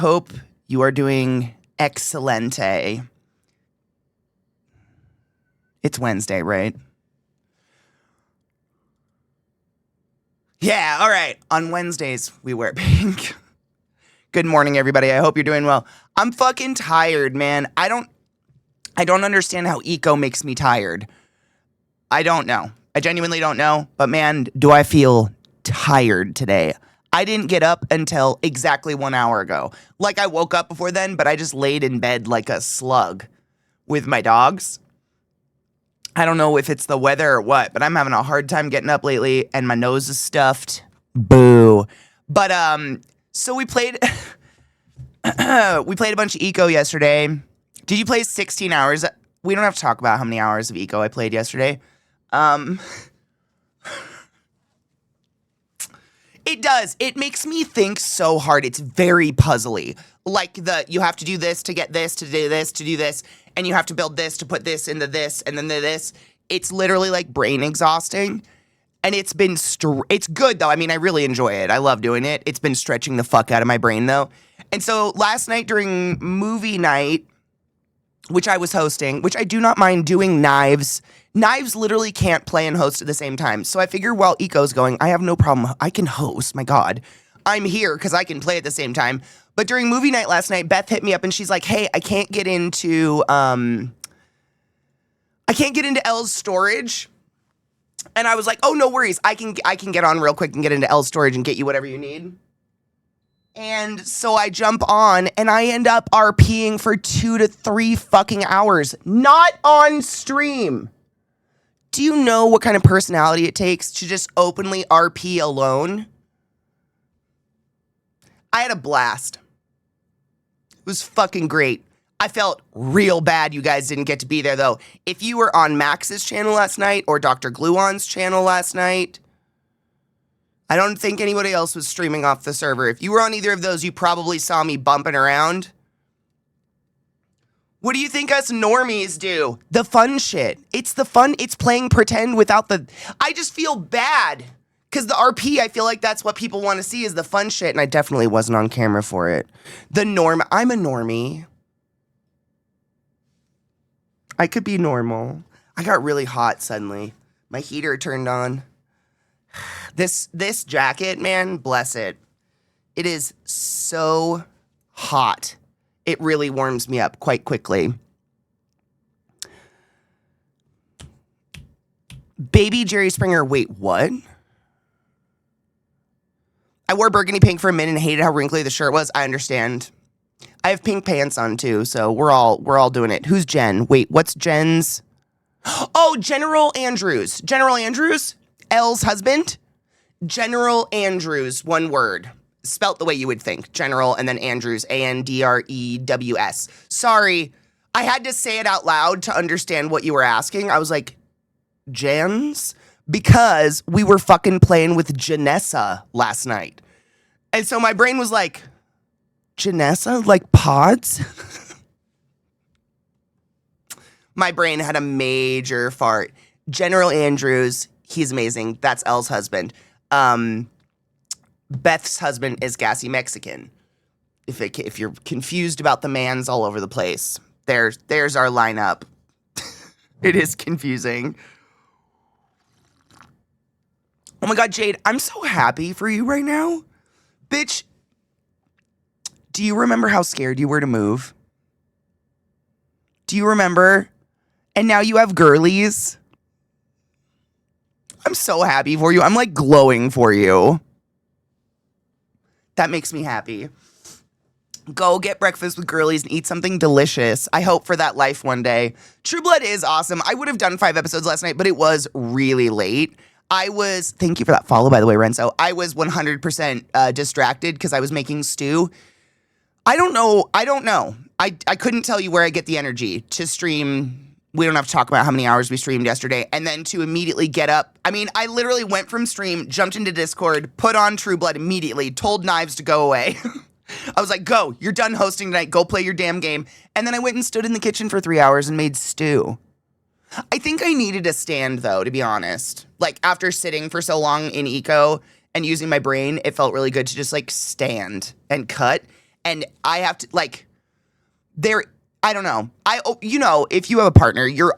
Hope you are doing excelente. It's Wednesday, right? Yeah, all right. On Wednesdays, we wear pink. Good morning, everybody. I hope you're doing well. I'm fucking tired, man. I don't understand how eco makes me tired. I don't know. I genuinely don't know. But man, do I feel tired today. I didn't get up until exactly 1 hour ago. Like I woke up before then, but I just laid in bed like a slug with my dogs. I don't know if it's the weather or what, but I'm having a hard time getting up lately and my nose is stuffed. Boo. But so we played we played a bunch of eco yesterday. Did you play 16 hours? We don't have to talk about how many hours of eco I played yesterday. It does. It makes me think so hard. It's very puzzly. Like you have to do this to get this, to do this, to do this, and you have to build this to put this into this, and then this. It's literally like brain exhausting. And it's been, it's good though. I mean, I really enjoy it. I love doing it. It's been stretching the fuck out of my brain though. And so last night during movie night, which I was hosting, which I do not mind doing Knives literally can't play and host at the same time. So I figure while Eco's going, I have no problem. I can host. My God. I'm here because I can play at the same time. But during movie night last night, Beth hit me up and she's like, hey, I can't get into Elle's storage. And I was like, oh, no worries. I can get on real quick and get into Elle's storage and get you whatever you need. And so I jump on and I end up RPing for 2 to 3 fucking hours. Not on stream. Do you know what kind of personality it takes to just openly RP alone? I had a blast. It was fucking great. I felt real bad you guys didn't get to be there, though. If you were on Max's channel last night or Dr. Gluon's channel last night, I don't think anybody else was streaming off the server. If you were on either of those, you probably saw me bumping around. What do you think us normies do? The fun shit. It's the fun. It's playing pretend without the... I just feel bad. Because the RP, I feel like that's what people want to see is the fun shit. And I definitely wasn't on camera for it. I'm a normie. I could be normal. I got really hot suddenly. My heater turned on. This jacket, man, bless it. It is so hot. It really warms me up quite quickly. Baby Jerry Springer, wait, what? I wore burgundy pink for a minute and hated how wrinkly the shirt was. I understand. I have pink pants on too, so we're all doing it. Who's Jen? Wait, what's Jen's? Oh, General Andrews. General Andrews? Elle's husband? General Andrews, one word. Spelt the way you would think. General and then Andrews, Andrews. Sorry, I had to say it out loud to understand what you were asking. I was like, Jans? Because we were fucking playing with Janessa last night. And so my brain was like, Janessa? Like pods? My brain had a major fart. General Andrews, he's amazing. That's Elle's husband. Beth's husband is Gassy Mexican. If you're confused about the mans all over the place, there's our lineup. It is confusing. Oh my God, Jade, I'm so happy for you right now. Bitch, do you remember how scared you were to move? Do you remember? And now you have girlies. I'm so happy for you. I'm like glowing for you. That makes me happy. Go get breakfast with girlies and eat something delicious. I hope for that life one day. True Blood is awesome. I would have done 5 episodes last night, but it was really late. Thank you for that follow, by the way, Renzo. I was 100% distracted because I was making stew. I don't know. I couldn't tell you where I get the energy to stream. We don't have to talk about how many hours we streamed yesterday. And then to immediately get up. I mean, I literally went from stream, jumped into Discord, put on True Blood immediately, told Knives to go away. I was like, go, you're done hosting tonight. Go play your damn game. And then I went and stood in the kitchen for 3 hours and made stew. I think I needed a stand, though, to be honest. Like, after sitting for so long in eco and using my brain, it felt really good to just, like, stand and cut. And I have to, like, I don't know. If you have a partner, you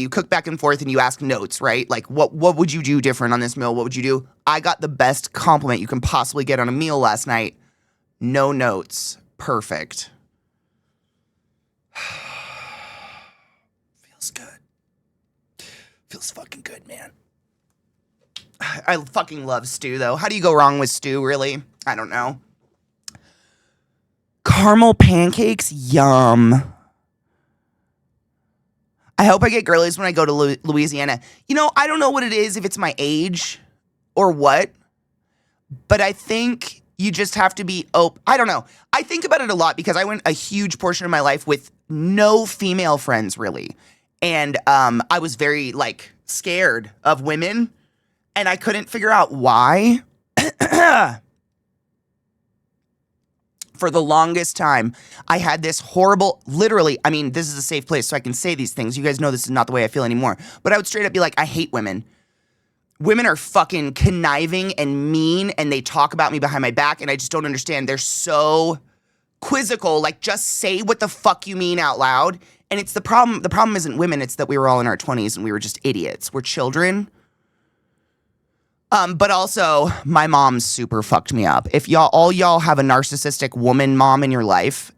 cook back and forth and you ask notes, right? Like, what would you do different on this meal? What would you do? I got the best compliment you can possibly get on a meal last night. No notes. Perfect. Feels good. Feels fucking good, man. I fucking love stew, though. How do you go wrong with stew, really? I don't know. Caramel pancakes? Yum. I hope I get girlies when I go to Louisiana. I don't know what it is, if it's my age or what, but I think you just have to be open. I don't know. I think about it a lot because I went a huge portion of my life with no female friends, really. And I was very, scared of women, and I couldn't figure out why. For the longest time, I had this horrible, literally, this is a safe place, so I can say these things. You guys know this is not the way I feel anymore. But I would straight up be like, I hate women. Women are fucking conniving and mean, and they talk about me behind my back, and I just don't understand. They're so quizzical. Like, just say what the fuck you mean out loud. And it's the problem. The problem isn't women. It's that we were all in our 20s, and we were just idiots. We're children. But also, my mom super fucked me up. If all y'all have a narcissistic woman mom in your life,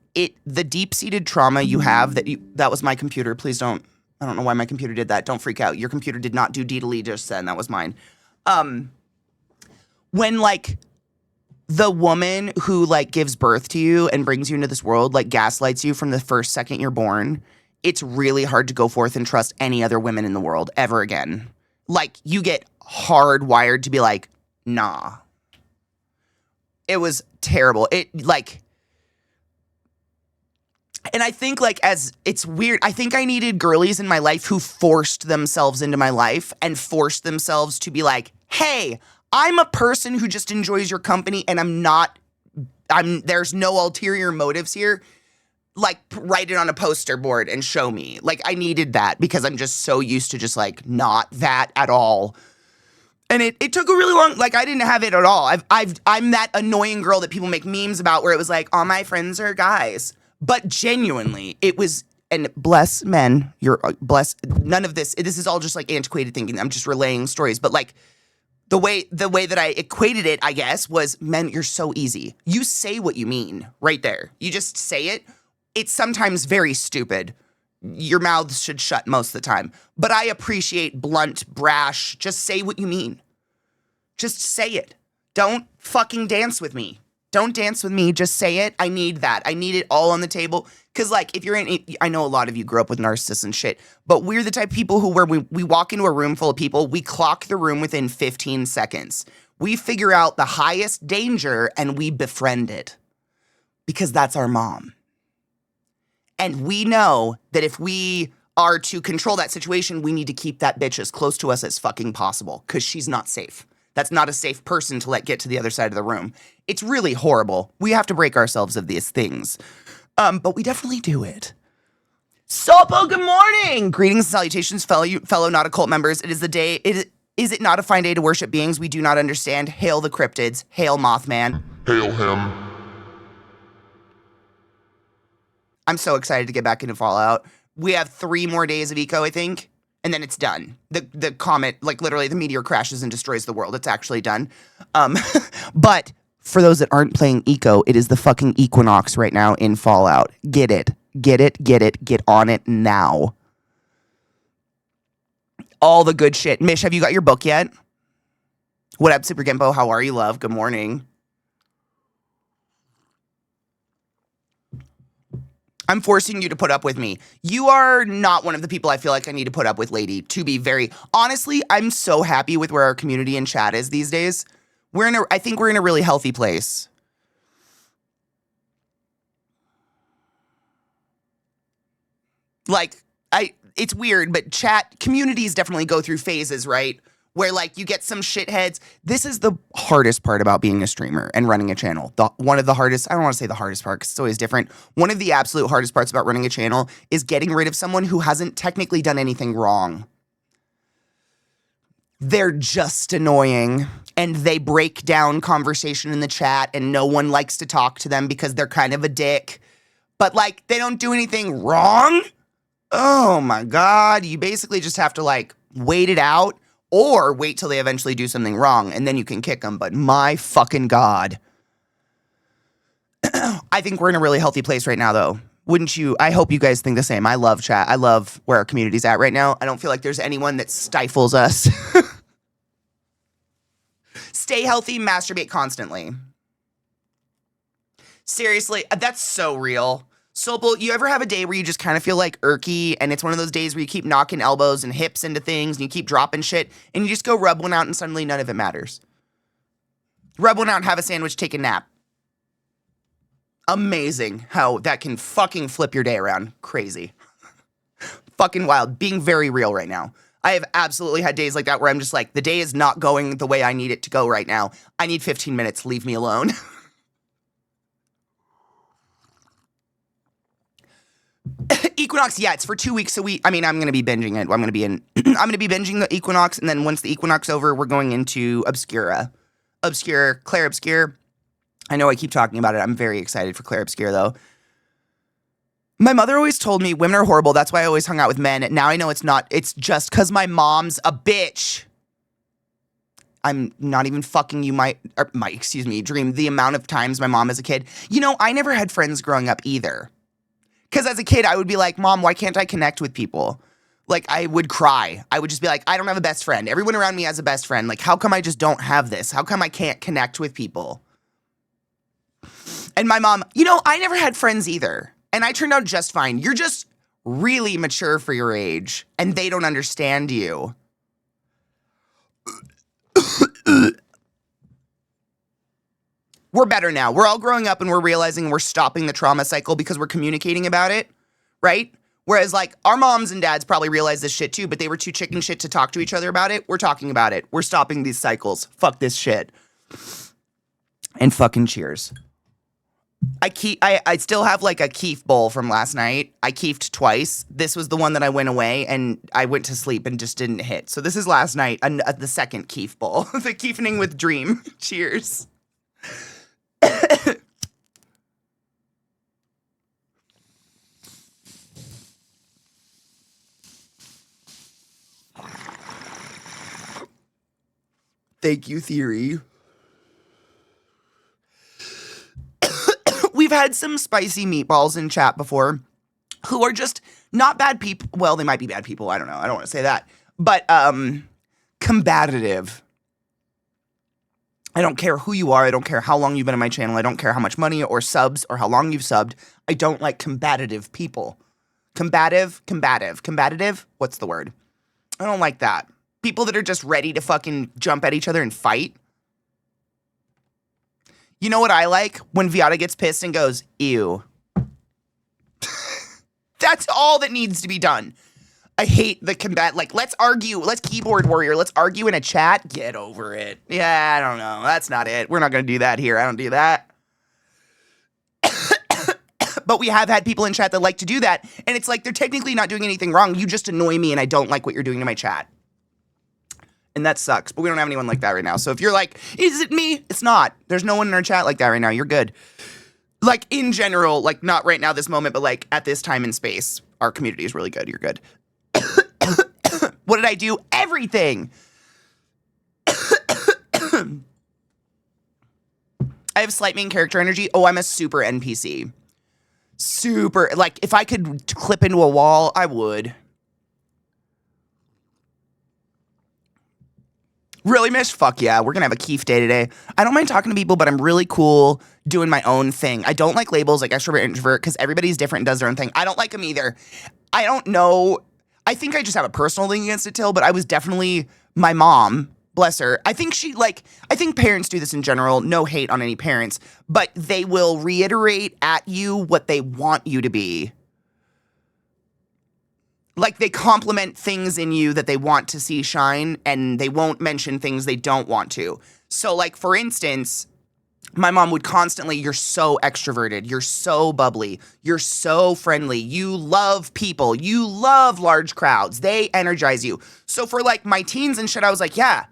the deep-seated trauma you have that was my computer. Please don't. I don't know why my computer did that. Don't freak out. Your computer did not do deedly just then. That was mine. When the woman who gives birth to you and brings you into this world gaslights you from the first second you're born, it's really hard to go forth and trust any other women in the world ever again. You get hardwired to be nah. It was terrible. And I think as it's weird, I think I needed girlies in my life who forced themselves into my life and forced themselves to be hey, I'm a person who just enjoys your company, and there's no ulterior motives here. Write it on a poster board and show me. I needed that because I'm just so used to just not that at all. And it took a really long, I didn't have it at all. I'm that annoying girl that people make memes about where it was all my friends are guys. But genuinely, it was, and bless men, you're blessed. None of this is all just antiquated thinking. I'm just relaying stories. But the way that I equated it, I guess, was men, you're so easy. You say what you mean right there. You just say it. It's sometimes very stupid. Your mouths should shut most of the time. But I appreciate blunt, brash, just say what you mean. Just say it. Don't fucking dance with me. Don't dance with me. Just say it. I need that. I need it all on the table. Because, if you're I know a lot of you grew up with narcissists and shit, but we're the type of people who, where we walk into a room full of people, we clock the room within 15 seconds. We figure out the highest danger and we befriend it. Because that's our mom. And we know that if we are to control that situation, we need to keep that bitch as close to us as fucking possible. Because she's not safe. That's not a safe person to let get to the other side of the room. It's really horrible. We have to break ourselves of these things. But we definitely do it. Sopo, good morning! Greetings and salutations, fellow not occult members. It is the day, is it not a fine day to worship beings we do not understand? Hail the cryptids. Hail Mothman. Hail him. I'm so excited to get back into Fallout. We have 3 more days of eco, I think, and then it's done. The comet, literally the meteor crashes and destroys the world. It's actually done. But for those that aren't playing eco, it is the fucking equinox right now in Fallout. Get it. Get it. Get it. Get on it now. All the good shit. Mish, have you got your book yet? What up, Super Gimpo? How are you, love? Good morning. I'm forcing you to put up with me. You are not one of the people I feel like I need to put up with, lady, to be very... Honestly, I'm so happy with where our community and chat is these days. I think we're in a really healthy place. It's weird, but communities definitely go through phases, right? Where you get some shitheads. This is the hardest part about being a streamer and running a channel. One of the hardest, I don't want to say the hardest part because it's always different. One of the absolute hardest parts about running a channel is getting rid of someone who hasn't technically done anything wrong. they're just annoying and they break down conversation in the chat and no one likes to talk to them because they're kind of a dick. But like, they don't do anything wrong. Oh my God. You basically just have to like wait it out or wait till they eventually do something wrong and then you can kick them. But my fucking God. I think we're in a really healthy place right now though. Wouldn't you? I hope you guys think the same. I love chat. I love where our community's at right now. I don't feel like there's anyone that stifles us. Stay healthy, masturbate constantly. Seriously, that's so real. Sopal, you ever have a day where you just kind of feel like irky and it's one of those days where you keep knocking elbows and hips into things and you keep dropping shit and you just go rub one out and suddenly none of it matters? Rub one out and have a sandwich, take a nap. Amazing how that can fucking flip your day around. Crazy. Fucking wild. Being very real right now. I have absolutely had days like that where I'm just like, the day is not going the way I need it to go right now. I need 15 minutes. Leave me alone. Equinox, yeah, it's for 2 weeks a week. I mean, I'm going to be binging it. I'm going to be binging the Equinox, and then once the Equinox over, we're going into Obscura. Claire Obscure. I know I keep talking about it. I'm very excited for Claire Obscure, though. My mother always told me women are horrible. That's why I always hung out with men. Now I know it's not. It's just because my mom's a bitch. I'm not even fucking you, dream. The amount of times my mom as a kid. You know, I never had friends growing up either. Because as a kid, I would be like, Mom, why can't I connect with people? Like, I would cry. I would just be like, I don't have a best friend. Everyone around me has a best friend. Like, how come I just don't have this? How come I can't connect with people? And my mom, I never had friends either. And I turned out just fine. You're just really mature for your age. And they don't understand you. We're better now. We're all growing up and we're realizing we're stopping the trauma cycle because we're communicating about it, right? Whereas, like, our moms and dads probably realized this shit too, but they were too chicken shit to talk to each other about it. We're talking about it. We're stopping these cycles. Fuck this shit. And fucking cheers. I still have, like, a keef bowl from last night. I keefed twice. This was the one that I went away, and I went to sleep and just didn't hit. So this is last night, the second keef bowl. The keefening with dream. Cheers. Thank you, Theory. We've had some spicy meatballs in chat before who are just not bad people. Well, they might be bad people. I don't know. I don't want to say that. But combative. I don't care who you are. I don't care how long you've been on my channel. I don't care how much money or subs or how long you've subbed. I don't like combative people. Combative? What's the word? I don't like that. People that are just ready to fucking jump at each other and fight. You know what I like? When Viata gets pissed and goes, ew. That's all that needs to be done. I hate the combat. Like, let's argue. Let's keyboard warrior. Let's argue in a chat. Get over it. Yeah, I don't know. That's not it. We're not going to do that here. I don't do that. But we have had people in chat that like to do that. And it's like, they're technically not doing anything wrong. You just annoy me and I don't like what you're doing to my chat. And that sucks. But we don't have anyone like that right now. So if you're like, is it me? It's not. There's no one in our chat like that right now. You're good. Like, in general, like, not right now, this moment, but like at this time and space, our community is really good. You're good. What did I do? Everything. I have slight main character energy. Oh, I'm a super NPC. Super. Like, if I could clip into a wall, I would. Really, Mish? Fuck yeah. We're going to have a keef day today. I don't mind talking to people, but I'm really cool doing my own thing. I don't like labels like extrovert, introvert, because everybody's different and does their own thing. I don't like them either. I don't know. I think I just have a personal thing against it, Till, but I was definitely my mom. Bless her. I think I think parents do this in general. No hate on any parents, but they will reiterate at you what they want you to be. Like, they compliment things in you that they want to see shine, and they won't mention things they don't want to. So, like, for instance, My mom would constantly, you're so extroverted, you're so bubbly, you're so friendly, you love people, you love large crowds, they energize you. So for like my teens and shit, I was like, yeah,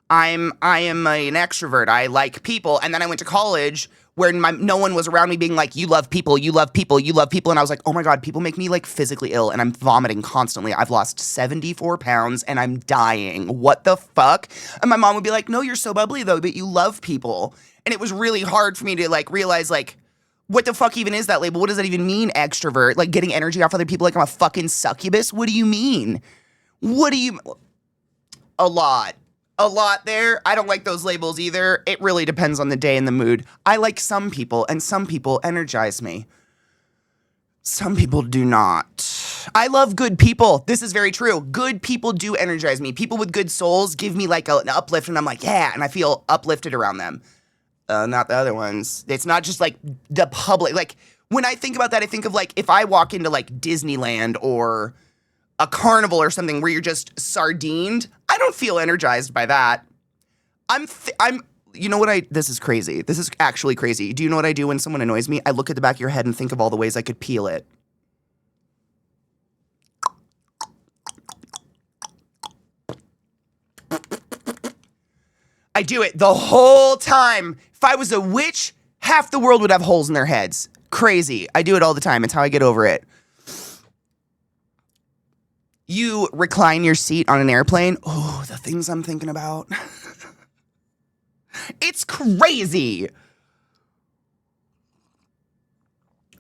I am an extrovert. I like people. And then I went to college where no one was around me being like, you love people, you love people, you love people. And I was like, oh my God, people make me like physically ill and I'm vomiting constantly. I've lost 74 pounds and I'm dying. What the fuck? And my mom would be like, no, you're so bubbly though, but you love people. And it was really hard for me to like realize like, what the fuck even is that label? What does that even mean, extrovert? Like getting energy off other people like I'm a fucking succubus? What do you mean? What do you... A lot. A lot there. I don't like those labels either. It really depends on the day and the mood. I like some people, and some people energize me. Some people do not. I love good people. This is very true. Good people do energize me. People with good souls give me like an uplift, and I'm like, yeah, and I feel uplifted around them. Not the other ones. It's not just like the public. Like when I think about that, I think of like if I walk into like Disneyland or a carnival or something where you're just sardined, I don't feel energized by that. You know what this is crazy. This is actually crazy. Do you know what I do when someone annoys me? I look at the back of your head and think of all the ways I could peel it. I do it the whole time. If I was a witch, half the world would have holes in their heads. Crazy. I do it all the time. It's how I get over it. You recline your seat on an airplane. Oh, the things I'm thinking about. It's crazy.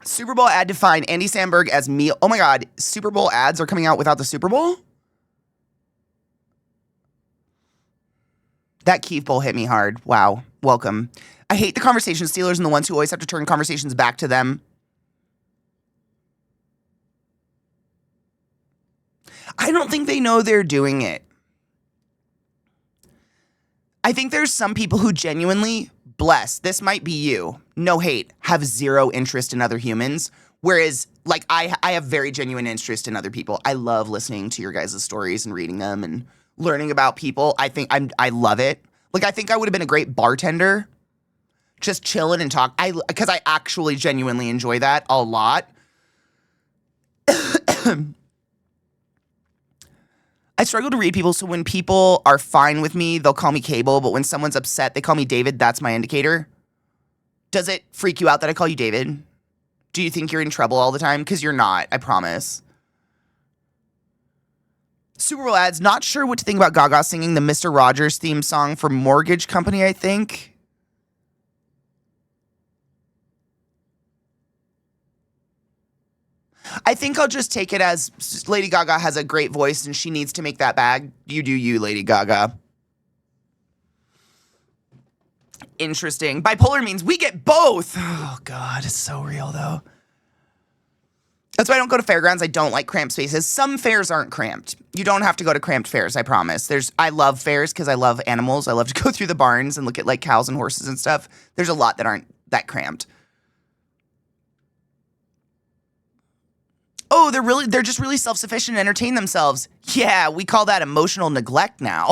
Super Bowl ad defined Andy Samberg as meal. Oh my God, Super Bowl ads are coming out without the Super Bowl? That Keith Bowl hit me hard. Wow. Welcome. I hate the conversation stealers and the ones who always have to turn conversations back to them. I don't think they know they're doing it. I think there's some people who genuinely, bless, this might be you, no hate, have zero interest in other humans. Whereas, like, I have very genuine interest in other people. I love listening to your guys' stories and reading them and learning about people. I love it. Like, I think I would have been a great bartender. Just chilling and talk. Because I actually genuinely enjoy that a lot. I struggle to read people, so when people are fine with me, they'll call me Cable, but when someone's upset, they call me David. That's my indicator. Does it freak you out that I call you David? Do you think you're in trouble all the time? Because you're not, I promise. Super Bowl ads, not sure what to think about Gaga singing the Mr. Rogers theme song for Mortgage Company, I think. I think I'll just take it as Lady Gaga has a great voice and she needs to make that bag. You do you, Lady Gaga. Interesting. Bipolar means we get both. Oh, God, it's so real, though. That's why I don't go to fairgrounds. I don't like cramped spaces. Some fairs aren't cramped. You don't have to go to cramped fairs, I promise. I love fairs because I love animals. I love to go through the barns and look at like cows and horses and stuff. There's a lot that aren't that cramped. Oh, they're just really self-sufficient and entertain themselves. Yeah, we call that emotional neglect now.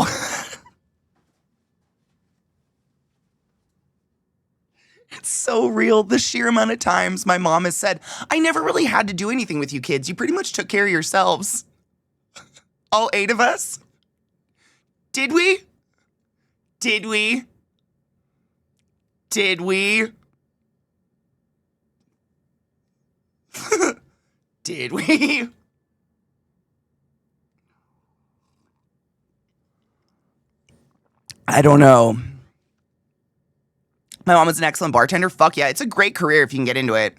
It's so real. The sheer amount of times my mom has said, I never really had to do anything with you kids. You pretty much took care of yourselves. All 8 of us. Did we? Did we? Did we? Did we? I don't know. My mom was an excellent bartender. Fuck yeah, it's a great career if you can get into it.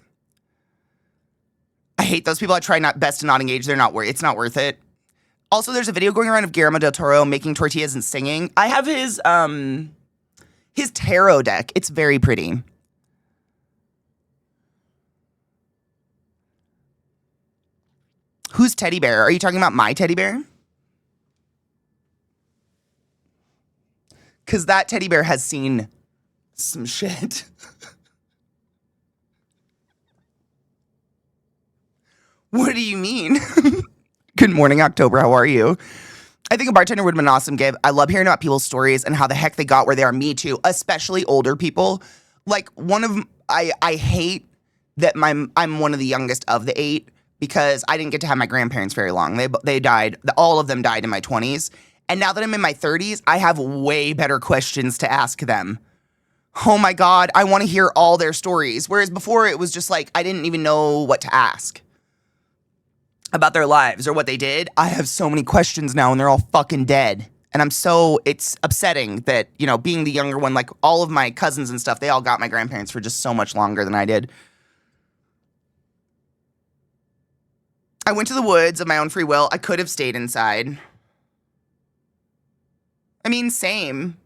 I hate those people. I try best to not engage. It's not worth it. Also, there's a video going around of Guillermo del Toro making tortillas and singing. I have his tarot deck. It's very pretty. Whose teddy bear? Are you talking about my teddy bear? Because that teddy bear has seen some shit. What do you mean? Good morning, October. How are you? I think a bartender would have been an awesome give. I love hearing about people's stories and how the heck they got where they are. Me too, especially older people. Like I hate that I'm one of the youngest of the 8 because I didn't get to have my grandparents very long. They died. All of them died in my 20s. And now that I'm in my 30s, I have way better questions to ask them. Oh my God, I want to hear all their stories. Whereas before it was just like I didn't even know what to ask about their lives or what they did. I have so many questions now and they're all fucking dead. And it's upsetting that, being the younger one, like all of my cousins and stuff, they all got my grandparents for just so much longer than I did. I went to the woods of my own free will. I could have stayed inside. I mean, same.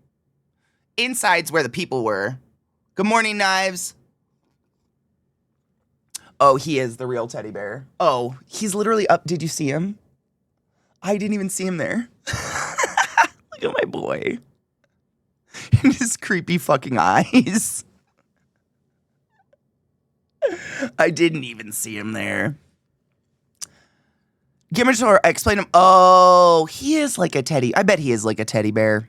Inside's where the people were. Good morning, Knives. Oh, he is the real teddy bear. Oh, he's literally up. Did you see him? I didn't even see him there. Look at my boy. And his creepy fucking eyes. I didn't even see him there. Give me a explain him. Oh, he is like a teddy. I bet he is like a teddy bear.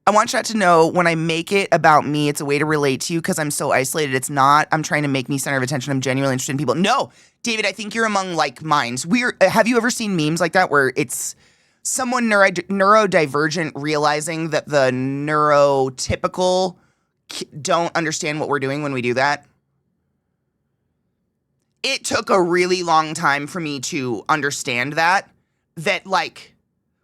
I want chat to know when I make it about me, it's a way to relate to you because I'm so isolated. It's not. I'm trying to make me center of attention. I'm genuinely interested in people. No, David, I think you're among like minds. Have you ever seen memes like that where it's someone neurodivergent realizing that the neurotypical don't understand what we're doing when we do that? It took a really long time for me to understand that like,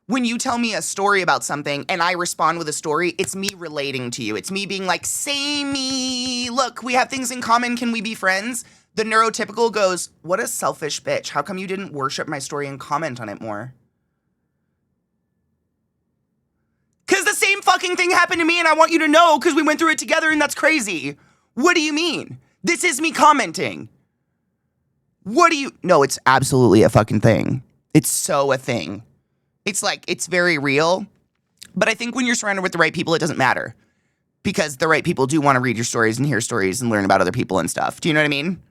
when you tell me a story about something and I respond with a story, it's me relating to you. It's me being like, samey, look, we have things in common. Can we be friends? The neurotypical goes, what a selfish bitch. How come you didn't worship my story and comment on it more? Because the same fucking thing happened to me and I want you to know because we went through it together and that's crazy. What do you mean? This is me commenting. No, it's absolutely a fucking thing. It's so a thing. It's like, it's very real. But I think when you're surrounded with the right people, it doesn't matter. Because the right people do want to read your stories and hear stories and learn about other people and stuff. Do you know what I mean?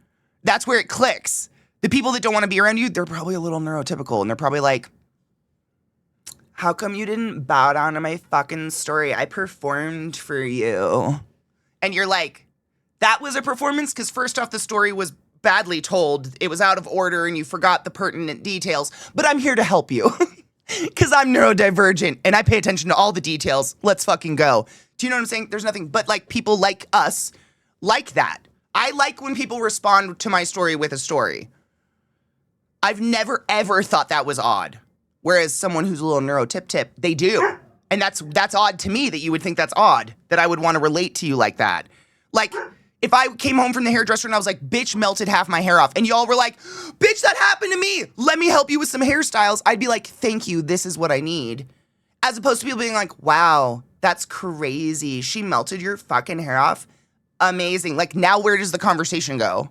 That's where it clicks. The people that don't want to be around you, they're probably a little neurotypical. And they're probably like, how come you didn't bow down to my fucking story? I performed for you. And you're like, that was a performance? Because first off, the story was badly told. It was out of order and you forgot the pertinent details. But I'm here to help you. Because I'm neurodivergent and I pay attention to all the details. Let's fucking go. Do you know what I'm saying? There's nothing but like people like us like that. I like when people respond to my story with a story. I've never ever thought that was odd. Whereas someone who's a little neurotip, they do. And that's odd to me that you would think that's odd. That I would want to relate to you like that. Like, if I came home from the hairdresser and I was like, bitch, melted half my hair off. And y'all were like, bitch, that happened to me. Let me help you with some hairstyles. I'd be like, thank you. This is what I need. As opposed to people being like, wow, that's crazy. She melted your fucking hair off. Amazing. Like, now where does the conversation go?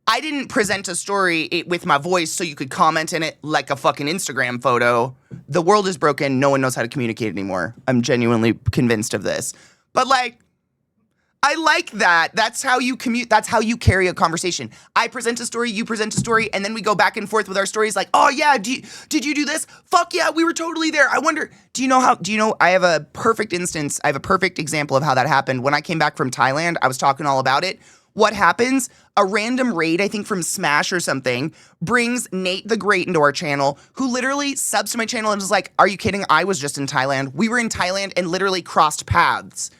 I didn't present a story with my voice so you could comment in it like a fucking Instagram photo. The world is broken. No one knows how to communicate anymore. I'm genuinely convinced of this. But like, I like that. That's how you commute. That's how you carry a conversation. I present a story, you present a story, and then we go back and forth with our stories like, oh yeah, did you do this? Fuck yeah, we were totally there. I wonder, I have a perfect instance. I have a perfect example of how that happened. When I came back from Thailand, I was talking all about it. What happens? A random raid, I think from Smash or something, brings Nate the Great into our channel, who literally subs to my channel and was like, are you kidding? I was just in Thailand. We were in Thailand and literally crossed paths.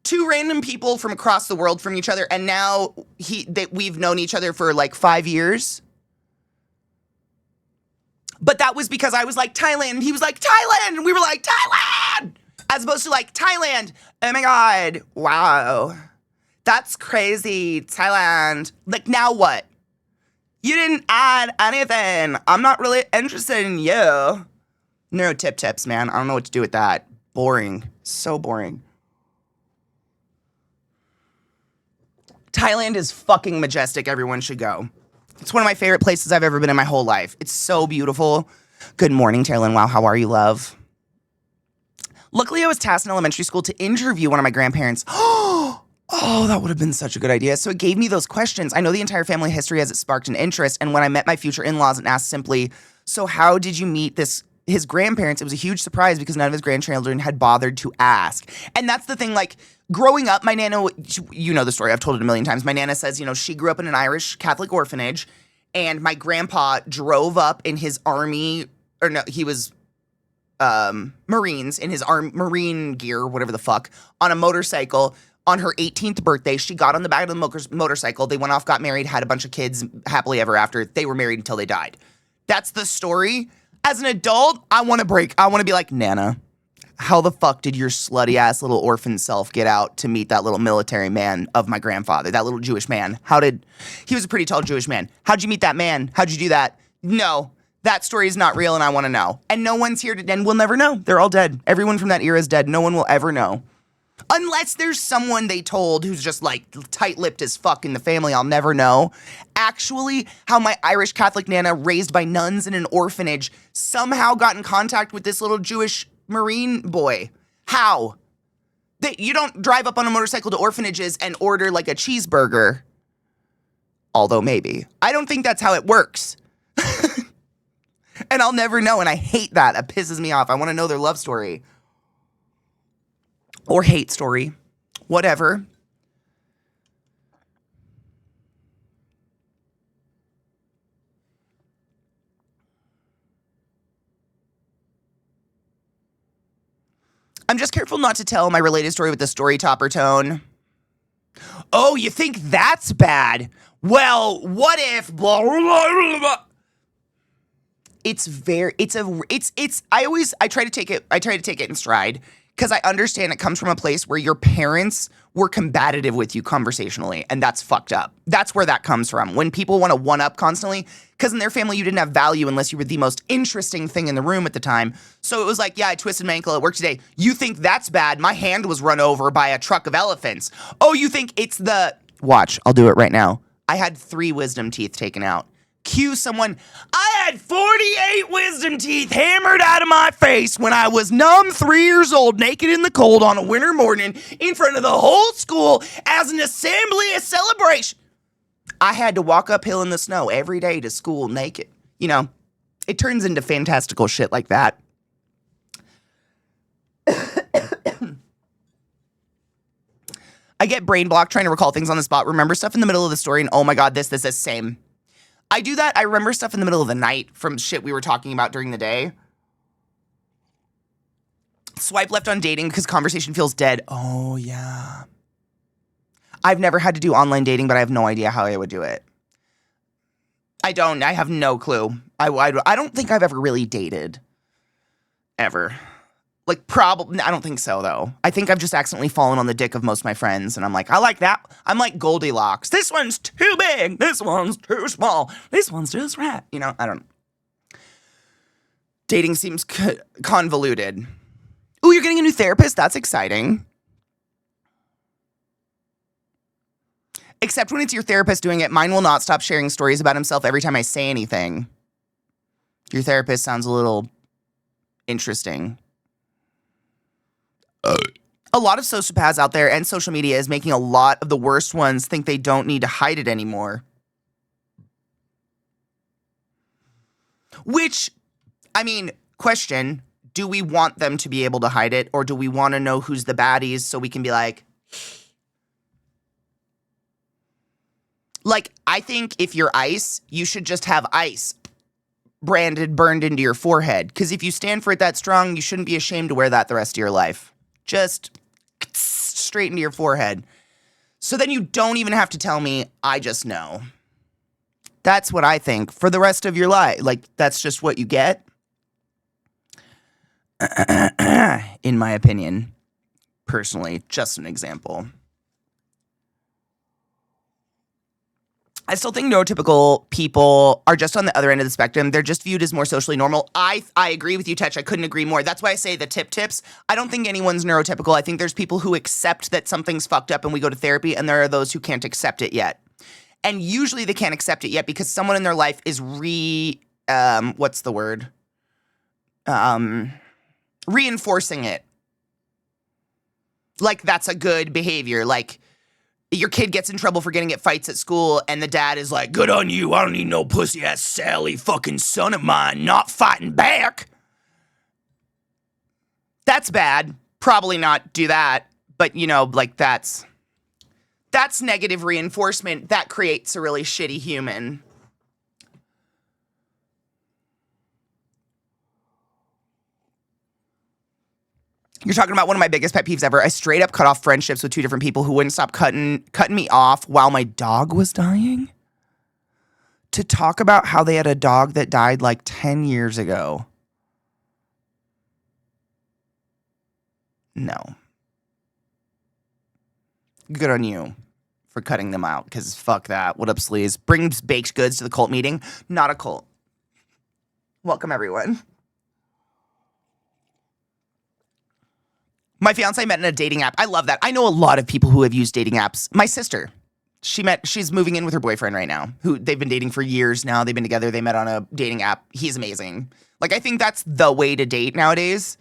2 random people from across the world from each other, and now we've known each other for like 5 years. But that was because I was like, Thailand, and he was like, Thailand, and we were like, Thailand! As opposed to like, Thailand, oh my God, wow. That's crazy, Thailand. Like, now what? You didn't add anything. I'm not really interested in you. Neurotip, man. I don't know what to do with that. Boring. So boring. Thailand is fucking majestic. Everyone should go. It's one of my favorite places I've ever been in my whole life. It's so beautiful. Good morning, Taylor. Wow, how are you, love? Luckily, I was tasked in elementary school to interview one of my grandparents. Oh, that would have been such a good idea. So it gave me those questions. I know the entire family history as it sparked an interest. And when I met my future in-laws and asked simply, so how did you meet this his grandparents, it was a huge surprise because none of his grandchildren had bothered to ask. And that's the thing, like, growing up, my Nana, you know the story, I've told it a million times. My Nana says, you know, she grew up in an Irish Catholic orphanage, and my grandpa drove up in his army, or no, he was Marines, in his Marine gear, whatever the fuck, on a motorcycle. On her 18th birthday, she got on the back of the motorcycle. They went off, got married, had a bunch of kids, happily ever after. They were married until they died. That's the story. As an adult, I want to be like, Nana, how the fuck did your slutty ass little orphan self get out to meet that little military man of my grandfather, that little Jewish man? He was a pretty tall Jewish man. How'd you meet that man? How'd you do that? No, that story is not real and I want to know. And no one's here and we'll never know. They're all dead. Everyone from that era is dead. No one will ever know. Unless there's someone they told who's just like tight-lipped as fuck in the family, I'll never know. Actually, how my Irish Catholic Nana, raised by nuns in an orphanage, somehow got in contact with this little Jewish Marine boy. How? You don't drive up on a motorcycle to orphanages and order like a cheeseburger. Although maybe. I don't think that's how it works. And I'll never know, and I hate that. It pisses me off. I want to know their love story. Or hate story, whatever. I'm just careful not to tell my related story with the story topper tone. Oh, you think that's bad? Well, what if blah, blah, blah, blah. I try to take it in stride. Because I understand it comes from a place where your parents were combative with you conversationally, and that's fucked up. That's where that comes from. When people want to one-up constantly, because in their family you didn't have value unless you were the most interesting thing in the room at the time. So it was like, yeah, I twisted my ankle at work today. You think that's bad? My hand was run over by a truck of elephants. Oh, you think it's the... Watch, I'll do it right now. I had 3 wisdom teeth taken out. Cue someone, I had 48 wisdom teeth hammered out of my face when I was numb 3 years old, naked in the cold on a winter morning in front of the whole school as an assembly, a celebration. I had to walk uphill in the snow every day to school naked. You know, it turns into fantastical shit like that. I get brain blocked trying to recall things on the spot, remember stuff in the middle of the story, and oh my God, this, same. I do that. I remember stuff in the middle of the night from shit we were talking about during the day. Swipe left on dating because conversation feels dead. Oh, yeah. I've never had to do online dating, but I have no idea how I would do it. I have no clue. I don't think I've ever really dated. Ever. Like, probably, I don't think so, though. I think I've just accidentally fallen on the dick of most of my friends, and I'm like, I like that. I'm like Goldilocks. This one's too big. This one's too small. This one's just right. You know, I don't know. Dating seems convoluted. Ooh, you're getting a new therapist? That's exciting. Except when it's your therapist doing it, mine will not stop sharing stories about himself every time I say anything. Your therapist sounds a little interesting. A lot of sociopaths out there and social media is making a lot of the worst ones think they don't need to hide it anymore. Which, I mean, question, do we want them to be able to hide it, or do we want to know who's the baddies so we can be like, I think if you're ice, you should just have ice burned into your forehead. Because if you stand for it that strong, you shouldn't be ashamed to wear that the rest of your life. Just straight into your forehead. So then you don't even have to tell me, I just know. That's what I think for the rest of your life. Like, that's just what you get. In my opinion, personally, just an example. I still think neurotypical people are just on the other end of the spectrum. They're just viewed as more socially normal. I agree with you, Tetch. I couldn't agree more. That's why I say the tips. I don't think anyone's neurotypical. I think there's people who accept that something's fucked up and we go to therapy, and there are those who can't accept it yet. And usually they can't accept it yet because someone in their life is reinforcing it. Like, that's a good behavior. Like, your kid gets in trouble for getting at fights at school, and the dad is like, good on you, I don't need no pussy-ass Sally fucking son of mine not fighting back. That's bad. Probably not do that. But, like that's negative reinforcement. That creates a really shitty human. You're talking about one of my biggest pet peeves ever. I straight up cut off friendships with two different people who wouldn't stop cutting me off while my dog was dying. To talk about how they had a dog that died like 10 years ago. No. Good on you for cutting them out, because fuck that. What up, sleaze? Brings baked goods to the cult meeting. Not a cult. Welcome, everyone. My fiance met in a dating app. I love that. I know a lot of people who have used dating apps. My sister, she's moving in with her boyfriend right now, who they've been dating for years now. They've been together. They met on a dating app. He's amazing. Like, I think that's the way to date nowadays.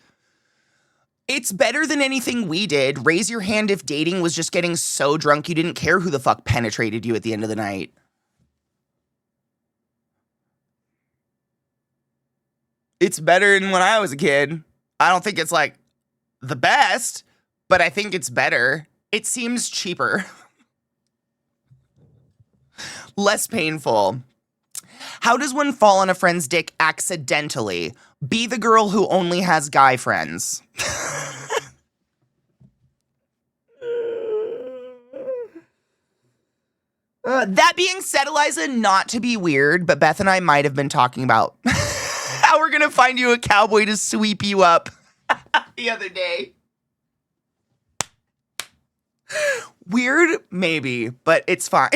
It's better than anything we did. Raise your hand if dating was just getting so drunk you didn't care who the fuck penetrated you at the end of the night. It's better than when I was a kid. I don't think it's like the best, but I think it's better. It seems cheaper. Less painful. How does one fall on a friend's dick accidentally? Be the girl who only has guy friends. That being said, Eliza, not to be weird, but Beth and I might have been talking about how we're going to find you a cowboy to sweep you up the other day. Weird? Maybe, but it's fine.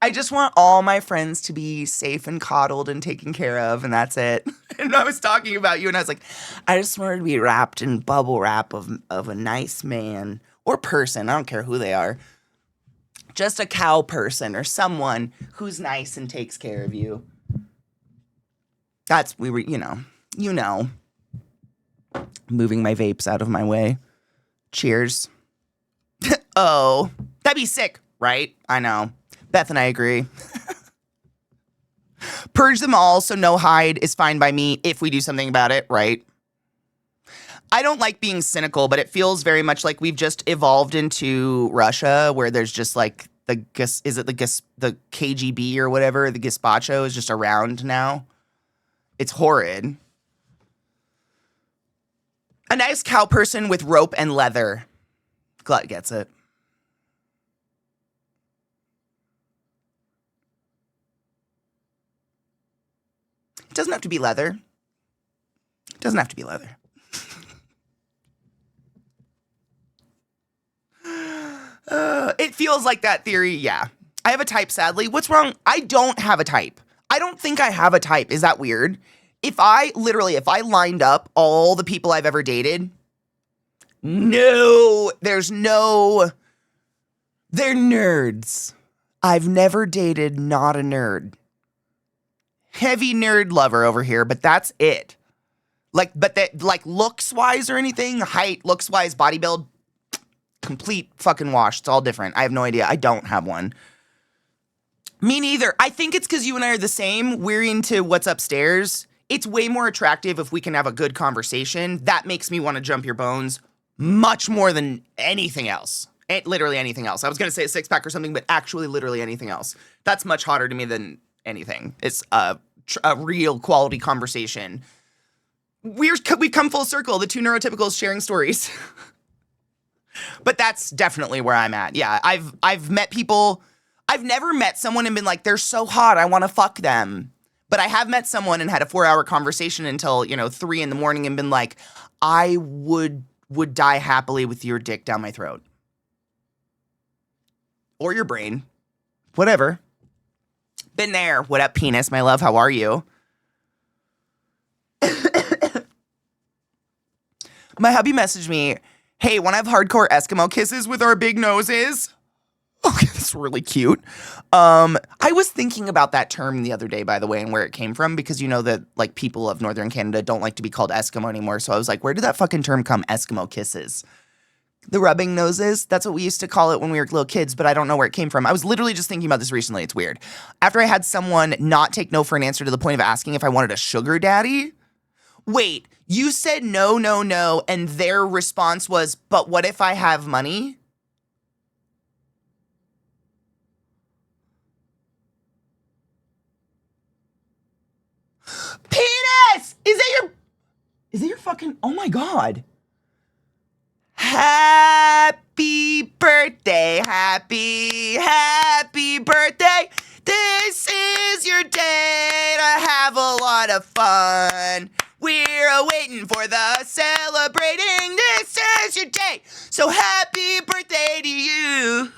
I just want all my friends to be safe and coddled and taken care of, and that's it. And I was talking about you, and I was like, I just wanted to be wrapped in bubble wrap of a nice man or person. I don't care who they are. Just a cow person or someone who's nice and takes care of you. You know. Moving my vapes out of my way. Cheers. Oh, that'd be sick, right? I know. Beth and I agree. Purge them all so no hide is fine by me if we do something about it, right? I don't like being cynical, but it feels very much like we've just evolved into Russia, where there's just like the KGB or whatever, the gazpacho is just around now. It's horrid. A nice cow person with rope and leather. Glut gets it. It doesn't have to be leather. It doesn't have to be leather. It feels like that theory, yeah. I have a type, sadly. What's wrong? I don't have a type. I don't think I have a type. Is that weird? If I lined up all the people I've ever dated, they're nerds. I've never dated not a nerd. Heavy nerd lover over here, but that's it. Like looks wise or anything, height, looks wise, body build, complete fucking wash. It's all different. I have no idea. I don't have one. Me neither. I think it's because you and I are the same. We're into what's upstairs. It's way more attractive if we can have a good conversation. That makes me want to jump your bones much more than anything else. Literally anything else. I was going to say a six-pack or something, but actually literally anything else. That's much hotter to me than anything. It's a real quality conversation. We've come full circle. The two neurotypicals sharing stories. But that's definitely where I'm at. Yeah, I've met people. I've never met someone and been like, they're so hot, I want to fuck them. But I have met someone and had a 4-hour conversation until 3 a.m. and been like, I would die happily with your dick down my throat. Or your brain. Whatever. Been there. What up, penis? My love, how are you? My hubby messaged me, hey, want to have hardcore Eskimo kisses with our big noses? Okay, that's really cute. I was thinking about that term the other day, by the way, and where it came from, because you know that like people of Northern Canada don't like to be called Eskimo anymore. So I was like, where did that fucking term come? Eskimo kisses. The rubbing noses, that's what we used to call it when we were little kids, but I don't know where it came from. I was literally just thinking about this recently. It's weird. After I had someone not take no for an answer to the point of asking if I wanted a sugar daddy. Wait, you said no, no, no, and their response was, but what if I have money? Penis! Is that your fucking, oh my God. Happy birthday, happy birthday. This is your day to have a lot of fun. We're waiting for the celebrating. This is your day. So happy birthday to you.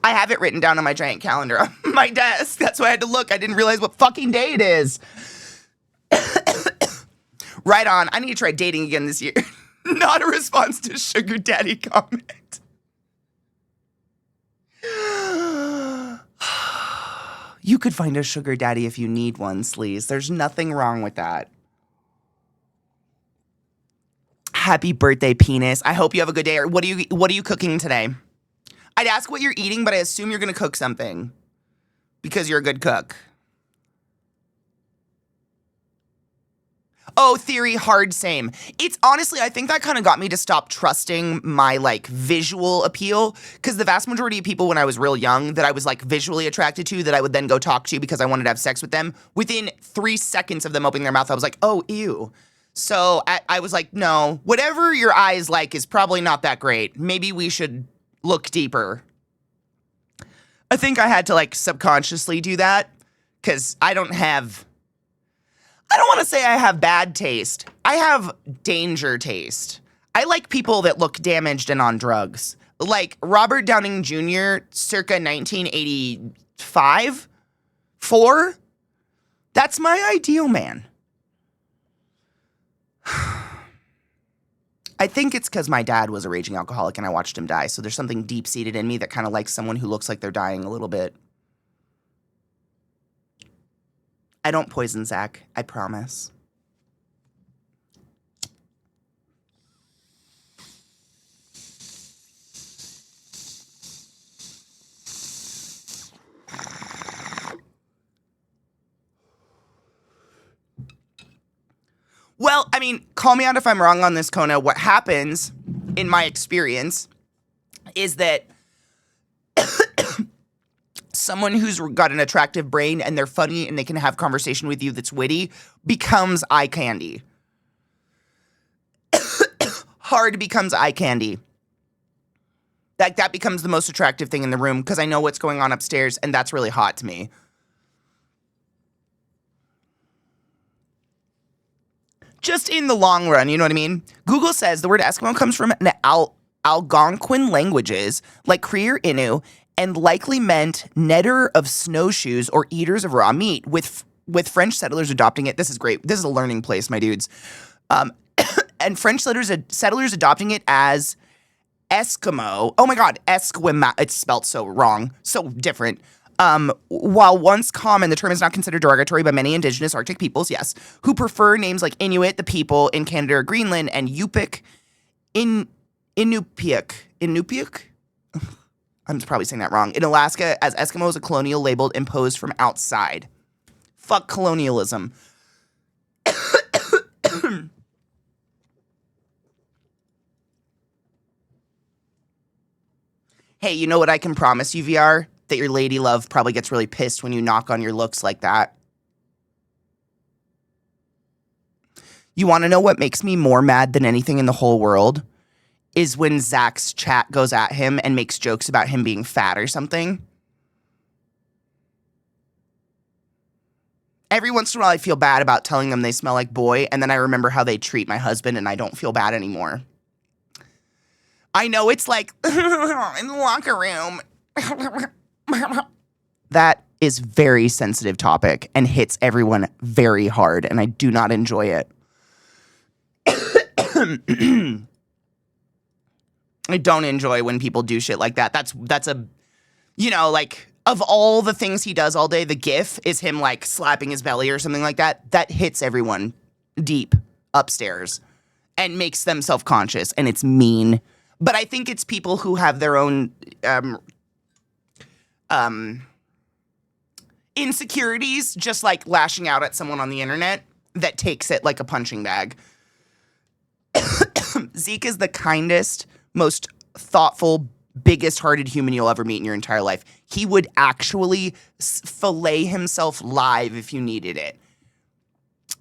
I have it written down on my giant calendar on my desk. That's why I had to look. I didn't realize what fucking day it is. Right on. I need to try dating again this year. Not a response to sugar daddy comment. You could find a sugar daddy if you need one, Sleaze. There's nothing wrong with that. Happy birthday, penis. I hope you have a good day. Or what are you cooking today? I'd ask what you're eating, but I assume you're going to cook something because you're a good cook. Oh, theory, hard, same. It's honestly, I think that kind of got me to stop trusting my like visual appeal, because the vast majority of people when I was real young that I was like visually attracted to that I would then go talk to because I wanted to have sex with them, within 3 seconds of them opening their mouth, I was like, oh, ew. So I was like, no, whatever your eyes like is probably not that great. Maybe we should look deeper. I think I had to like subconsciously do that because I don't want to say I have bad taste. I have danger taste. I like people that look damaged and on drugs. Like Robert Downing Jr. circa 1985, 4. That's my ideal man. I think it's because my dad was a raging alcoholic and I watched him die. So there's something deep-seated in me that kind of likes someone who looks like they're dying a little bit. I don't poison Zach, I promise. Well, I mean, call me out if I'm wrong on this, Kona. What happens, in my experience, is that someone who's got an attractive brain and they're funny and they can have conversation with you that's witty becomes eye candy. Hard becomes eye candy. Like that becomes the most attractive thing in the room because I know what's going on upstairs and that's really hot to me. Just in the long run, you know what I mean? Google says the word Eskimo comes from an Algonquin languages like Cree or Innu, and likely meant kneader of snowshoes or eaters of raw meat, with French settlers adopting it. This is great. This is a learning place, my dudes. And French settlers adopting it as Eskimo. Oh my God, Esquimalt. It's spelled so wrong, so different. While once common, the term is not considered derogatory by many indigenous Arctic peoples, yes, who prefer names like Inuit, the people in Canada or Greenland, and Yupik, Inupiaq. I'm probably saying that wrong. In Alaska, as Eskimos, a colonial label imposed from outside. Fuck colonialism. Hey, you know what I can promise you, VR? That your lady love probably gets really pissed when you knock on your looks like that. You want to know what makes me more mad than anything in the whole world? Is when Zach's chat goes at him and makes jokes about him being fat or something. Every once in a while I feel bad about telling them they smell like boy, and then I remember how they treat my husband and I don't feel bad anymore. I know it's like, in the locker room. That is very sensitive topic and hits everyone very hard, and I do not enjoy it. I don't enjoy when people do shit like that. That's a, you know, like, of all the things he does all day, the gif is him, like, slapping his belly or something like that. That hits everyone deep upstairs and makes them self-conscious, and it's mean. But I think it's people who have their own insecurities, just like lashing out at someone on the internet. that takes it like a punching bag. Zeke is the kindest, most thoughtful, biggest-hearted human you'll ever meet in your entire life. He would actually fillet himself live if you needed it.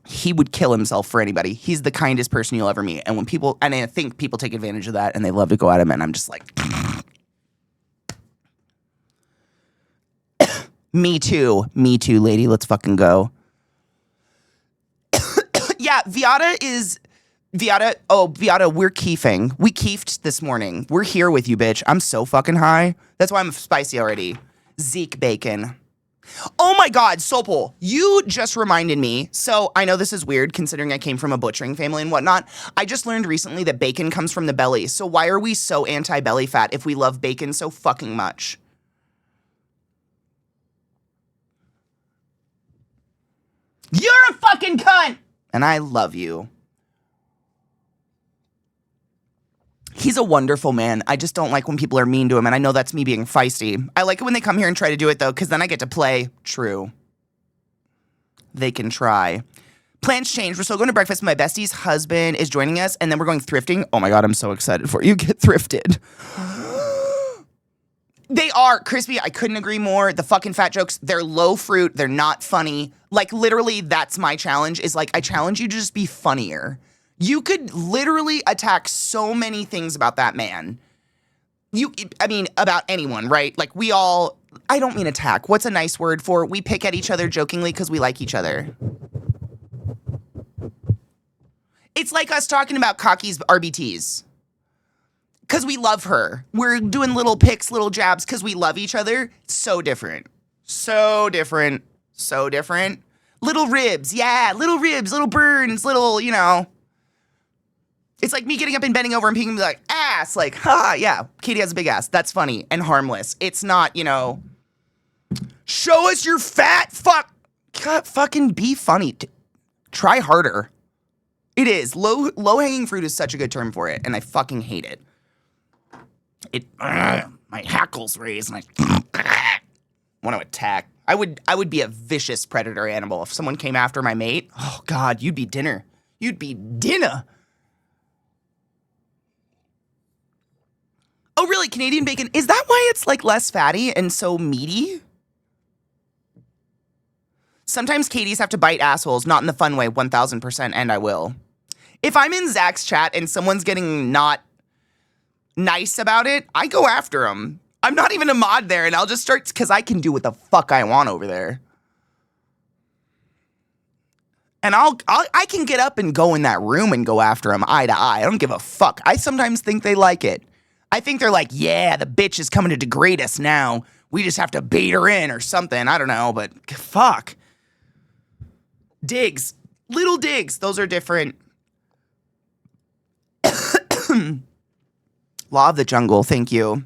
He would kill himself for anybody. He's the kindest person you'll ever meet. And when people, and I think people take advantage of that and they love to go at him, and I'm just like, me too, lady. Let's fucking go. Yeah, Viata, we're keefing. We keefed this morning. We're here with you, bitch. I'm so fucking high. That's why I'm spicy already. Zeke bacon. Oh my God, Sopal, you just reminded me. So I know this is weird considering I came from a butchering family and whatnot. I just learned recently that bacon comes from the belly. So why are we so anti-belly fat if we love bacon so fucking much? You're a fucking cunt! And I love you. He's a wonderful man. I just don't like when people are mean to him, and I know that's me being feisty. I like it when they come here and try to do it, though, because then I get to play. True. They can try. Plans change. We're still going to breakfast. My bestie's husband is joining us, and then we're going thrifting. Oh, my God, I'm so excited for you. Get thrifted. They are. Crispy, I couldn't agree more. The fucking fat jokes, they're low fruit. They're not funny. Like, literally, that's my challenge, is like, I challenge you to just be funnier. You could literally attack so many things about that man. About anyone, right? Like, we all, I don't mean attack. What's a nice word for, we pick at each other jokingly because we like each other. It's like us talking about Cocky's RBTs. Because we love her. We're doing little picks, little jabs because we love each other. So different. So different. So different. Little ribs. Yeah, little ribs, little burns, little, you know. It's like me getting up and bending over and being like, ass. Like, ha, yeah, Katie has a big ass. That's funny and harmless. It's not, you know, show us your fat fuck. God, fucking be funny. Try harder. It is. Low-hanging fruit is such a good term for it, and I fucking hate it. My hackles raise, and I want to attack. I would be a vicious predator animal. If someone came after my mate, oh, God, you'd be dinner. You'd be dinner. Oh, really? Canadian bacon? Is that why it's, like, less fatty and so meaty? Sometimes Katie's have to bite assholes, not in the fun way, 1,000%, and I will. If I'm in Zach's chat and someone's getting not nice about it, I go after them. I'm not even a mod there, and I'll just start, because I can do what the fuck I want over there. And I can get up and go in that room and go after them eye to eye. I don't give a fuck. I sometimes think they like it. I think they're like, yeah, the bitch is coming to degrade us now. We just have to bait her in or something. I don't know, but fuck. Digs. Little digs. Those are different. Law of the jungle. Thank you.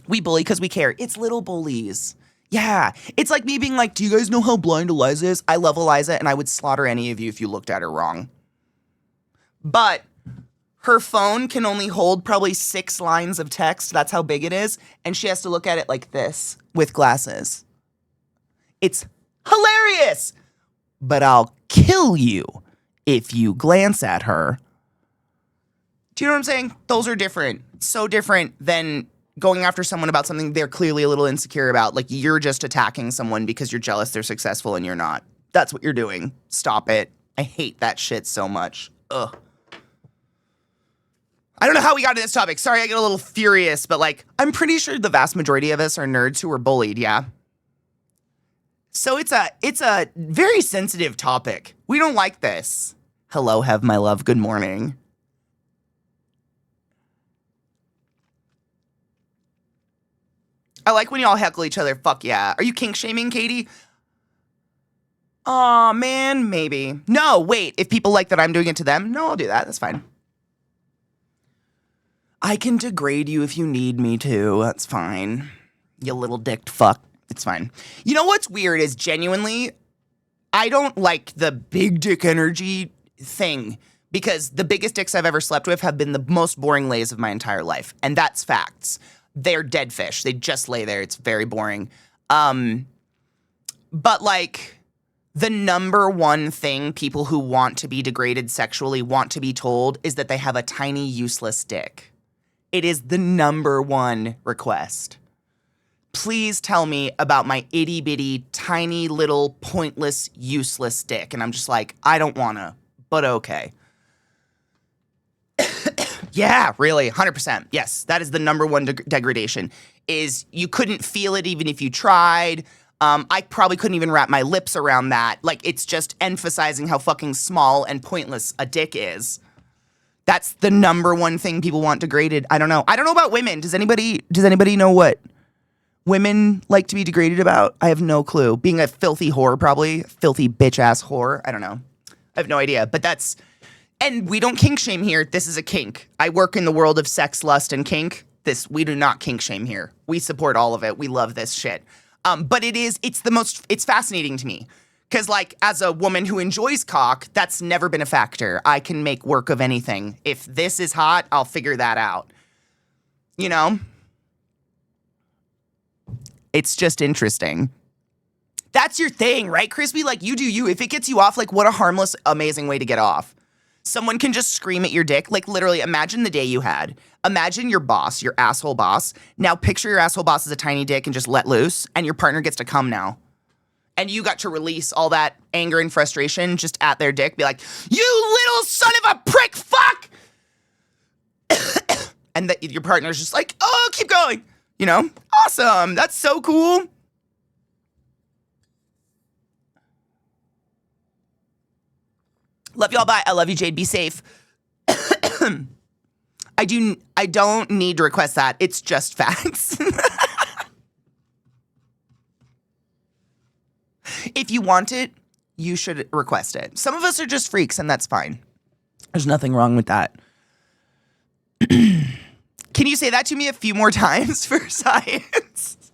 We bully because we care. It's little bullies. Yeah. It's like me being like, do you guys know how blind Eliza is? I love Eliza, and I would slaughter any of you if you looked at her wrong. But her phone can only hold probably 6 lines of text. That's how big it is. And she has to look at it like this with glasses. It's hilarious. But I'll kill you if you glance at her. Do you know what I'm saying? Those are different. So different than going after someone about something they're clearly a little insecure about. Like, you're just attacking someone because you're jealous they're successful and you're not. That's what you're doing. Stop it. I hate that shit so much. Ugh. I don't know how we got to this topic. Sorry, I get a little furious, but like, I'm pretty sure the vast majority of us are nerds who were bullied, yeah? So it's a very sensitive topic. We don't like this. Hello, Hev, my love. Good morning. I like when y'all heckle each other. Fuck yeah. Are you kink shaming, Katie? Aw, man, maybe. No, wait. If people like that I'm doing it to them, no, I'll do that. That's fine. I can degrade you if you need me to. That's fine. You little dicked fuck. It's fine. You know what's weird is genuinely, I don't like the big dick energy thing because the biggest dicks I've ever slept with have been the most boring lays of my entire life. And that's facts. They're dead fish. They just lay there. It's very boring. But like, The number one thing people who want to be degraded sexually want to be told is that they have a tiny, useless dick. It is the number one request. Please tell me about my itty bitty, tiny little, pointless, useless dick. And I'm just like, I don't wanna, but okay. Yeah, really, 100%. Yes, that is the number one degradation, is you couldn't feel it even if you tried. I probably couldn't even wrap my lips around that. Like, it's just emphasizing how fucking small and pointless a dick is. That's the number one thing people want degraded. I don't know. I don't know about women. Does anybody know what women like to be degraded about? I have no clue. Being a filthy whore, probably. Filthy bitch-ass whore. I don't know. I have no idea. But that's... And we don't kink shame here. This is a kink. I work in the world of sex, lust, and kink. We do not kink shame here. We support all of it. We love this shit. But it's fascinating to me. Because, like, as a woman who enjoys cock, that's never been a factor. I can make work of anything. If this is hot, I'll figure that out. You know? It's just interesting. That's your thing, right, Crispy? Like, you do you. If it gets you off, like, what a harmless, amazing way to get off. Someone can just scream at your dick. Like, literally, imagine the day you had. Imagine your boss, your asshole boss. Now picture your asshole boss as a tiny dick and just let loose, and your partner gets to come now. And you got to release all that anger and frustration just at their dick. Be like, you little son of a prick, fuck! And that your partner's just like, oh, keep going. You know? Awesome. That's so cool. Love y'all, bye. I love you, Jade. Be safe. I don't need to request that. It's just facts. If you want it, you should request it. Some of us are just freaks, and that's fine. There's nothing wrong with that. Can you say that to me a few more times for science?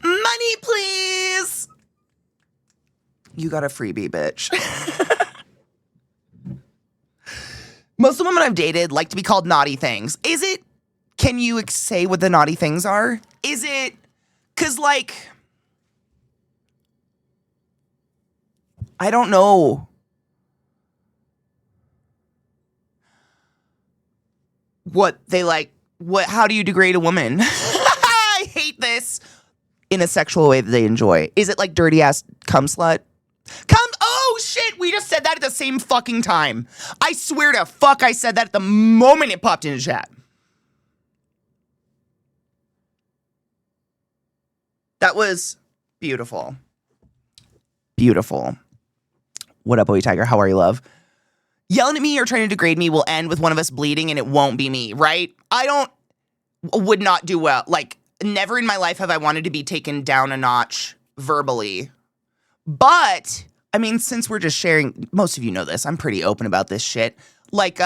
Money, please. You got a freebie, bitch. Most of the women I've dated like to be called naughty things. Is it? Can you say what the naughty things are? Is it? Because, like, I don't know. What they like. How do you degrade a woman? I hate this. In a sexual way that they enjoy. Is it like dirty ass cum slut? Oh shit, we just said that at the same fucking time. I swear to fuck I said that at the moment it popped into chat. That was beautiful. Beautiful. What up, Boy Tiger? How are you, love? Yelling at me or trying to degrade me will end with one of us bleeding and it won't be me, right? Would not do well. Like, never in my life have I wanted to be taken down a notch verbally. But, I mean, since we're just sharing, most of you know this, I'm pretty open about this shit. Like,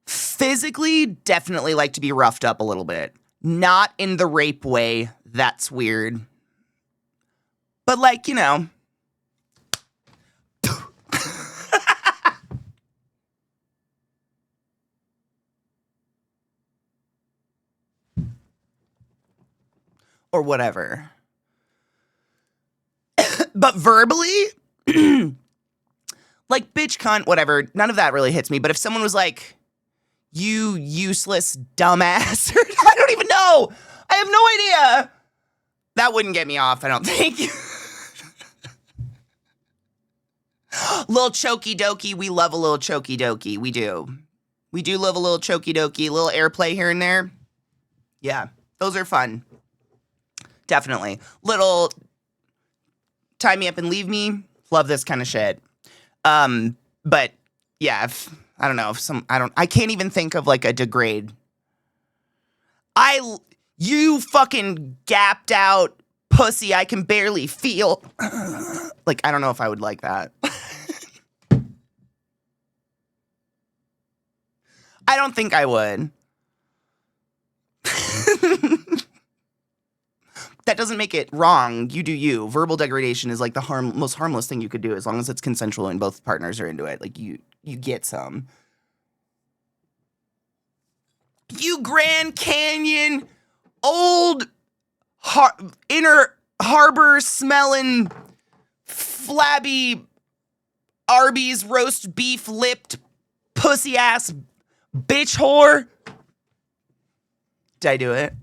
physically, definitely like to be roughed up a little bit. Not in the rape way. That's weird. But, like, you know. Or whatever. But verbally, like, bitch, cunt, whatever, none of that really hits me. But if someone was like, you useless dumbass, or I don't even know. I have no idea. That wouldn't get me off, I don't think. Little chokey dokey. We love a little chokey dokey. We do. We do love a little chokey dokey, little airplay here and there. Yeah, those are fun. Definitely. Little tie me up and leave me. Love this kind of shit. But yeah, I don't know. I can't even think of like a degrade. You fucking gapped out pussy. I can barely feel. Like, I don't know if I would like that. I don't think I would. That doesn't make it wrong. You do you. Verbal degradation is like the most harmless thing you could do as long as it's consensual and both partners are into it. Like, you get some. You Grand Canyon old inner harbor smelling, flabby Arby's roast beef lipped pussy ass bitch whore. Did I do it?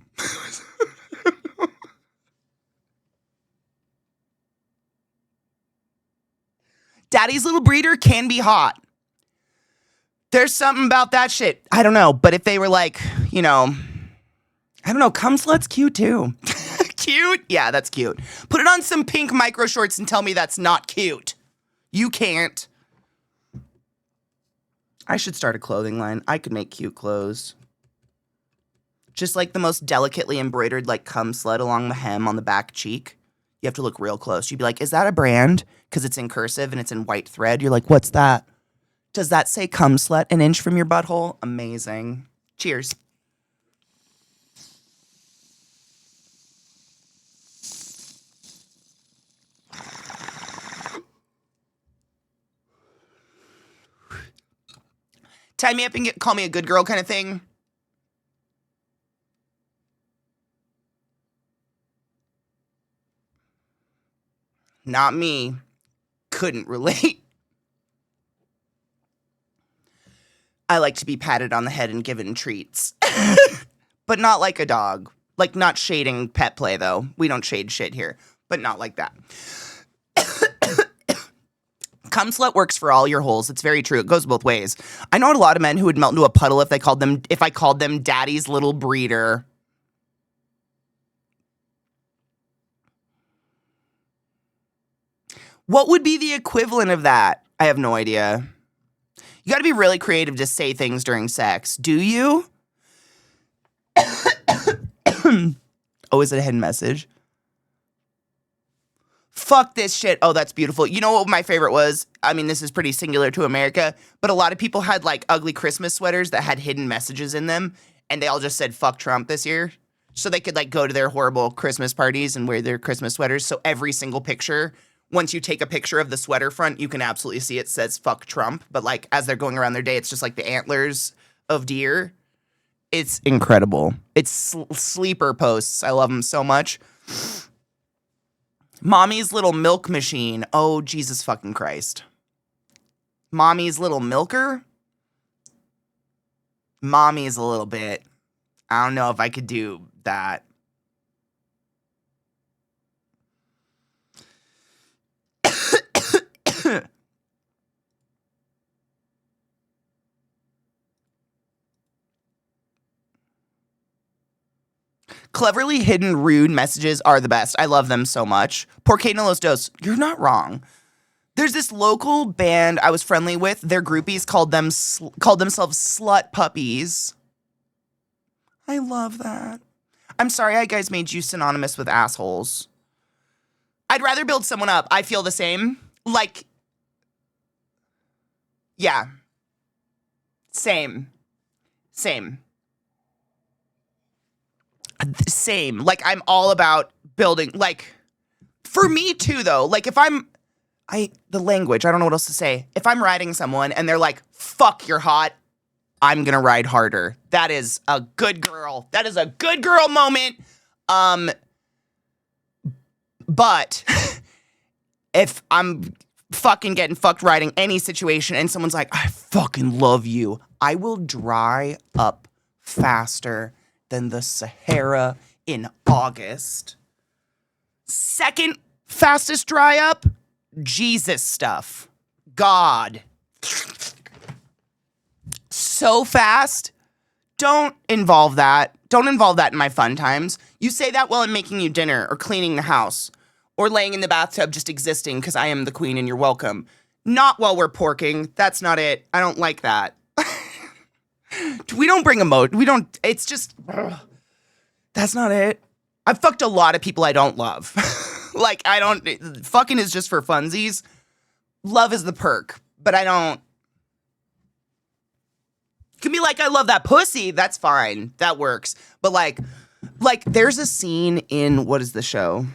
Daddy's little breeder can be hot. There's something about that shit. I don't know. But if they were like, you know, I don't know, cum slut's cute too. Cute? Yeah, that's cute. Put it on some pink micro shorts and tell me that's not cute. You can't. I should start a clothing line. I could make cute clothes. Just like the most delicately embroidered like cum slut along the hem on the back cheek. You have to look real close. You'd be like, is that a brand? Because it's in cursive and it's in white thread. You're like, what's that? Does that say cum slut an inch from your butthole? Amazing. Cheers. Tie me up and call me a good girl kind of thing. Not me. Couldn't relate. I like to be patted on the head and given treats. But not like a dog. Like, not shading pet play, though. We don't shade shit here. But not like that. Cum slut works for all your holes. It's very true. It goes both ways. I know a lot of men who would melt into a puddle if I called them daddy's little breeder. What would be the equivalent of that? I have no idea. You got to be really creative to say things during sex. Do you? Oh, is it a hidden message? Fuck this shit. Oh, that's beautiful. You know what my favorite was? I mean, this is pretty singular to America, but a lot of people had like ugly Christmas sweaters that had hidden messages in them, and they all just said fuck Trump this year. So they could like go to their horrible Christmas parties and wear their Christmas sweaters. So every single picture, once you take a picture of the sweater front, you can absolutely see it says fuck Trump. But like as they're going around their day, it's just like the antlers of deer. It's incredible. It's sleeper posts. I love them so much. Mommy's little milk machine. Oh, Jesus fucking Christ. Mommy's little milker? Mommy's a little bit. I don't know if I could do that. Cleverly hidden rude messages are the best. I love them so much. Porque no los dos. You're not wrong. There's this local band I was friendly with. Their groupies called themselves slut puppies. I love that. I'm sorry I guys made you synonymous with assholes. I'd rather build someone up. I feel the same. Like, yeah. Same. Like, I'm all about building, like, for me too, though. Like, if the language, I don't know what else to say. If I'm riding someone and they're like, fuck, you're hot, I'm gonna ride harder. That is a good girl. That is a good girl moment. But if I'm fucking getting fucked riding any situation and someone's like, I fucking love you, I will dry up faster than the Sahara in August. Second fastest dry up, Jesus stuff. God. So fast. Don't involve that. Don't involve that in my fun times. You say that while I'm making you dinner or cleaning the house or laying in the bathtub just existing because I am the queen and you're welcome. Not while we're porking. That's not it. I don't like that. We don't bring it's just, that's not it. I've fucked a lot of people I don't love. Fucking is just for funsies. Love is the perk, but I don't. You can be like, I love that pussy. That's fine. That works. But like there's a scene in, what is the show?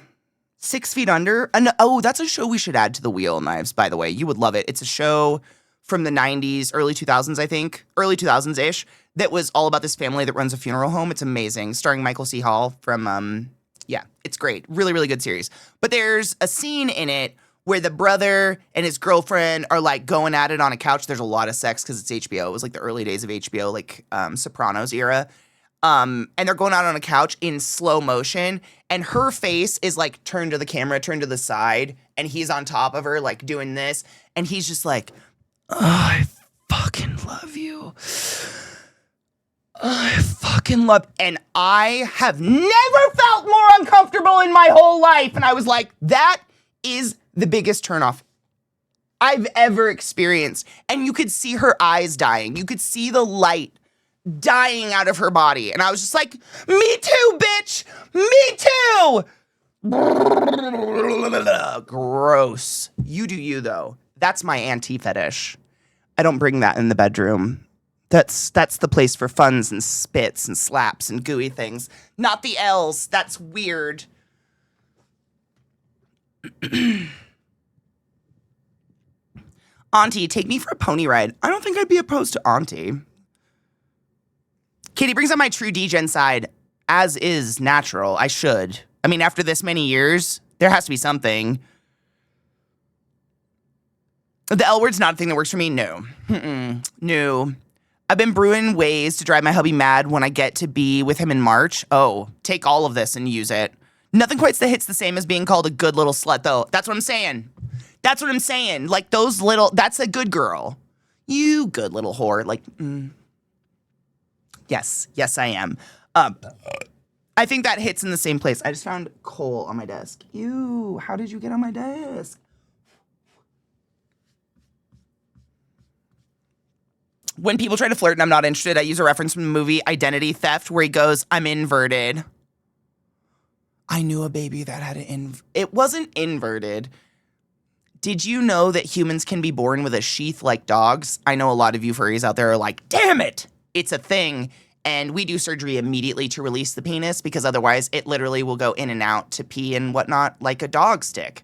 6 Feet Under. And that's a show we should add to the wheel, Knives, by the way. You would love it. It's a show from the 90s, early 2000s, I think. Early 2000s-ish. That was all about this family that runs a funeral home. It's amazing. Starring Michael C. Hall from Yeah, it's great. Really, really good series. But there's a scene in it where the brother and his girlfriend are like going at it on a couch. There's a lot of sex because it's HBO. It was like the early days of HBO, like Sopranos era. And they're going out on a couch in slow motion, and her face is like turned to the camera, turned to the side, and he's on top of her, like doing this, and he's just like, oh, I fucking love you. I fucking love, and I have never felt more uncomfortable in my whole life. And I was like, that is the biggest turnoff I've ever experienced. And you could see her eyes dying. You could see the light dying out of her body. And I was just like, me too, bitch. Me too. Gross. You do you, though. That's my anti-fetish. I don't bring that in the bedroom. That's the place for funs and spits and slaps and gooey things. Not the L's. That's weird. Auntie, take me for a pony ride. I don't think I'd be opposed to Auntie. Katie brings out my true D-Gen side, as is natural. I should. I mean, after this many years, there has to be something. The L word's not a thing that works for me? No. No. I've been brewing ways to drive my hubby mad when I get to be with him in March. Oh, take all of this and use it. Nothing quite hits the same as being called a good little slut, though. That's what I'm saying. That's what I'm saying. Like, those little, that's a good girl. You good little whore. Like, Yes, I am. I think that hits in the same place. I just found coal on my desk. Ew, how did you get on my desk? When people try to flirt and I'm not interested, I use a reference from the movie Identity Theft where he goes, I'm inverted. I knew a baby that had it wasn't inverted. Did you know that humans can be born with a sheath like dogs? I know a lot of you furries out there are like, damn it, it's a thing. And we do surgery immediately to release the penis because otherwise it literally will go in and out to pee and whatnot like a dog stick.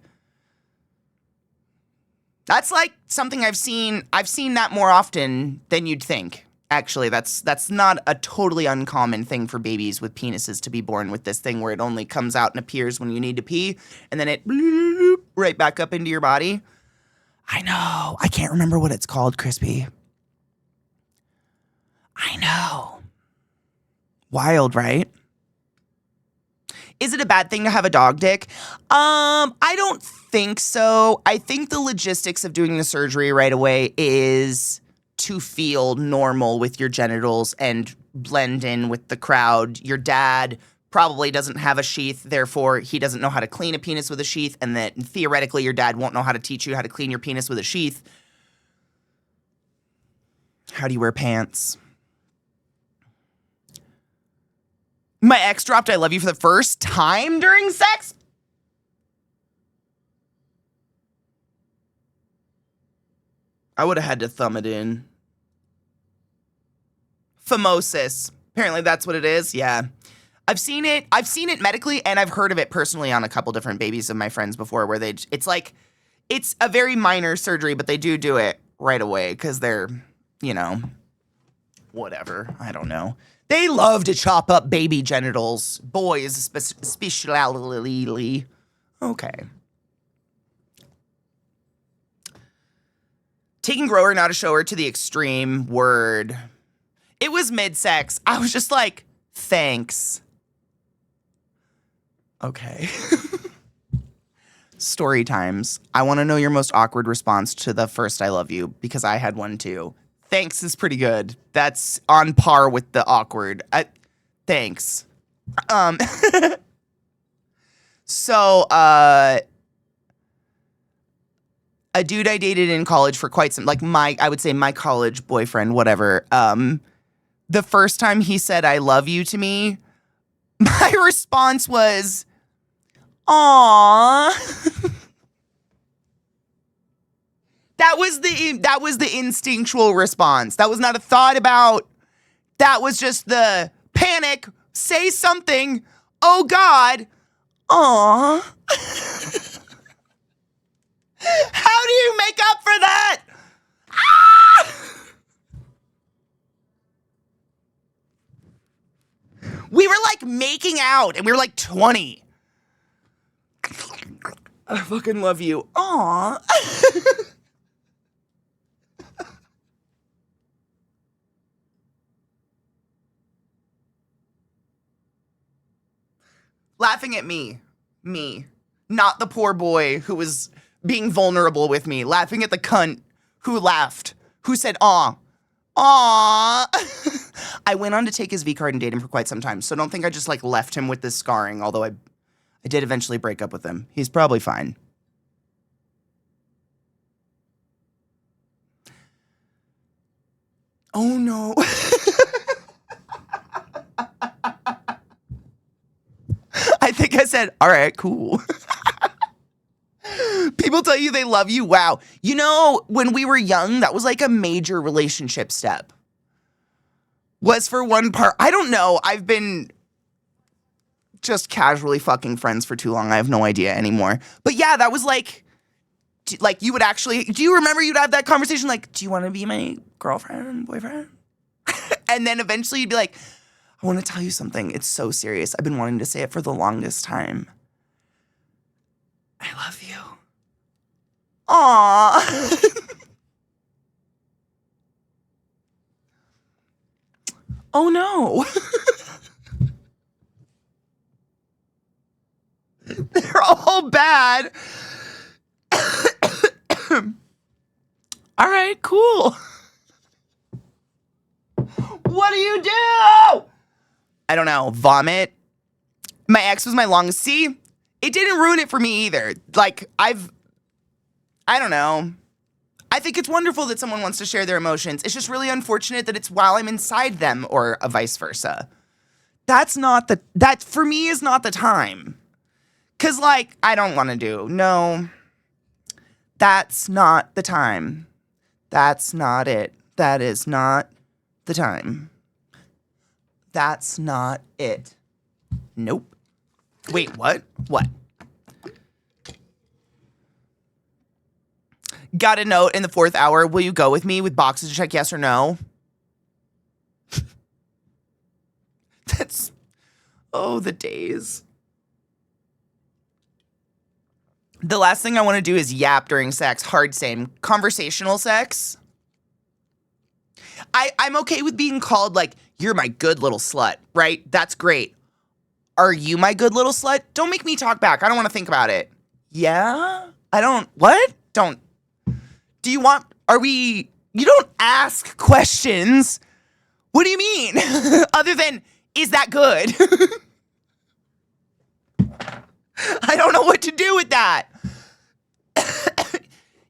That's like something I've seen that more often than you'd think. Actually, that's not a totally uncommon thing for babies with penises to be born with this thing where it only comes out and appears when you need to pee, and then it bloop, right back up into your body. I know. I can't remember what it's called, Crispy. I know. Wild, right? Is it a bad thing to have a dog dick? I don't think so. I think the logistics of doing the surgery right away is to feel normal with your genitals and blend in with the crowd. Your dad probably doesn't have a sheath, therefore he doesn't know how to clean a penis with a sheath, and that theoretically your dad won't know how to teach you how to clean your penis with a sheath. How do you wear pants? My ex dropped I love you for the first time during sex? I would have had to thumb it in. Phimosis. Apparently that's what it is. Yeah. I've seen it medically, and I've heard of it personally on a couple different babies of my friends before where it's a very minor surgery, but they do it right away because they're, whatever. I don't know. They love to chop up baby genitals. Boys, especially. Okay. Taking grower, not a shower to the extreme. Word. It was mid-sex. I was just like, thanks. Okay. Story times. I want to know your most awkward response to the first I love you, because I had one too. Thanks is pretty good. That's on par with the awkward. Thanks. So, a dude I dated in college for quite some, I would say my college boyfriend, whatever. The first time he said, I love you to me, my response was, aww. That was the instinctual response. That was not a thought about. That was just the panic. Say something. Oh God. Aw. How do you make up for that? Ah! We were like making out and we were like 20. I fucking love you. Aw. Laughing at me. Me. Not the poor boy who was being vulnerable with me. Laughing at the cunt who laughed. Who said, aw. Aw. I went on to take his V card and date him for quite some time, so don't think I just, like, left him with this scarring, although I did eventually break up with him. He's probably fine. Oh, no. I think I said, all right, cool. People tell you they love you. Wow. You know, when we were young, that was like a major relationship step. Was for one part. I don't know. I've been just casually fucking friends for too long. I have no idea anymore. But yeah, that was like you would actually, do you remember you'd have that conversation like, do you want to be my girlfriend, boyfriend? And then eventually you'd be like, I want to tell you something. It's so serious. I've been wanting to say it for the longest time. I love you. Aww. Oh no. They're all bad. All right, cool. What do you do? I don't know. Vomit. My ex was my longest. See, it didn't ruin it for me either. Like, I don't know. I think it's wonderful that someone wants to share their emotions. It's just really unfortunate that it's while I'm inside them or vice versa. That for me is not the time. Cause like, I don't want to do. No, that's not the time. That's not it. That is not the time. That's not it. Nope. Wait, what? What? Got a note in the 4th hour. Will you go with me with boxes to check yes or no? That's, oh, the days. The last thing I want to do is yap during sex. Hard same. Conversational sex. I'm okay with being called like, you're my good little slut, right? That's great. Are you my good little slut? Don't make me talk back. I don't want to think about it. Yeah? What? Do you want, you don't ask questions. What do you mean? Other than, is that good? I don't know what to do with that.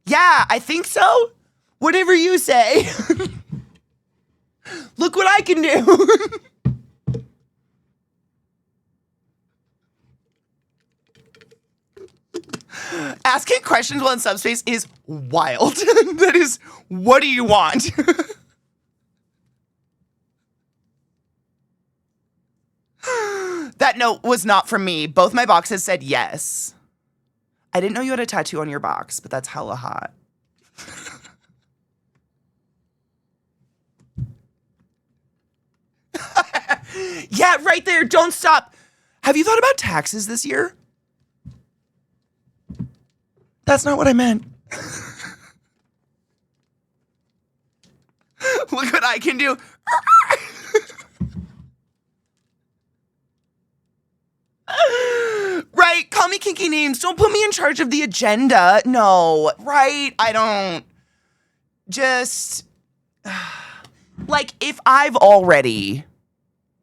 Yeah, I think so. Whatever you say. Look what I can do. Asking questions while in subspace is wild. That is, what do you want? That note was not from me. Both my boxes said yes. I didn't know you had a tattoo on your box, but that's hella hot. Yeah, right there. Don't stop. Have you thought about taxes this year? That's not what I meant. Look what I can do. Right? Call me kinky names. Don't put me in charge of the agenda. No, right? I don't. Just. Like, if I've already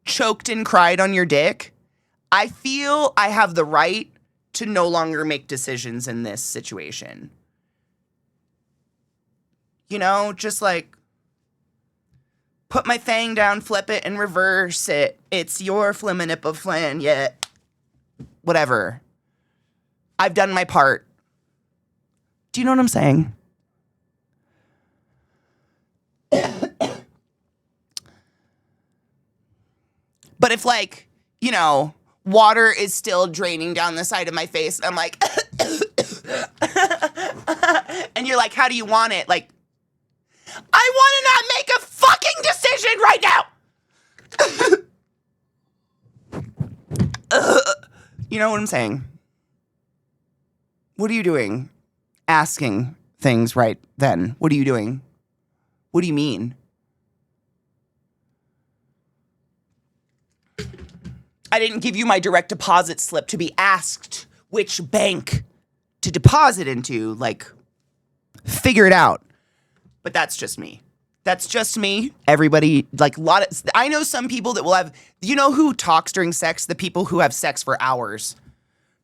choked and cried on your dick, I feel I have the right to no longer make decisions in this situation. You know, just like, put my thing down, flip it, and reverse it. It's your fliminip of flan, yet. Whatever. I've done my part. Do you know what I'm saying? But if, like, you know, water is still draining down the side of my face, and I'm like, and you're like, how do you want it? Like, I want to not make a fucking decision right now. You know what I'm saying? What are you doing? Asking things right then. What are you doing? What do you mean? I didn't give you my direct deposit slip to be asked which bank to deposit into. Like, figure it out. But that's just me. That's just me. Everybody, like, I know some people that will have, you know who talks during sex? The people who have sex for hours.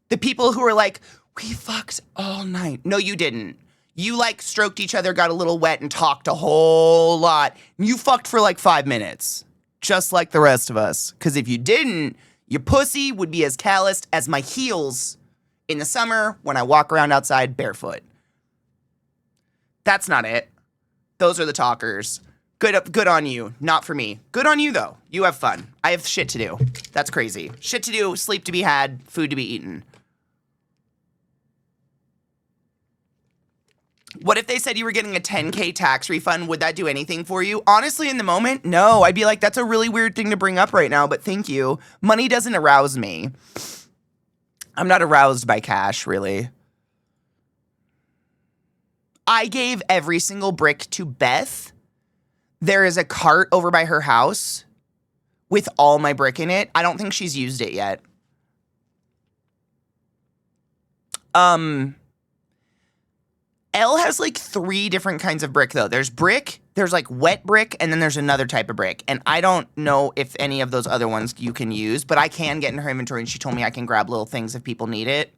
The people who are like, we fucked all night. No, you didn't. You, like, stroked each other, got a little wet, and talked a whole lot. You fucked for, like, 5 minutes. Just like the rest of us. Because if you didn't, your pussy would be as calloused as my heels in the summer when I walk around outside barefoot. That's not it. Those are the talkers. Good on you. Not for me. Good on you, though. You have fun. I have shit to do. That's crazy. Shit to do, sleep to be had, food to be eaten. What if they said you were getting a $10K tax refund? Would that do anything for you? Honestly, in the moment, no. I'd be like, that's a really weird thing to bring up right now, but thank you. Money doesn't arouse me. I'm not aroused by cash, really. I gave every single brick to Beth. There is a cart over by her house with all my brick in it. I don't think she's used it yet. Elle has like 3 different kinds of brick though. There's brick, there's like wet brick, and then there's another type of brick. And I don't know if any of those other ones you can use, but I can get in her inventory and she told me I can grab little things if people need it.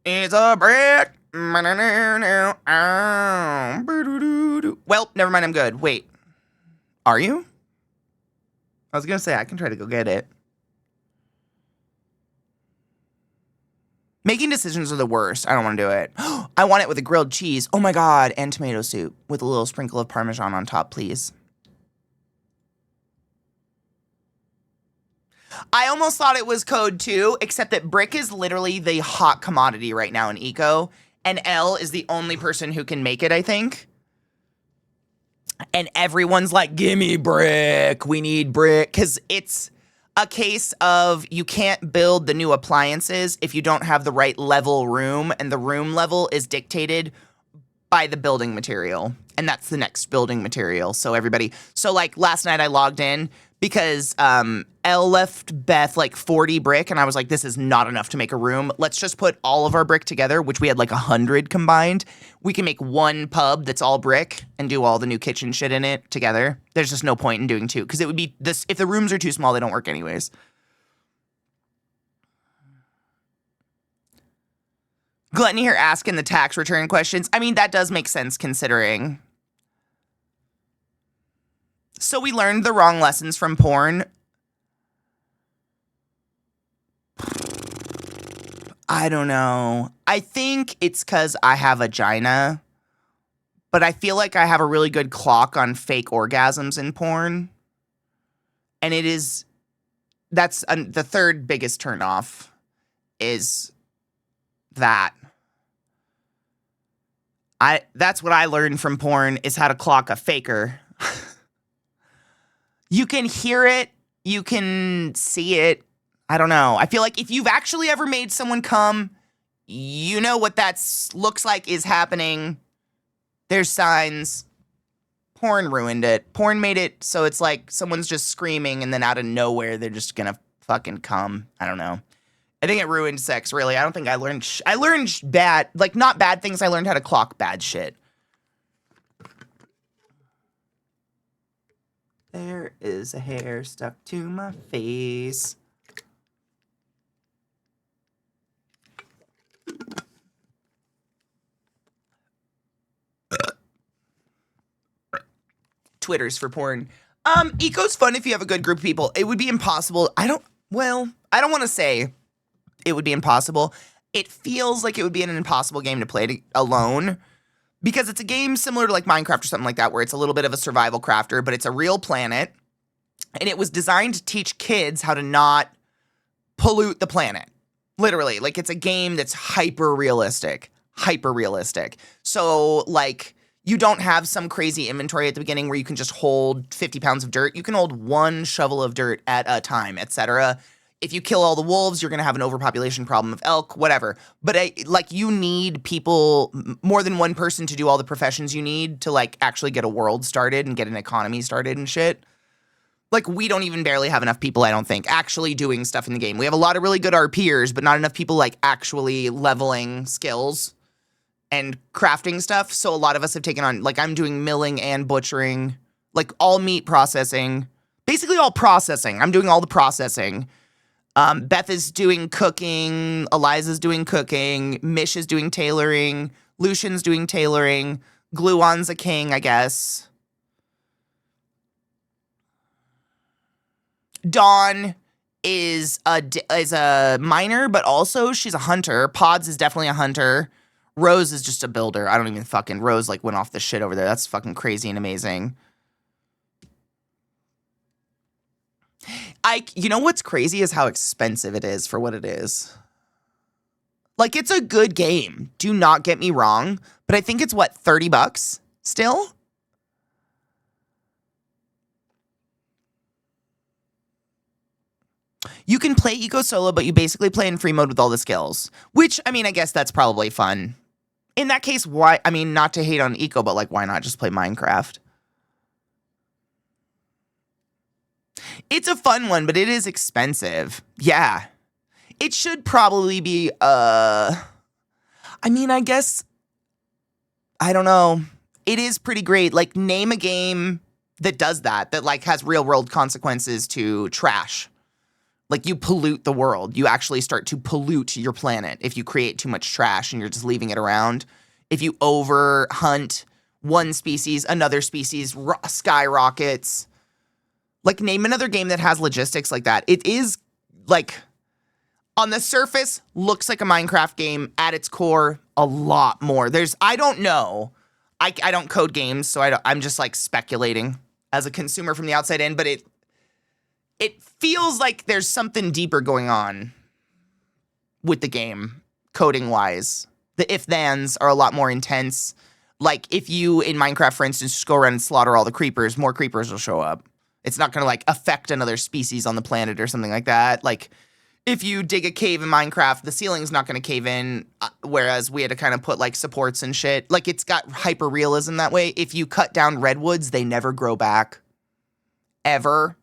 It's a brick. Well, never mind, I'm good. Wait. Are you? I was gonna say I can try to go get it. Making decisions are the worst. I don't want to do it. I want it with a grilled cheese. Oh my God. And tomato soup with a little sprinkle of Parmesan on top, please. I almost thought it was code 2, except that brick is literally the hot commodity right now in eco. And Elle is the only person who can make it, I think. And everyone's like, gimme brick. We need brick. Because it's a case of you can't build the new appliances if you don't have the right level room. And the room level is dictated by the building material. And that's the next building material. So like last night I logged in because Elle left Beth like 40 brick. And I was like, this is not enough to make a room. Let's just put all of our brick together, which we had like 100 combined. We can make one pub that's all brick and do all the new kitchen shit in it together. There's just no point in doing 2 because it would be this. If the rooms are too small, they don't work anyways. Gluttony here asking the tax return questions. I mean, that does make sense considering. So we learned the wrong lessons from porn. I don't know. I think it's because I have a vagina, but I feel like I have a really good clock on fake orgasms in porn. And that's the third biggest turnoff is that. That's what I learned from porn is how to clock a faker. You can hear it. You can see it. I don't know. I feel like if you've actually ever made someone come, you know what that looks like is happening. There's signs. Porn ruined it. Porn made it so it's like someone's just screaming and then out of nowhere they're just gonna fucking come. I don't know. I think it ruined sex, really. I don't think I learned... I learned bad... Like, not bad things. I learned how to clock bad shit. There is a hair stuck to my face. Twitter's for porn. Eco's fun if you have a good group of people. It would be impossible. I don't want to say it would be impossible. It feels like it would be an impossible game to play alone because it's a game similar to like Minecraft or something like that where it's a little bit of a survival crafter, but it's a real planet and it was designed to teach kids how to not pollute the planet. Literally, like it's a game that's hyper realistic. So like you don't have some crazy inventory at the beginning where you can just hold 50 pounds of dirt. You can hold 1 shovel of dirt at a time, etc. If you kill all the wolves, you're going to have an overpopulation problem of elk, whatever. But like, you need people, more than one person to do all the professions you need to like actually get a world started and get an economy started and shit. Like, we don't even barely have enough people, I don't think, actually doing stuff in the game. We have a lot of really good RPers, but not enough people like actually leveling skills and crafting stuff. So a lot of us have taken on, like, I'm doing milling and butchering, like all meat processing, basically all processing. I'm doing all the processing. Beth is doing cooking, Eliza's doing cooking, Mish is doing tailoring, Lucian's doing tailoring, Gluon's a king, I guess. Dawn is a miner, but also she's a hunter. Pods is definitely a hunter. Rose is just a builder. I don't even fucking, Rose like went off the shit over there. That's fucking crazy and amazing. You know what's crazy is how expensive it is for what it is. Like, it's a good game. Do not get me wrong. But I think it's, what, $30 still? You can play Eco Solo, but you basically play in free mode with all the skills. Which, I mean, I guess that's probably fun. In that case, why, I mean, not to hate on Eco, but like, why not just play Minecraft? It's a fun one, but it is expensive. Yeah. It should probably be, I mean, I guess, I don't know. It is pretty great. Like, name a game that does that like has real world consequences to trash. Like, you pollute the world. You actually start to pollute your planet if you create too much trash and you're just leaving it around. If you over hunt one species, another species skyrockets. Like, name another game that has logistics like that. It is, like, on the surface, looks like a Minecraft game. At its core, a lot more. I don't know. I don't code games, so I'm just, like, speculating as a consumer from the outside in. But it feels like there's something deeper going on with the game, coding-wise. The if-thans are a lot more intense. Like, if you, in Minecraft, for instance, just go around and slaughter all the creepers, more creepers will show up. It's not going to, like, affect another species on the planet or something like that. Like, if you dig a cave in Minecraft, the ceiling's not going to cave in, whereas we had to kind of put, like, supports and shit. Like, it's got hyper-realism that way. If you cut down redwoods, they never grow back. Ever.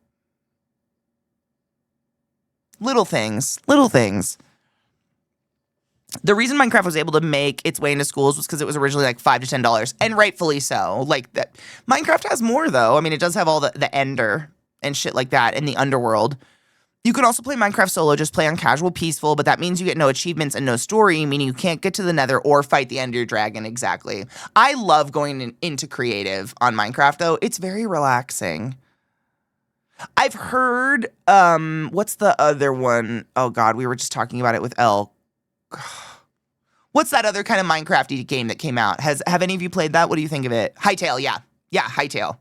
Little things. Little things. The reason Minecraft was able to make its way into schools was because it was originally like $5 to $10, and rightfully so. Like, that, Minecraft has more though. I mean, it does have all the Ender and shit like that in the underworld. You can also play Minecraft solo, just play on casual, peaceful, but that means you get no achievements and no story, meaning you can't get to the Nether or fight the Ender Dragon. Exactly. I love going into creative on Minecraft though. It's very relaxing. I've heard, what's the other one? Oh God, we were just talking about it with Elle. What's that other kind of Minecraft-y game that came out? Have any of you played that? What do you think of it? Hytale, yeah. Yeah, Hytale.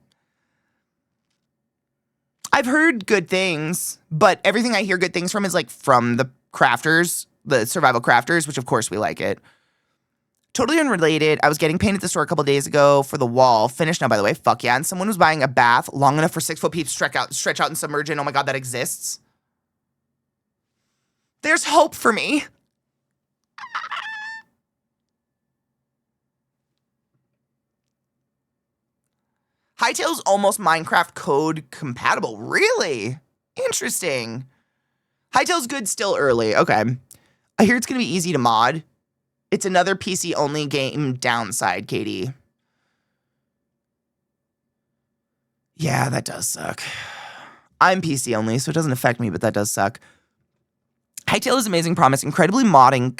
I've heard good things, but everything I hear good things from is like from the crafters, the survival crafters, which of course we like it. Totally unrelated. I was getting paint at the store a couple days ago for the wall. Finished now, by the way. Fuck yeah. And someone was buying a bath long enough for 6-foot peeps stretch out and submerge in. Oh my God, that exists. There's hope for me. Hytale's almost Minecraft code compatible. Really? Interesting. Hytale's good, still early. Okay. I hear it's going to be easy to mod. It's another PC-only game downside, Katie. Yeah, that does suck. I'm PC-only, so it doesn't affect me, but that does suck. Hytale is amazing promise, incredibly modding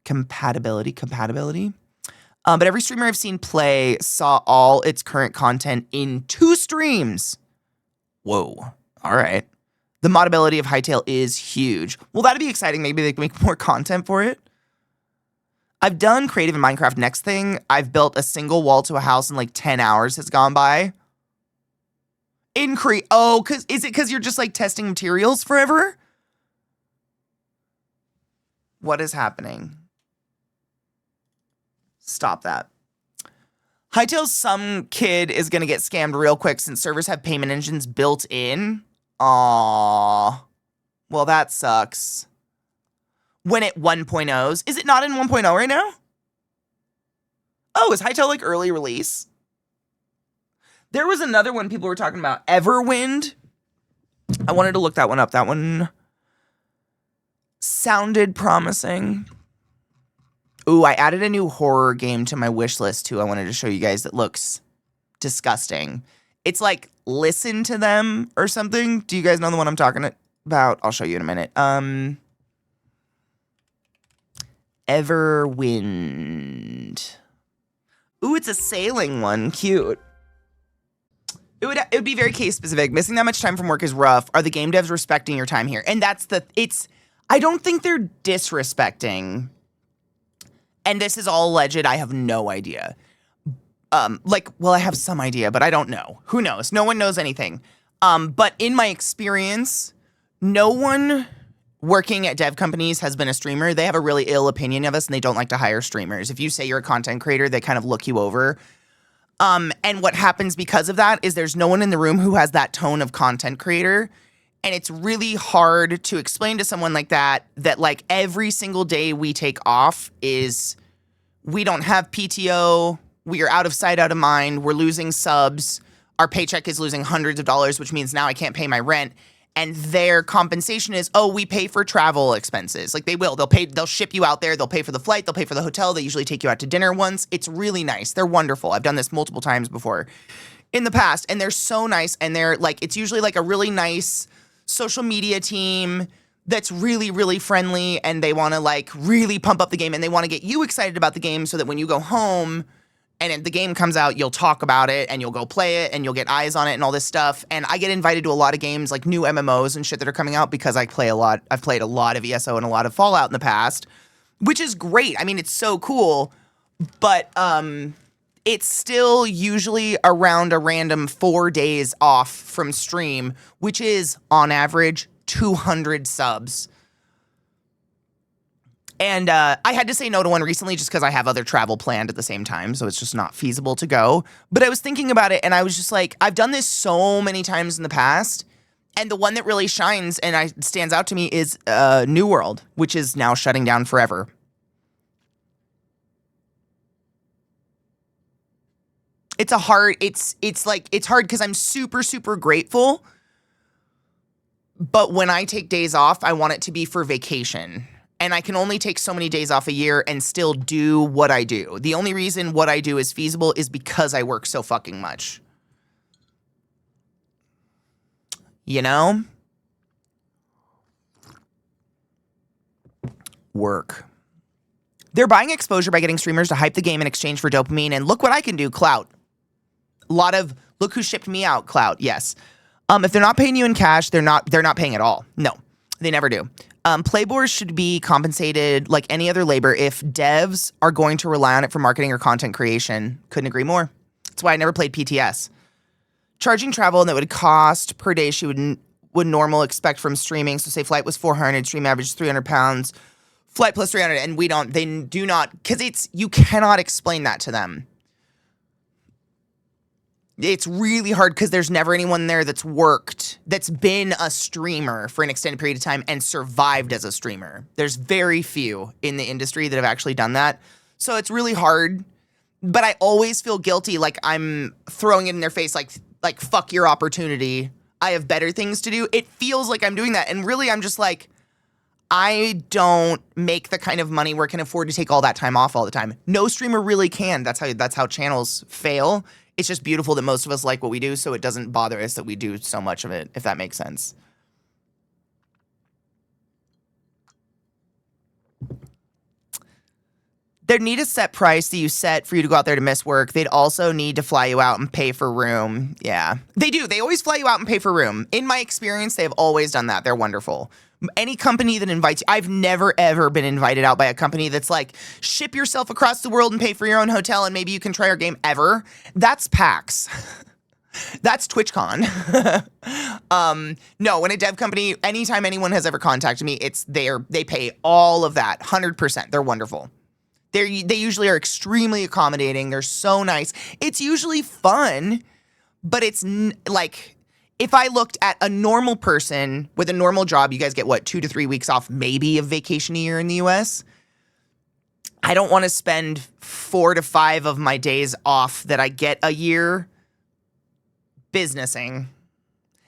compatibility. But every streamer I've seen play saw all its current content in 2 streams. Whoa. All right. The moddability of Hytale is huge. Well, that'd be exciting. Maybe they can make more content for it. I've done creative in Minecraft. Next thing, I've built a single wall to a house in like 10 hours has gone by. Oh, is it because you're just like testing materials forever? What is happening? Stop that. Hytale's some kid is going to get scammed real quick since servers have payment engines built in. Aww. Well, that sucks. When it 1.0s. Is it not in 1.0 right now? Oh, is Hytale like early release? There was another one people were talking about. Everwind. I wanted to look that one up. That one sounded promising. Ooh, I added a new horror game to my wish list too. I wanted to show you guys that looks disgusting. It's like Listen to Them or something. Do you guys know the one I'm talking about? I'll show you in a minute. Everwind. Ooh, it's a sailing one. Cute. It would be very case specific. Missing that much time from work is rough. Are the game devs respecting your time here? And I don't think they're disrespecting. And this is all alleged. I have no idea. I have some idea, but I don't know. Who knows? No one knows anything. But in my experience, no one working at dev companies has been a streamer. They have a really ill opinion of us and they don't like to hire streamers. If you say you're a content creator, they kind of look you over. And what happens because of that is there's no one in the room who has that tone of content creator. And it's really hard to explain to someone like that like every single day we take off is we don't have PTO. We are out of sight, out of mind. We're losing subs. Our paycheck is losing hundreds of dollars, which means now I can't pay my rent. And their compensation is, we pay for travel expenses. Like they'll ship you out there. They'll pay for the flight. They'll pay for the hotel. They usually take you out to dinner once. It's really nice. They're wonderful. I've done this multiple times before in the past. And they're so nice. And they're like, it's usually like a really nice social media team that's really, really friendly. And they want to like really pump up the game and they want to get you excited about the game so that when you go home, and the game comes out, you'll talk about it, and you'll go play it, and you'll get eyes on it, and all this stuff. And I get invited to a lot of games, like new MMOs and shit that are coming out because I play a lot. I've played a lot of ESO and a lot of Fallout in the past, which is great. I mean, it's so cool, but it's still usually around a random 4 days off from stream, which is, on average, 200 subs. And I had to say no to one recently just because I have other travel planned at the same time, so it's just not feasible to go. But I was thinking about it, and I was just like, I've done this so many times in the past, and the one that really shines and stands out to me is New World, which is now shutting down forever. It's hard because I'm super, super grateful, but when I take days off, I want it to be for vacation. And I can only take so many days off a year and still do what I do. The only reason what I do is feasible is because I work so fucking much. You know? Work. They're buying exposure by getting streamers to hype the game in exchange for dopamine. And look what I can do, clout. Look who shipped me out, clout. Yes. If they're not paying you in cash, they're not paying at all. No, they never do. Playboys should be compensated like any other labor if devs are going to rely on it for marketing or content creation. Couldn't agree more. That's why I never played PTS. Charging travel and that would cost per day she would normal expect from streaming. So say flight was 400, stream average 300 pounds, flight plus 300, and they do not, because you cannot explain that to them. It's really hard because there's never anyone there that's been a streamer for an extended period of time and survived as a streamer. There's very few in the industry that have actually done that. So it's really hard, but I always feel guilty like I'm throwing it in their face like fuck your opportunity. I have better things to do. It feels like I'm doing that. And really I'm just like, I don't make the kind of money where I can afford to take all that time off all the time. No streamer really can. That's how channels fail. It's just beautiful that most of us like what we do, so it doesn't bother us that we do so much of it, if that makes sense. They'd need a set price that you set for you to go out there to miss work. They'd also need to fly you out and pay for room. Yeah, they do. They always fly you out and pay for room. In my experience, they have always done that. They're wonderful. Any company that invites you, I've never, ever been invited out by a company that's like, ship yourself across the world and pay for your own hotel and maybe you can try our game ever. That's PAX. That's TwitchCon. No, when a dev company, anytime anyone has ever contacted me, they pay all of that, 100%. They're wonderful. They usually are extremely accommodating. They're so nice. It's usually fun, but it's like, if I looked at a normal person with a normal job, you guys get what, 2 to 3 weeks off, maybe of vacation a year in the US. I don't want to spend 4 to 5 of my days off that I get a year businessing.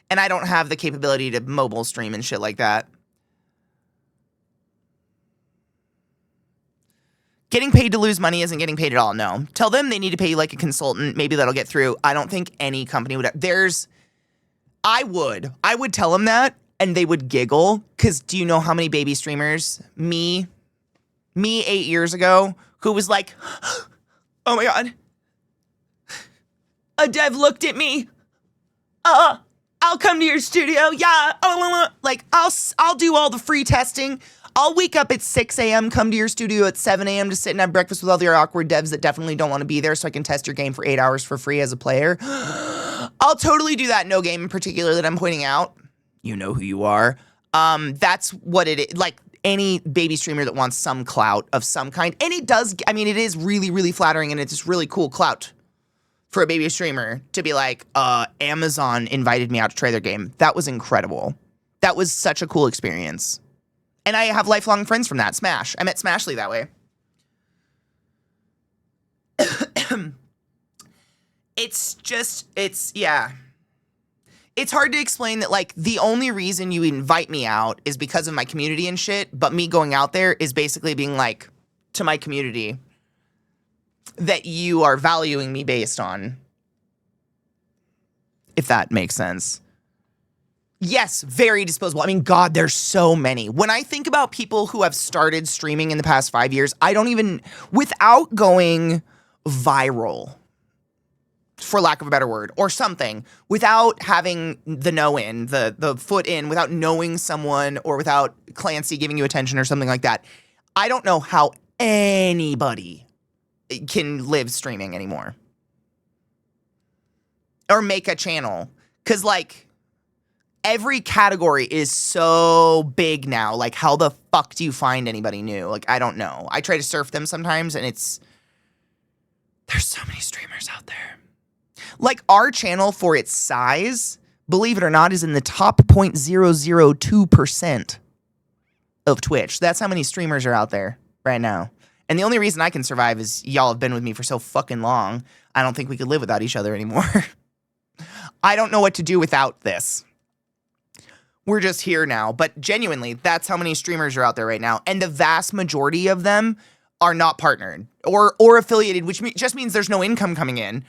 And I don't have the capability to mobile stream and shit like that. Getting paid to lose money isn't getting paid at all, no. Tell them they need to pay you like a consultant. Maybe that'll get through. I don't think any company would. I would tell them that, and they would giggle, because do you know how many baby streamers, me 8 years ago, who was like, oh my God, a dev looked at me, I'll come to your studio, yeah, like, I'll do all the free testing. I'll wake up at 6 a.m., come to your studio at 7 a.m. to sit and have breakfast with all the awkward devs that definitely don't want to be there so I can test your game for 8 hours for free as a player. I'll totally do that. No game in particular that I'm pointing out. You know who you are. That's what it is. Like, any baby streamer that wants some clout of some kind. And it does, I mean, it is really, really flattering, and it's just really cool clout for a baby streamer to be like, Amazon invited me out to try their game. That was incredible. That was such a cool experience. And I have lifelong friends from that. Smash. I met Smashly that way. Yeah. It's hard to explain that, like, the only reason you invite me out is because of my community and shit, but me going out there is basically being like, to my community, that you are valuing me based on. If that makes sense. Yes, very disposable. I mean, God, there's so many. When I think about people who have started streaming in the past 5 years, I don't even, without going viral, for lack of a better word, or something, without having the know in, the foot in, without knowing someone, or without Clancy giving you attention or something like that, I don't know how anybody can live streaming anymore. Or make a channel. Because, like, every category is so big now. Like, how the fuck do you find anybody new? Like, I don't know. I try to surf them sometimes, and there's so many streamers out there. Like, our channel, for its size, believe it or not, is in the top 0.002% of Twitch. That's how many streamers are out there right now. And the only reason I can survive is y'all have been with me for so fucking long. I don't think we could live without each other anymore. I don't know what to do without this. We're just here now. But genuinely, that's how many streamers are out there right now. And the vast majority of them are not partnered or affiliated, which just means there's no income coming in.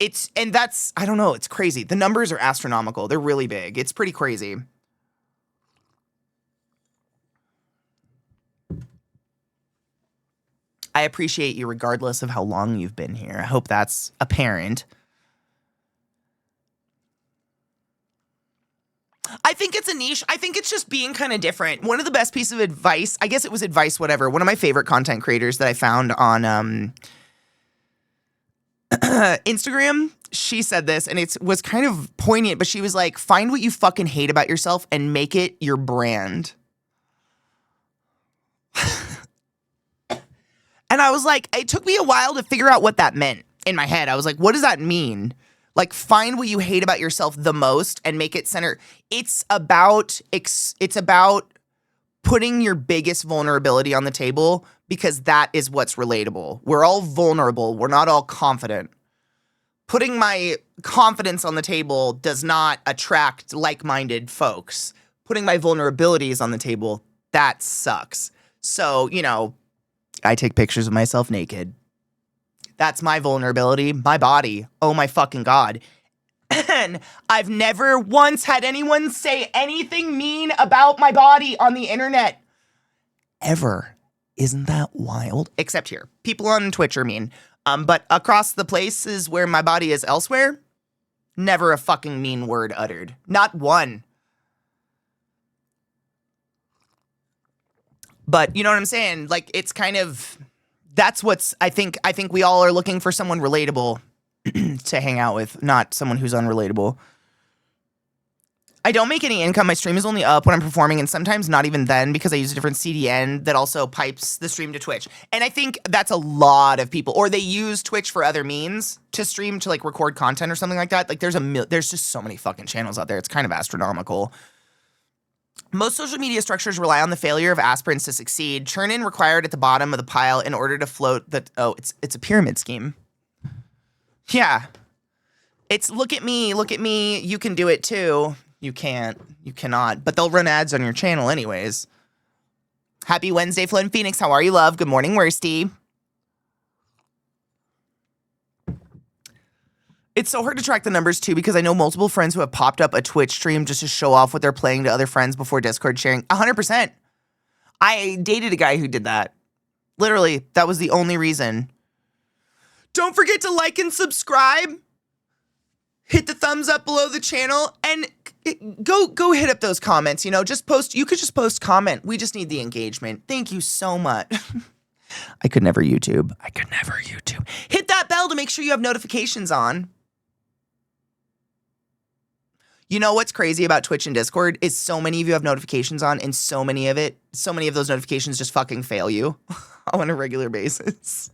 I don't know, it's crazy. The numbers are astronomical. They're really big. It's pretty crazy. I appreciate you regardless of how long you've been here. I hope that's apparent. I think it's a niche. I think it's just being kind of different. One of the best pieces of advice, I guess it was advice, whatever. One of my favorite content creators that I found on Instagram, she said this, and it was kind of poignant, but she was like, find what you fucking hate about yourself and make it your brand. And I was like, it took me a while to figure out what that meant in my head. I was like, what does that mean? Like, find what you hate about yourself the most and make it center. It's about putting your biggest vulnerability on the table, because that is what's relatable. We're all vulnerable. We're not all confident. Putting my confidence on the table does not attract like-minded folks. Putting my vulnerabilities on the table, that sucks. So, I take pictures of myself naked. That's my vulnerability, my body. Oh my fucking God. And I've never once had anyone say anything mean about my body on the internet. Ever. Isn't that wild? Except here. People on Twitch are mean. But across the places where my body is elsewhere, never a fucking mean word uttered. Not one. But you know what I'm saying? Like, it's kind of, that's what's, I think we all are looking for someone relatable to hang out with, not someone who's unrelatable. I don't make any income. My stream is only up when I'm performing, and sometimes not even then because I use a different CDN that also pipes the stream to Twitch. And I think that's a lot of people. Or they use Twitch for other means to stream, to like record content or something like that. Like there's just so many fucking channels out there. It's kind of astronomical. Most social media structures rely on the failure of aspirants to succeed. Churn in required at the bottom of the pile in order to float the... Oh, it's a pyramid scheme. Yeah. It's look at me, you can do it too. You can't. You cannot. But they'll run ads on your channel anyways. Happy Wednesday, Flo and Phoenix. How are you, love? Good morning, Worsty. It's so hard to track the numbers, too, because I know multiple friends who have popped up a Twitch stream just to show off what they're playing to other friends before Discord sharing. 100%. I dated a guy who did that. Literally, that was the only reason. Don't forget to like and subscribe. Hit the thumbs up below the channel and go hit up those comments, you know, just post, you could just post comment. We just need the engagement. Thank you so much. I could never YouTube. Hit that bell to make sure you have notifications on. You know what's crazy about Twitch and Discord is so many of you have notifications on and so many of those notifications just fucking fail you on a regular basis.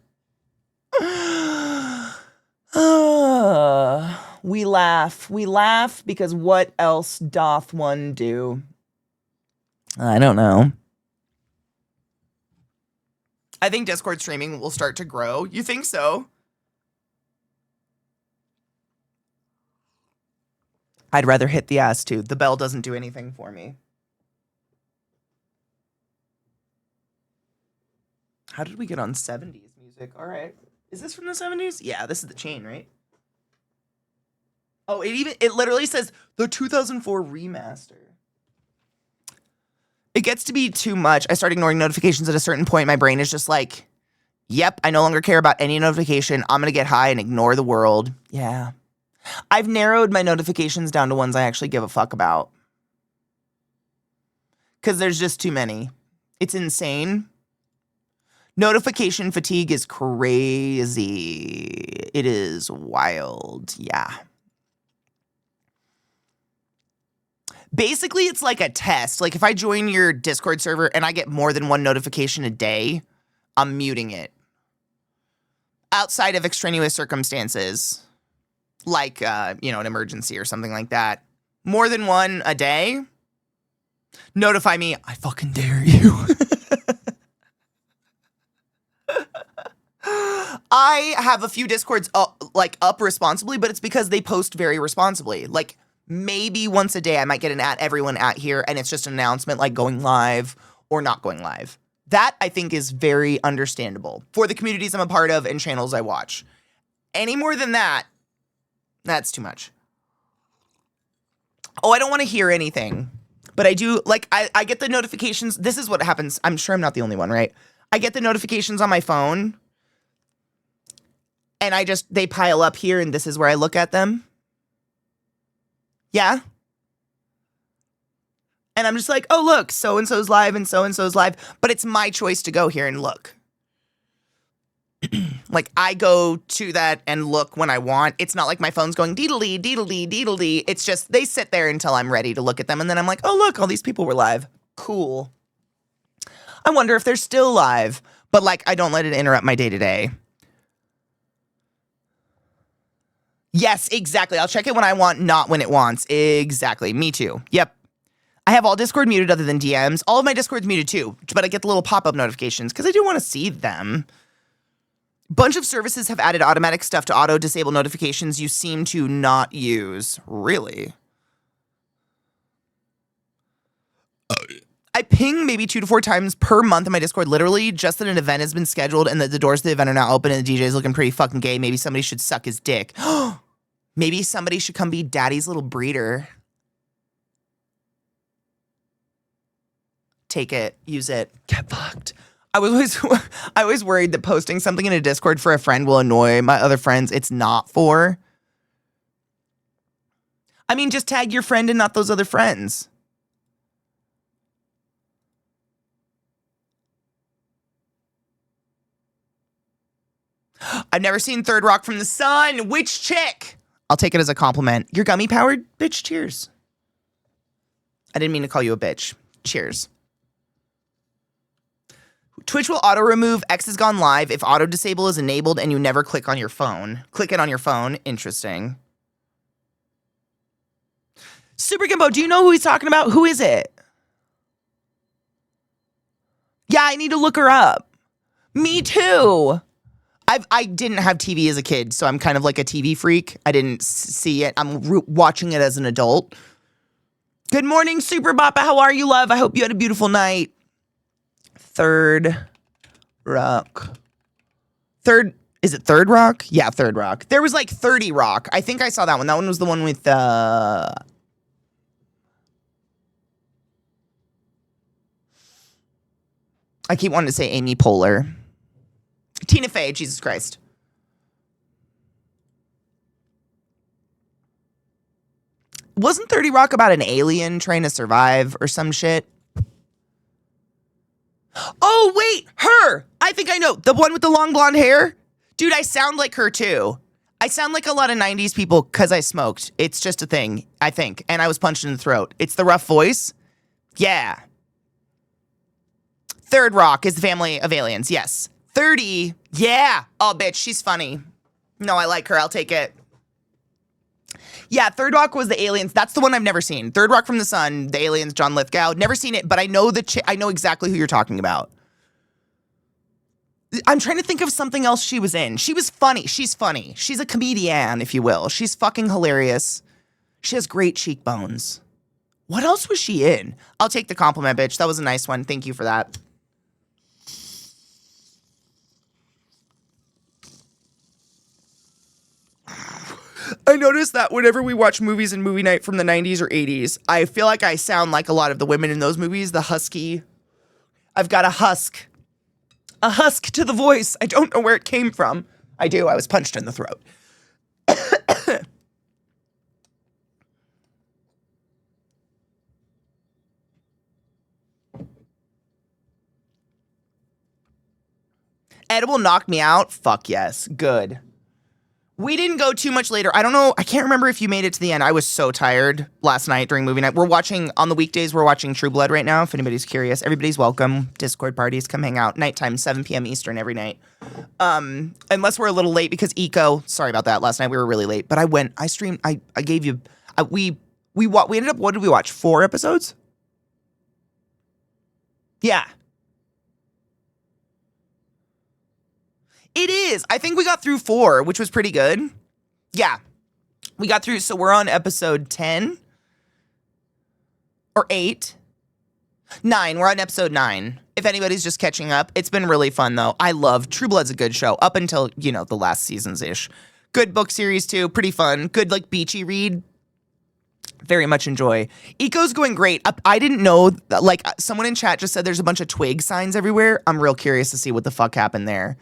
We laugh because what else doth one do? I don't know. I think Discord streaming will start to grow. You think so? I'd rather hit the ass too. The bell doesn't do anything for me. How did we get on 70s music? All right. Is this from the 70s? Yeah, this is the chain, right? Oh, it literally says the 2004 remaster. It gets to be too much. I start ignoring notifications at a certain point. My brain is just like, yep, I no longer care about any notification. I'm going to get high and ignore the world. Yeah. I've narrowed my notifications down to ones I actually give a fuck about. Because there's just too many. It's insane. Notification fatigue is crazy. It is wild. Yeah. Basically, it's like a test. Like if I join your Discord server and I get more than one notification a day, I'm muting it. Outside of extraneous circumstances, like, an emergency or something like that. More than one a day, notify me. I fucking dare you. I have a few Discords up responsibly, but it's because they post very responsibly. Like, maybe once a day I might get an everyone at here, and it's just an announcement like going live or not going live. That, I think, is very understandable for the communities I'm a part of and channels I watch. Any more than that, that's too much. Oh, I don't want to hear anything. But I do, I get the notifications. This is what happens. I'm sure I'm not the only one, right? I get the notifications on my phone. And they pile up here, and this is where I look at them. Yeah. And I'm just like, oh, look, so-and-so's live and so-and-so's live. But it's my choice to go here and look. Like, I go to that and look when I want. It's not like my phone's going deedle-dee, deedle-dee, deedle-dee. It's just, they sit there until I'm ready to look at them. And then I'm like, oh, look, all these people were live. Cool. I wonder if they're still live. But, I don't let it interrupt my day-to-day. Yes, exactly. I'll check it when I want, not when it wants. Exactly. Me too. Yep. I have all Discord muted other than DMs. All of my Discord's muted too, but I get the little pop-up notifications because I do want to see them. Bunch of services have added automatic stuff to auto-disable notifications you seem to not use. Really? I ping maybe 2 to 4 times per month in my Discord, literally, just that an event has been scheduled and that the doors to the event are now open and the DJ is looking pretty fucking gay. Maybe somebody should suck his dick. Maybe somebody should come be daddy's little breeder. Take it. Use it. Get fucked. I was worried that posting something in a Discord for a friend will annoy my other friends. It's not for. I mean, just tag your friend and not those other friends. I've never seen Third Rock from the Sun. Which chick? I'll take it as a compliment. You're gummy powered? Bitch, cheers. I didn't mean to call you a bitch. Cheers. Twitch will auto remove X has gone live if auto disable is enabled and you never click on your phone. Click it on your phone. Interesting. Super Gimbo, do you know who he's talking about? Who is it? Yeah, I need to look her up. Me too. I didn't have TV as a kid, so I'm kind of like a TV freak. I didn't see it. I'm watching it as an adult. Good morning, Super Bappa. How are you, love? I hope you had a beautiful night. Third Rock. Is it Third Rock? Yeah, Third Rock. There was like 30 Rock. I think I saw that one. That one was the one with I keep wanting to say Amy Poehler. Tina Fey, Jesus Christ. Wasn't 30 Rock about an alien trying to survive or some shit? Oh, wait, her. I think I know. The one with the long blonde hair? Dude, I sound like her too. I sound like a lot of 90s people because I smoked. It's just a thing, I think. And I was punched in the throat. It's the rough voice. Yeah. Third Rock is the family of aliens. Yes. 30. Yeah. Oh, bitch, she's funny. No, I like her. I'll take it. Yeah, Third Rock was the aliens. That's the one I've never seen. Third Rock from the Sun, the aliens, John Lithgow. Never seen it, but I know I know exactly who you're talking about. I'm trying to think of something else she was in. She was funny. She's funny. She's a comedian, if you will. She's fucking hilarious. She has great cheekbones. What else was she in? I'll take the compliment, bitch. That was a nice one. Thank you for that. I noticed that whenever we watch movies in movie night from the 90s or 80s, I feel like I sound like a lot of the women in those movies, the husky. I've got a husk to the voice. I don't know where it came from. I do. I was punched in the throat. Edible knocked me out? Fuck yes. Good. We didn't go too much later. I don't know. I can't remember if you made it to the end. I was so tired last night during movie night. We're watching, on the weekdays, we're watching True Blood right now, if anybody's curious. Everybody's welcome. Discord parties, come hang out. Nighttime, 7 p.m. Eastern every night. Unless we're a little late because sorry about that. Last night we were really late. But I streamed, I gave you, we ended up, what did we watch? 4 episodes? Yeah. It is. I think we got through 4, which was pretty good. Yeah. We got through, so we're on episode 10. Or 8. 9. We're on episode 9. If anybody's just catching up. It's been really fun, though. I love True Blood's a good show. Up until, the last seasons-ish. Good book series, too. Pretty fun. Good, beachy read. Very much enjoy. Eco's going great. I didn't know, someone in chat just said there's a bunch of twig signs everywhere. I'm real curious to see what the fuck happened there.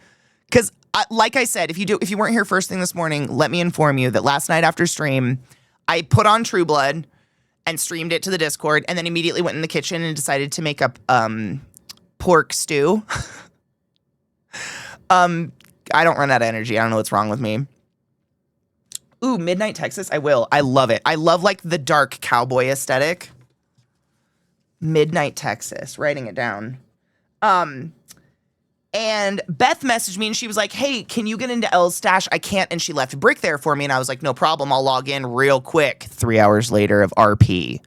Because, like I said, if you weren't here first thing this morning, let me inform you that last night after stream, I put on True Blood and streamed it to the Discord, and then immediately went in the kitchen and decided to make up pork stew. I don't run out of energy. I don't know what's wrong with me. Ooh, Midnight Texas. I will. I love it. I love the dark cowboy aesthetic. Midnight Texas. Writing it down. And Beth messaged me and she was like, hey, can you get into Elle's stash? I can't. And she left a brick there for me. And I was like, no problem. I'll log in real quick. 3 hours later of RP.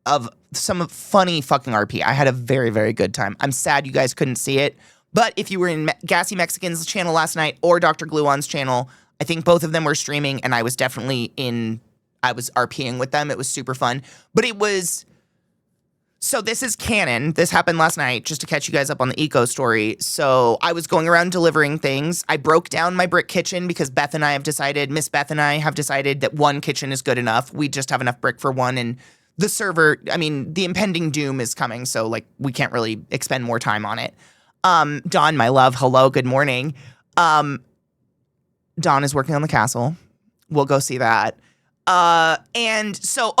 Of some funny fucking RP. I had a very, very good time. I'm sad you guys couldn't see it. But if you were in Gassy Mexican's channel last night or Dr. Gluon's channel, I think both of them were streaming. And I was definitely I was RPing with them. It was super fun. But it was... So this is canon. This happened last night, just to catch you guys up on the eco story. So I was going around delivering things. I broke down my brick kitchen because Miss Beth and I have decided that one kitchen is good enough. We just have enough brick for one. And the server, the impending doom is coming. So we can't really expend more time on it. Dawn, my love, hello, good morning. Dawn is working on the castle. We'll go see that. And so,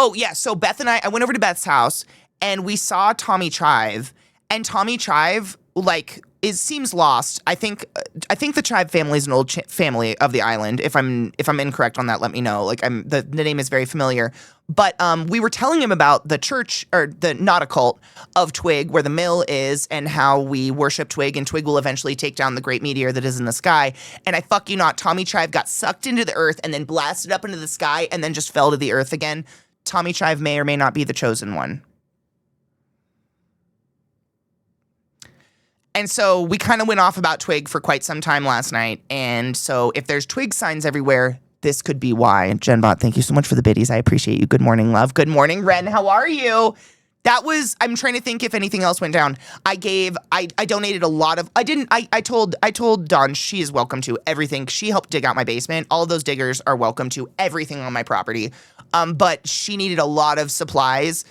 Beth and I went over to Beth's house. And we saw Tommy Chive, and Tommy Chive like seems lost. I think the Chive family is an old family of the island. If I'm incorrect on that, let me know. Like the name is very familiar. But we were telling him about the church, or the not a cult, of Twig, where the mill is, and how we worship Twig, and Twig will eventually take down the great meteor that is in the sky. And I fuck you not, Tommy Chive got sucked into the earth and then blasted up into the sky and then just fell to the earth again. Tommy Chive may or may not be the chosen one. And so we kind of went off about Twig for quite some time last night. And so if there's Twig signs everywhere, this could be why. Jenbot, thank you so much for the biddies. I appreciate you. Good morning, love. Good morning, Ren. How are you? I'm trying to think if anything else went down. I donated a lot of, I told Dawn she is welcome to everything. She helped dig out my basement. All of those diggers are welcome to everything on my property. But she needed a lot of supplies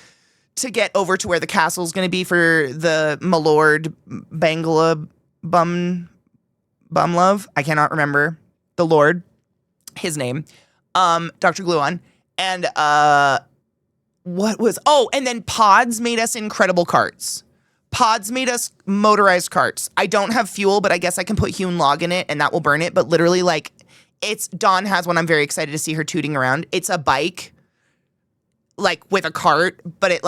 to get over to where the castle's going to be for the Malord Bangla Bumlove. I cannot remember the Lord, his name, Dr. Gluon. And and then Pods made us incredible carts. Pods made us motorized carts. I don't have fuel, but I guess I can put hewn log in it and that will burn it. But literally, like, Dawn has one. I'm very excited to see her tooting around. It's a bike, like, with a cart, but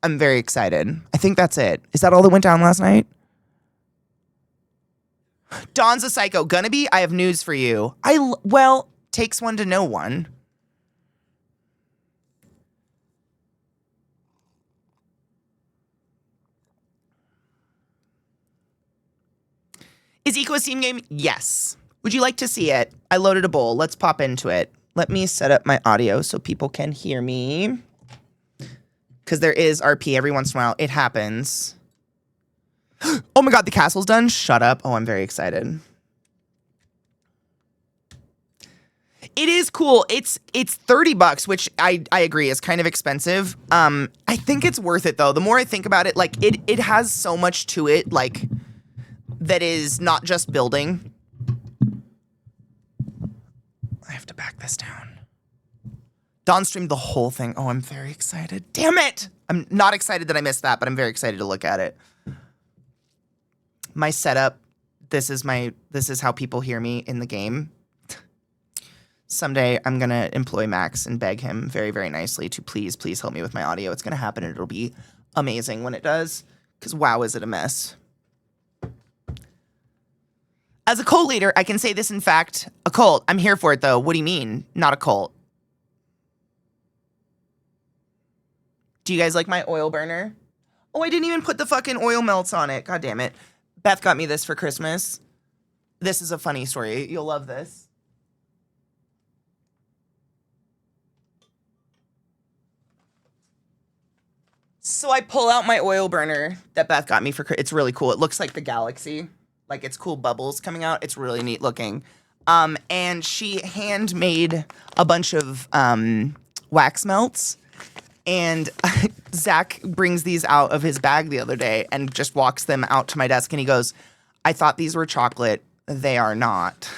I'm very excited. I think that's it. Is that all that went down last night? Dawn's a psycho. Gonna be? I have news for you. Takes one to know one. Is Eco a Steam game? Yes. Would you like to see it? I loaded a bowl. Let's pop into it. Let me set up my audio so people can hear me. Because there is RP every once in a while. It happens. Oh my god, the castle's done? Shut up. Oh, I'm very excited. It is cool. It's $30, which I agree is kind of expensive. I think it's worth it though. The more I think about it, like it has so much to it, like that is not just building. I have to back this down. Dawn streamed the whole thing. Oh, I'm very excited. Damn it! I'm not excited that I missed that, but I'm very excited to look at it. My setup, this is how people hear me in the game. Someday I'm gonna employ Max and beg him very, very nicely to please help me with my audio. It's gonna happen and it'll be amazing when it does. Because wow, is it a mess. As a cult leader, I can say this, in fact, a cult. I'm here for it though. What do you mean? Not a cult. Do you guys like my oil burner? Oh, I didn't even put the fucking oil melts on it. God damn it. Beth got me this for Christmas. This is a funny story. You'll love this. So I pull out my oil burner that Beth got me for Christmas. It's really cool. It looks like the galaxy. Like it's cool bubbles coming out. It's really neat looking. And she handmade a bunch of wax melts. And Zach brings these out of his bag the other day and just walks them out to my desk. And he goes, I thought these were chocolate. They are not.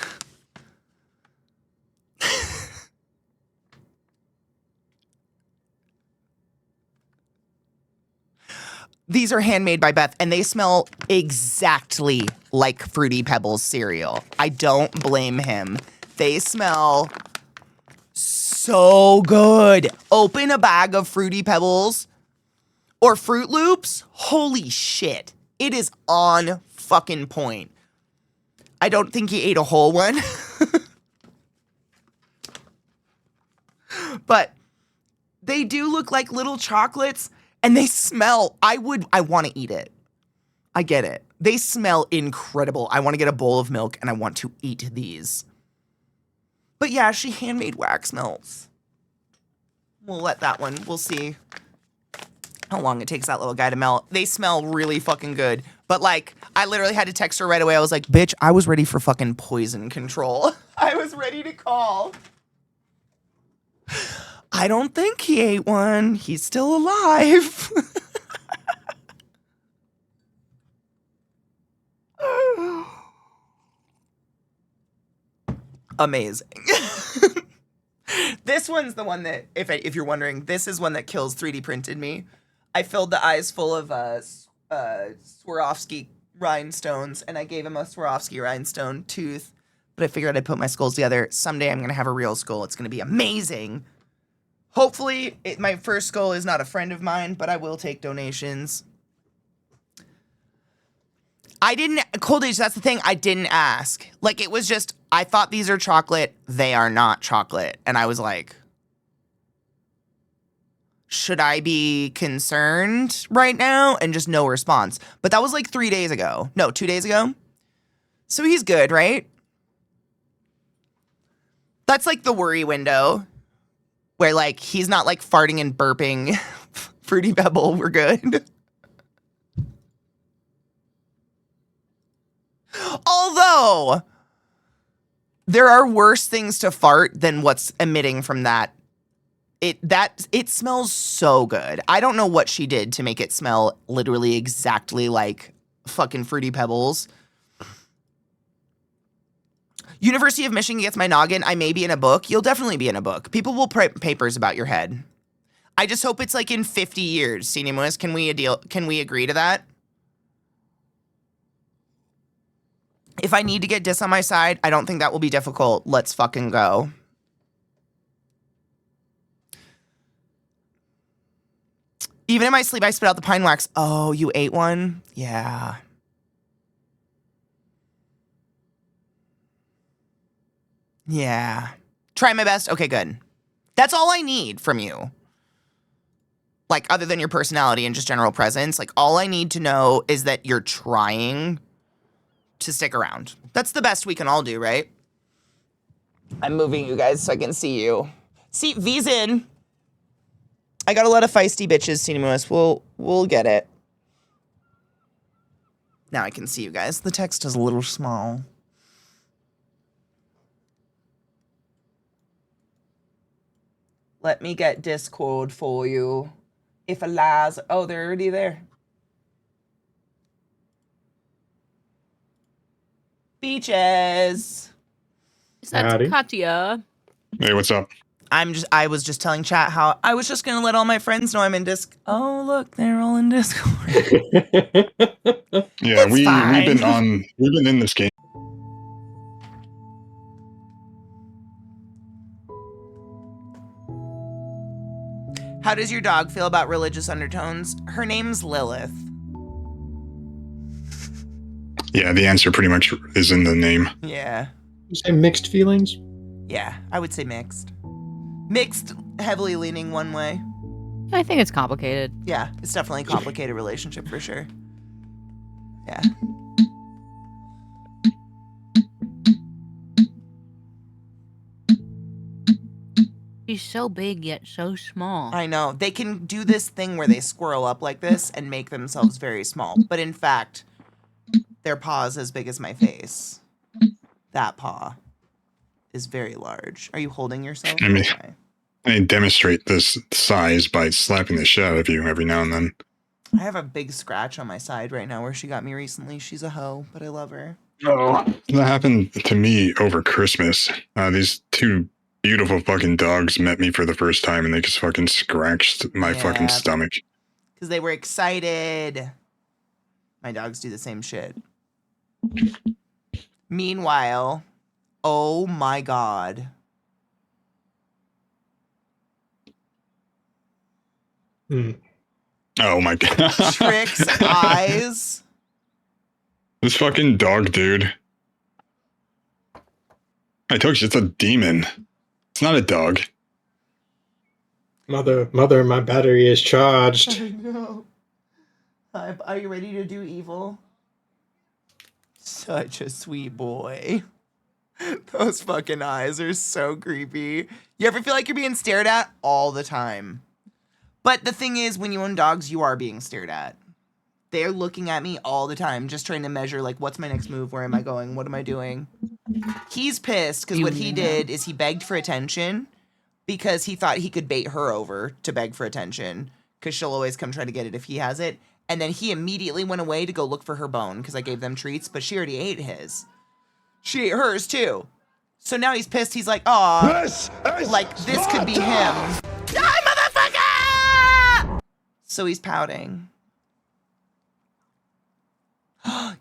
These are handmade by Beth, and they smell exactly like Fruity Pebbles cereal. I don't blame him. They smell so good. Open a bag of Fruity Pebbles or Fruit Loops. Holy shit. It is on fucking point. I don't think he ate a whole one. But they do look like little chocolates. And they smell, I want to eat it. I get it. They smell incredible. I want to get a bowl of milk and I want to eat these. But yeah, she handmade wax melts. We'll let that one, we'll see how long it takes that little guy to melt. They smell really fucking good. But like, I literally had to text her right away. I was like, bitch, I was ready for fucking poison control. I was ready to call. I don't think he ate one. He's still alive. Amazing. This one's the one that, if you're wondering, this is one that kills 3D printed me. I filled the eyes full of Swarovski rhinestones, and I gave him a Swarovski rhinestone tooth, but I figured I'd put my skulls together. Someday I'm going to have a real skull. It's going to be amazing. Hopefully, my first skull is not a friend of mine, but I will take donations. Cold Age, that's the thing, I didn't ask. Like, it was just, I thought these are chocolate, they are not chocolate. And I was like, should I be concerned right now? And just no response. But that was like 3 days ago. No, 2 days ago. So he's good, right? That's like the worry window where like he's not like farting and burping. Fruity Pebble, we're good. Although there are worse things to fart than what's emitting from that. It smells so good. I don't know what she did to make it smell literally exactly like fucking Fruity Pebbles. University of Michigan gets my noggin. I may be in a book. You'll definitely be in a book. People will print papers about your head. I just hope it's like in 50 years. Cinemas, can we agree to that? If I need to get Dis on my side, I don't think that will be difficult. Let's fucking go. Even in my sleep, I spit out the pine wax. Oh, you ate one? Yeah. Yeah. Try my best. Okay, good. That's all I need from you. Like, other than your personality and just general presence, like, all I need to know is that you're trying to stick around. That's the best we can all do, right? I'm moving you guys so I can see you. See, V's in. I got a lot of feisty bitches, Cinemas. We'll get it. Now I can see you guys. The text is a little small. Let me get Discord for you. If Eliza... Oh, they're already there. Beaches. That's Katia. Hey, what's up? I was just telling chat how I was just gonna let all my friends know I'm in Disc. Oh, look, they're all in Discord. Yeah, we've fine. been in this game. How does your dog feel about religious undertones? Her name's Lilith. Yeah, the answer pretty much is in the name. Yeah. You say mixed feelings? Yeah, I would say mixed. Mixed, heavily leaning one way. I think it's complicated. Yeah, it's definitely a complicated relationship for sure. Yeah. She's so big yet so small. I know. They can do this thing where they squirrel up like this and make themselves very small. But in fact, their paw is as big as my face. That paw is very large. Are you holding yourself? I mean, Okay. I demonstrate this size by slapping the shit out of you every now and then. I have a big scratch on my side right now where she got me recently. She's a hoe, but I love her. Oh, that happened to me over Christmas. These two beautiful fucking dogs met me for the first time, and they just fucking scratched my fucking stomach. Because they were excited. My dogs do the same shit. Meanwhile, oh my god. Oh my god. Trick's eyes. This fucking dog, dude. I told you, it's a demon. It's not a dog. Mother, my battery is charged. I know. Are you ready to do evil? Such a sweet boy. Those fucking eyes are so creepy. You ever feel like you're being stared at? All the time. But the thing is, when you own dogs, you are being stared at. They're looking at me all the time, just trying to measure, like, what's my next move? Where am I going? What am I doing? He's pissed because what he did is he begged for attention because he thought he could bait her over to beg for attention because she'll always come try to get it if he has it. And then he immediately went away to go look for her bone because I gave them treats, but she already ate his. She ate hers too. So now he's pissed. He's like, aw, this could be him. Die, motherfucker! So he's pouting.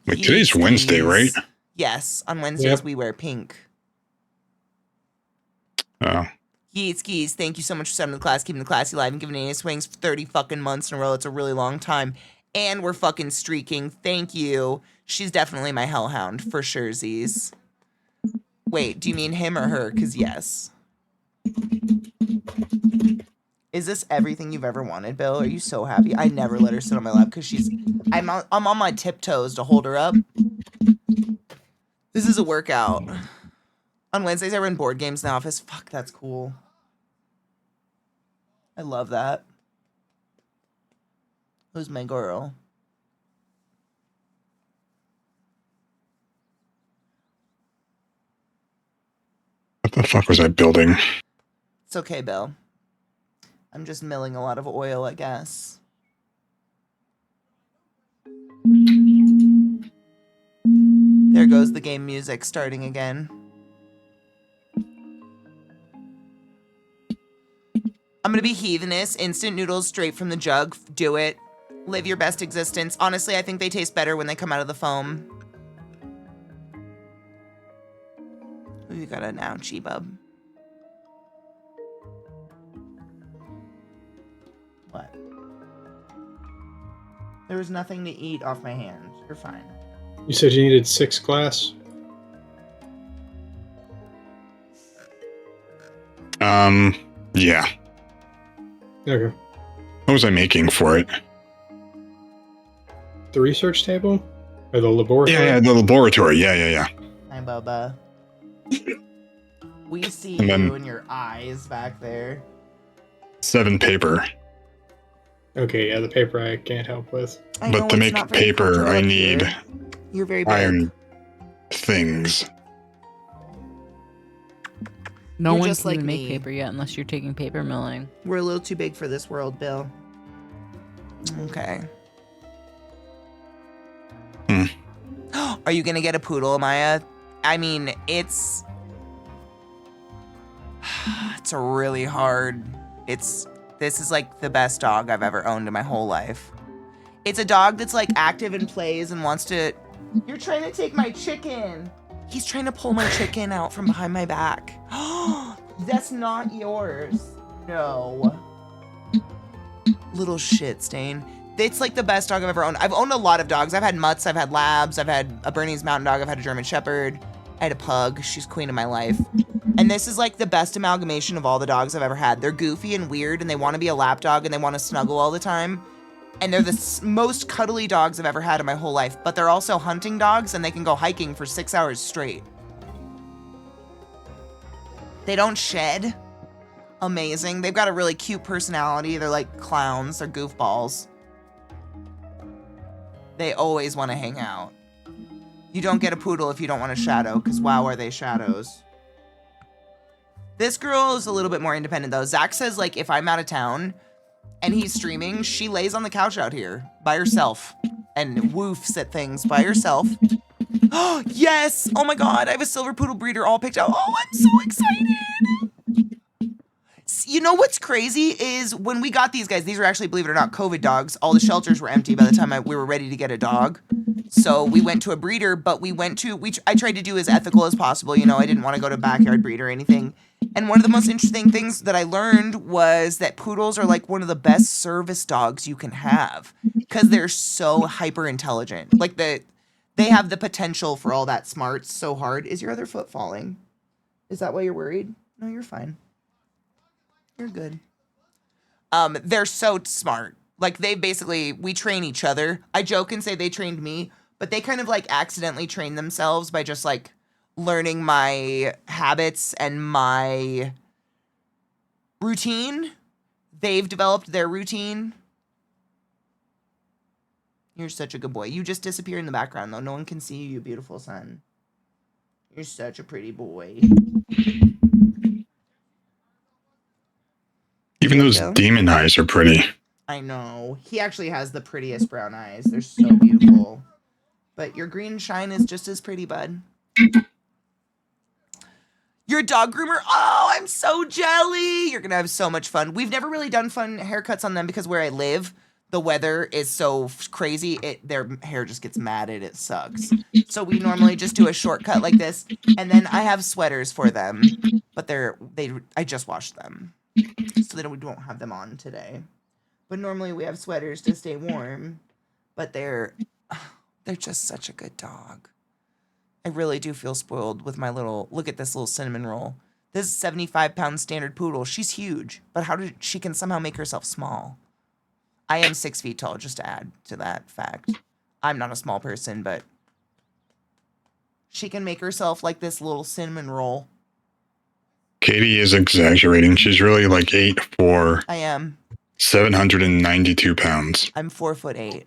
Wait, today's Wednesday, right? Yes, on Wednesdays Yep. we wear pink. Oh. Yeet thank you so much for sending the class, keeping the classy alive, and giving any swings for 30 fucking months in a row. It's a really long time. And we're fucking streaking. Thank you. She's definitely my hellhound, for sure, Z's. Wait, do you mean him or her? Because yes. Is this everything you've ever wanted, Bill? Are you so happy? I never let her sit on my lap because I'm on my tiptoes to hold her up. This is a workout. On Wednesdays, I run board games in the office. Fuck, that's cool. I love that. Who's my girl? What the fuck was I building? It's okay, Bill. I'm just milling a lot of oil, I guess. There goes the game music starting again. I'm gonna be heathenous. Instant noodles straight from the jug. Do it. Live your best existence. Honestly, I think they taste better when they come out of the foam. Ooh, you got an ouchie, bub. What? There was nothing to eat off my hand. You're fine. You said you needed 6 glass? Yeah. Okay. What was I making for it? The research table? Or the laboratory? Yeah, the laboratory. Yeah. Hi, Bubba. We see And then- you and your eyes back there. 7 paper. Okay, yeah, the paper I can't help with. I But know to it's make not very paper, comfortable I up need here. You're very big. iron things. No You're one just can like even make me. paper yet unless you're taking paper milling. We're a little too big for this world, Bill. Okay. Are you gonna get a poodle, Maya? I mean, it's really hard. This is like the best dog I've ever owned in my whole life. It's a dog that's like active and plays and wants to. You're trying to take my chicken. He's trying to pull my chicken out from behind my back. That's not yours. No. Little shit stain. It's like the best dog I've ever owned. I've owned a lot of dogs. I've had mutts, I've had labs, I've had a Bernese Mountain Dog, I've had a German Shepherd, I had a pug. She's queen of my life. And this is like the best amalgamation of all the dogs I've ever had. They're goofy and weird and they want to be a lap dog and they want to snuggle all the time. And they're the most cuddly dogs I've ever had in my whole life. But they're also hunting dogs and they can go hiking for 6 hours straight. They don't shed. Amazing. They've got a really cute personality. They're like clowns. They're goofballs. They always want to hang out. You don't get a poodle if you don't want a shadow, because wow, are they shadows. This girl is a little bit more independent, though. Zach says, like, if I'm out of town and he's streaming, she lays on the couch out here by herself and woofs at things by herself. Oh, yes! Oh my god, I have a silver poodle breeder all picked out. Oh, I'm so excited! You know what's crazy is when we got these guys, these were actually, believe it or not, COVID dogs. All the shelters were empty by the time we were ready to get a dog. So we went to a breeder, but I tried to do as ethical as possible. You know, I didn't want to go to backyard breed or anything. And one of the most interesting things that I learned was that poodles are like one of the best service dogs you can have because they're so hyper intelligent. Like they have the potential for all that smarts so hard. Is your other foot falling? Is that why you're worried? No, you're fine. You're good. They're so smart. Like we train each other. I joke and say they trained me, but they kind of like accidentally train themselves by just like learning my habits and my routine. They've developed their routine. You're such a good boy. You just disappear in the background though. No one can see you, you beautiful son. You're such a pretty boy. Even those demon eyes are pretty. I know. He actually has the prettiest brown eyes. They're so beautiful. But your green shine is just as pretty, bud. You're a dog groomer? Oh, I'm so jelly. You're going to have so much fun. We've never really done fun haircuts on them because where I live, the weather is so crazy, their hair just gets matted. It sucks. So we normally just do a shortcut like this, and then I have sweaters for them, but I just washed them, so we don't have them on today. But normally we have sweaters to stay warm, but they're just such a good dog. I really do feel spoiled with my look at this little cinnamon roll. This is 75-pound standard poodle. She's huge, but how did she can somehow make herself small? I am 6 feet tall, just to add to that fact. I'm not a small person, but she can make herself like this little cinnamon roll. Katie is exaggerating. She's really like 8'4". I am. 792 pounds. I'm 4'8".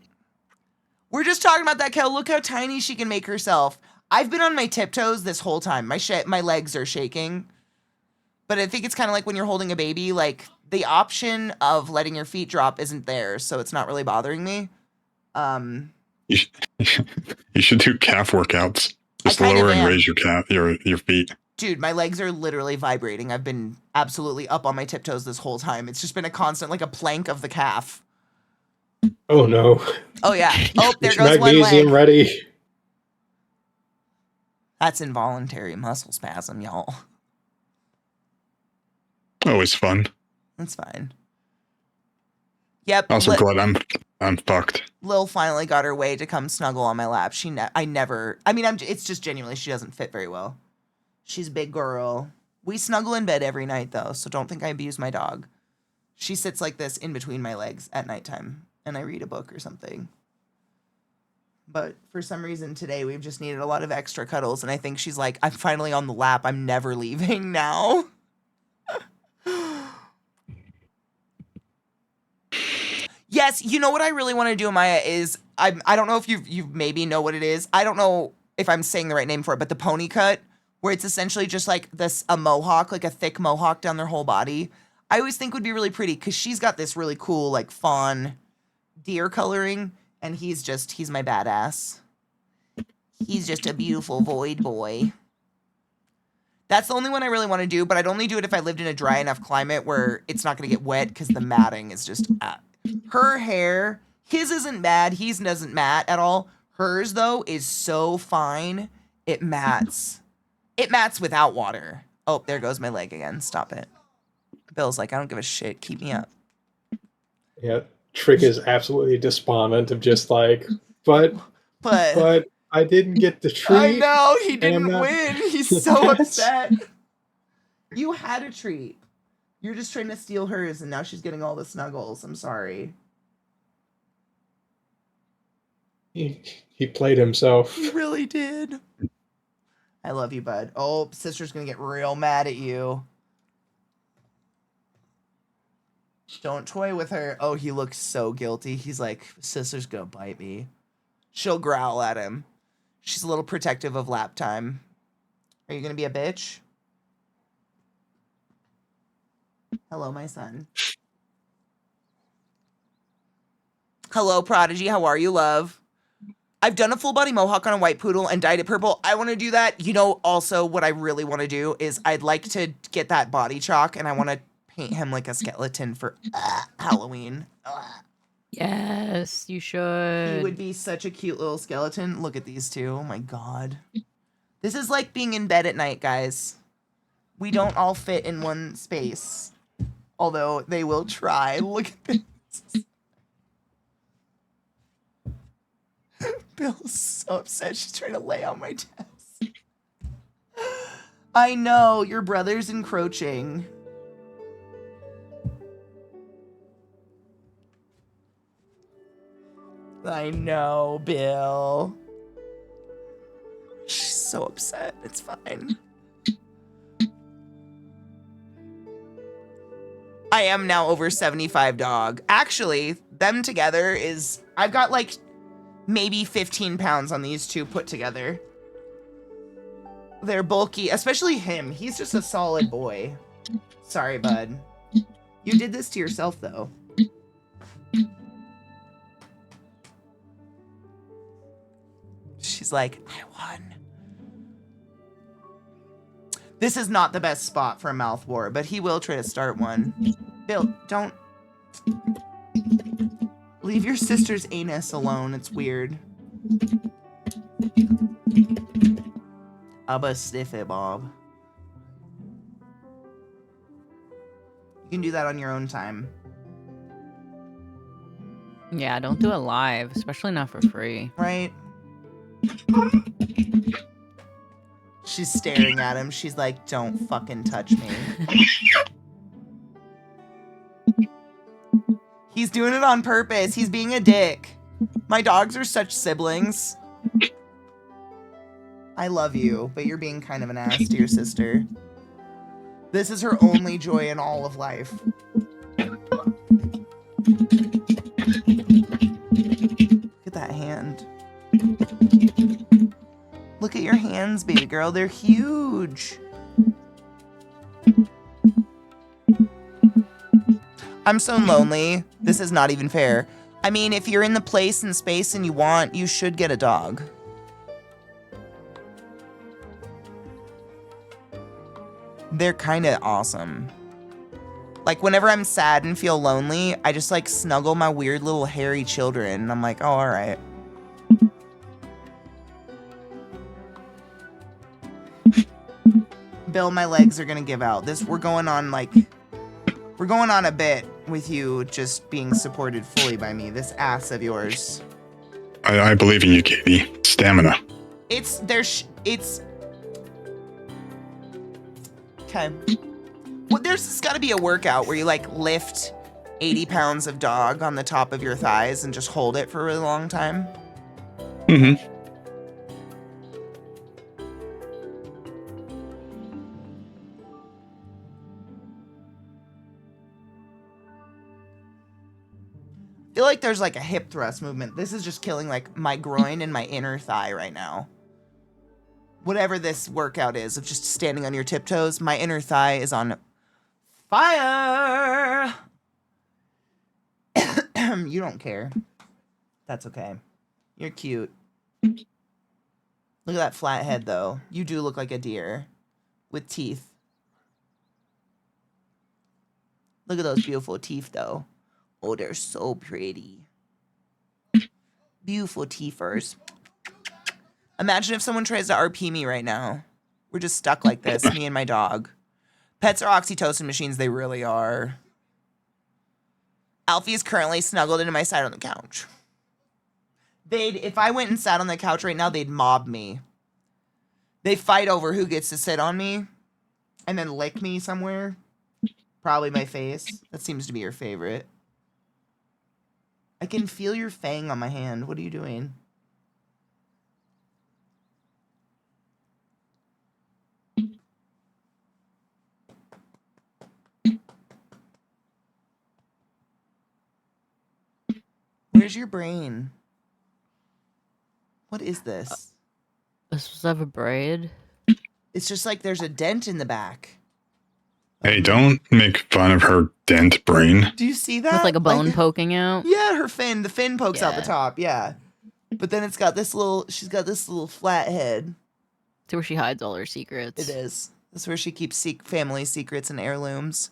We're just talking about that cow. Look how tiny she can make herself. I've been on my tiptoes this whole time. My legs are shaking. But I think it's kind of like when you're holding a baby, like the option of letting your feet drop isn't there, so it's not really bothering me. You should do calf workouts. Just lower and raise your feet. Dude, my legs are literally vibrating. I've been absolutely up on my tiptoes this whole time. It's just been a constant, like a plank of the calf. Oh no. Oh yeah. Oh, there goes one magnesium leg. ready. That's involuntary muscle spasm, y'all. Always fun. That's fine. Yep. Also glad I'm fucked. Lil finally got her way to come snuggle on my lap. It's just genuinely, she doesn't fit very well. She's a big girl. We snuggle in bed every night though, so don't think I abuse my dog. She sits like this in between my legs at nighttime, and I read a book or something. But for some reason today, we've just needed a lot of extra cuddles, and I think she's like, I'm finally on the lap. I'm never leaving now. Yes, you know what I really want to do, Maya, is I don't know if you maybe know what it is. I don't know if I'm saying the right name for it, but the pony cut, where it's essentially just like a mohawk, like a thick mohawk down their whole body. I always think would be really pretty because she's got this really cool like fawn deer coloring, and he's my badass. He's just a beautiful void boy. That's the only one I really want to do, but I'd only do it if I lived in a dry enough climate where it's not going to get wet because the matting is just... Her hair, his isn't bad. He doesn't mat at all. Hers, though, is so fine. It mats. It mats without water. Oh, there goes my leg again. Stop it. Bill's like, I don't give a shit. Keep me up. Yeah, Trick is absolutely despondent of just like, but I didn't get the treat. I know, he didn't win. He's so upset. You had a treat. You're just trying to steal hers, and now she's getting all the snuggles. I'm sorry. He played himself. He really did. I love you, bud. Oh, sister's gonna get real mad at you. Don't toy with her. Oh, he looks so guilty. He's like, sister's gonna bite me. She'll growl at him. She's a little protective of lap time. Are you gonna be a bitch? Hello, my son. Hello, Prodigy. How are you, love? I've done a full body mohawk on a white poodle and dyed it purple. I want to do that. You know, also what I really want to do is I'd like to get that body chalk, and I want to paint him like a skeleton for Halloween. Yes, you should. He would be such a cute little skeleton. Look at these two. Oh my god. This is like being in bed at night, guys. We don't all fit in one space. Although they will try. Look at this. Bill's so upset. She's trying to lay on my desk. I know. Your brother's encroaching. I know, Bill. She's so upset. It's fine. I am now over 75 dog. Actually, them together is... I've got like maybe 15 pounds on these two put together. They're bulky, especially him. He's just a solid boy. Sorry, bud. You did this to yourself, though. She's like, I won. This is not the best spot for a mouth war, but he will try to start one. Bill, don't. Leave your sister's anus alone. It's weird. Abba sniff it, Bob. You can do that on your own time. Yeah, don't do it live, especially not for free. Right? She's staring at him. She's like, don't fucking touch me. He's doing it on purpose. He's being a dick. My dogs are such siblings. I love you, but you're being kind of an ass to your sister. This is her only joy in all of life. Look at that hand. Look at your hands, baby girl. They're huge. I'm so lonely. This is not even fair. I mean, if you're in the place and space and you want, you should get a dog. They're kind of awesome. Like, whenever I'm sad and feel lonely, I just, like, snuggle my weird little hairy children. And I'm like, oh, all right. Bill, my legs are gonna give out. We're going on a bit with you just being supported fully by me. This ass of yours. I believe in you, Katie. Stamina. It's okay. Well, there's got to be a workout where you like lift 80 pounds of dog on the top of your thighs and just hold it for a really long time. Mm-hmm. I feel like there's like a hip thrust movement. This is just killing like my groin and my inner thigh right now. Whatever this workout is of just standing on your tiptoes, my inner thigh is on fire. You don't care. That's okay. You're cute. Look at that flat head though. You do look like a deer with teeth. Look at those beautiful teeth though. Oh, they're so pretty. Beautiful teethers. Imagine if someone tries to RP me right now. We're just stuck like this, me and my dog. Pets are oxytocin machines, they really are. Alfie is currently snuggled into my side on the couch. If I went and sat on the couch right now, they'd mob me. They fight over who gets to sit on me and then lick me somewhere. Probably my face. That seems to be your favorite. I can feel your fang on my hand. What are you doing? Where's your brain? What is this? Does this have a braid? It's just like there's a dent in the back. Hey, don't make fun of her dent brain. Do you see that? With like a bone poking out? Yeah, her fin. The fin pokes out the Yeah. top, yeah. But then she's got this little flat head. It's where she hides all her secrets. It is. That's where she keeps family secrets and heirlooms.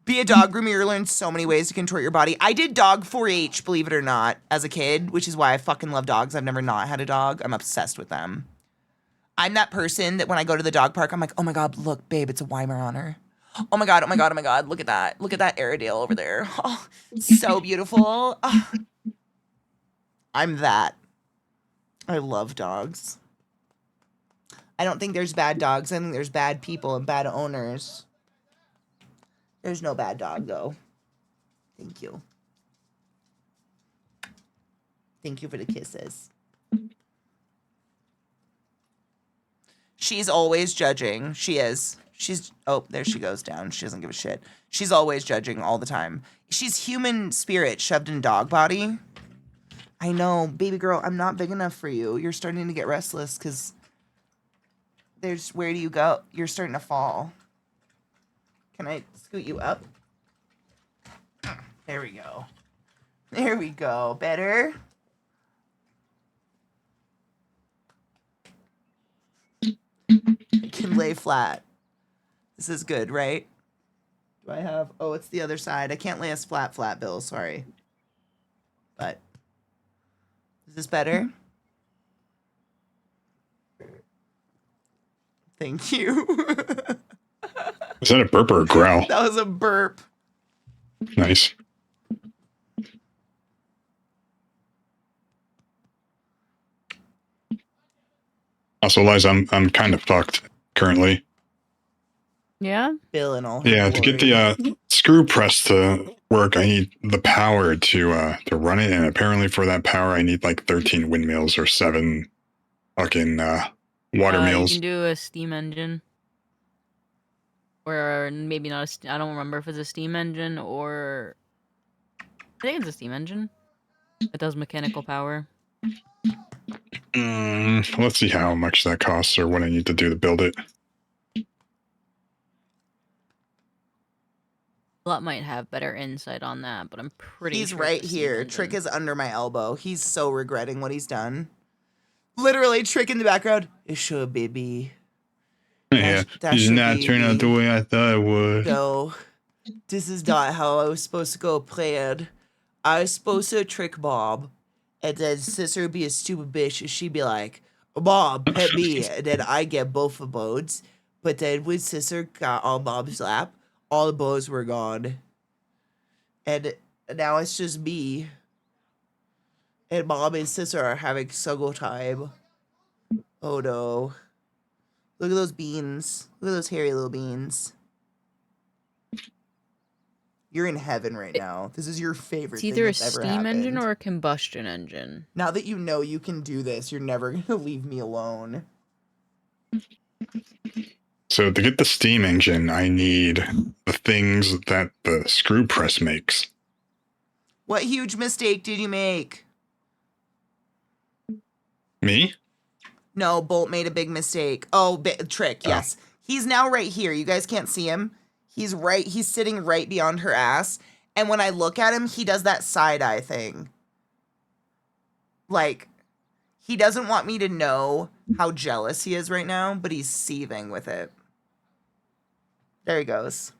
Be a dog groomer, you learn so many ways to contort your body. I did dog 4-H, believe it or not, as a kid, which is why I fucking love dogs. I've never not had a dog. I'm obsessed with them. I'm that person that when I go to the dog park, I'm like, oh my God, look, babe, it's a Weimaraner. Oh my God, oh my God, oh my God, look at that. Look at that Airedale over there. Oh, so beautiful. Oh. I'm that. I love dogs. I don't think there's bad dogs. I think there's bad people and bad owners. There's no bad dog, though. Thank you. Thank you for the kisses. She's always judging. She is. Oh, there she goes down. She doesn't give a shit. She's always judging all the time. She's human spirit shoved in dog body. I know, baby girl, I'm not big enough for you. You're starting to get restless because where do you go? You're starting to fall. Can I scoot you up? There we go. There we go. Better? I can lay flat. This is good, right? Do I have? Oh, it's the other side. I can't lay us flat, Bill. Sorry. But is this better? Thank you. Is that a burp or a growl? That was a burp. Nice. Also, Liza, I'm kind of fucked currently. Yeah? Bill and all her Yeah, to get the screw press to work, I need the power to run it, and apparently for that power, I need like 13 windmills or 7 fucking water You mills. can do a steam engine. Or maybe not I don't remember if it's a steam engine or... I think it's a steam engine. It does mechanical power. Let's see how much that costs or what I need to do to build it. Lot might have better insight on that, but I'm pretty He's sure right it's a steam here. engine. Trick is under my elbow. He's so regretting what he's done. Literally, Trick in the background. It's sure, baby. Yeah, That it's should not be turning out the me. way I thought it would. No, this is not how I was supposed to go planned. I was supposed to trick Bob, and then sister would be a stupid bitch, and she'd be like, Bob, pet me, and then I get both the bones. But then when sister got on Bob's lap, all the bones were gone. And now it's just me. And Mom and sister are having snuggle time. Oh no. Look at those beans. Look at those hairy little beans. You're in heaven right now. This is your favorite It's thing either a that's ever steam happened. engine or a combustion engine. Now that you know you can do this, you're never going to leave me alone. So to get the steam engine, I need the things that the screw press makes. What huge mistake did you make? Me? No, Bolt made a big mistake. Oh, Trick, yes. He's now right here. You guys can't see him. He's sitting right beyond her ass. And when I look at him, he does that side-eye thing. Like, he doesn't want me to know how jealous he is right now, but he's seething with it. There he goes.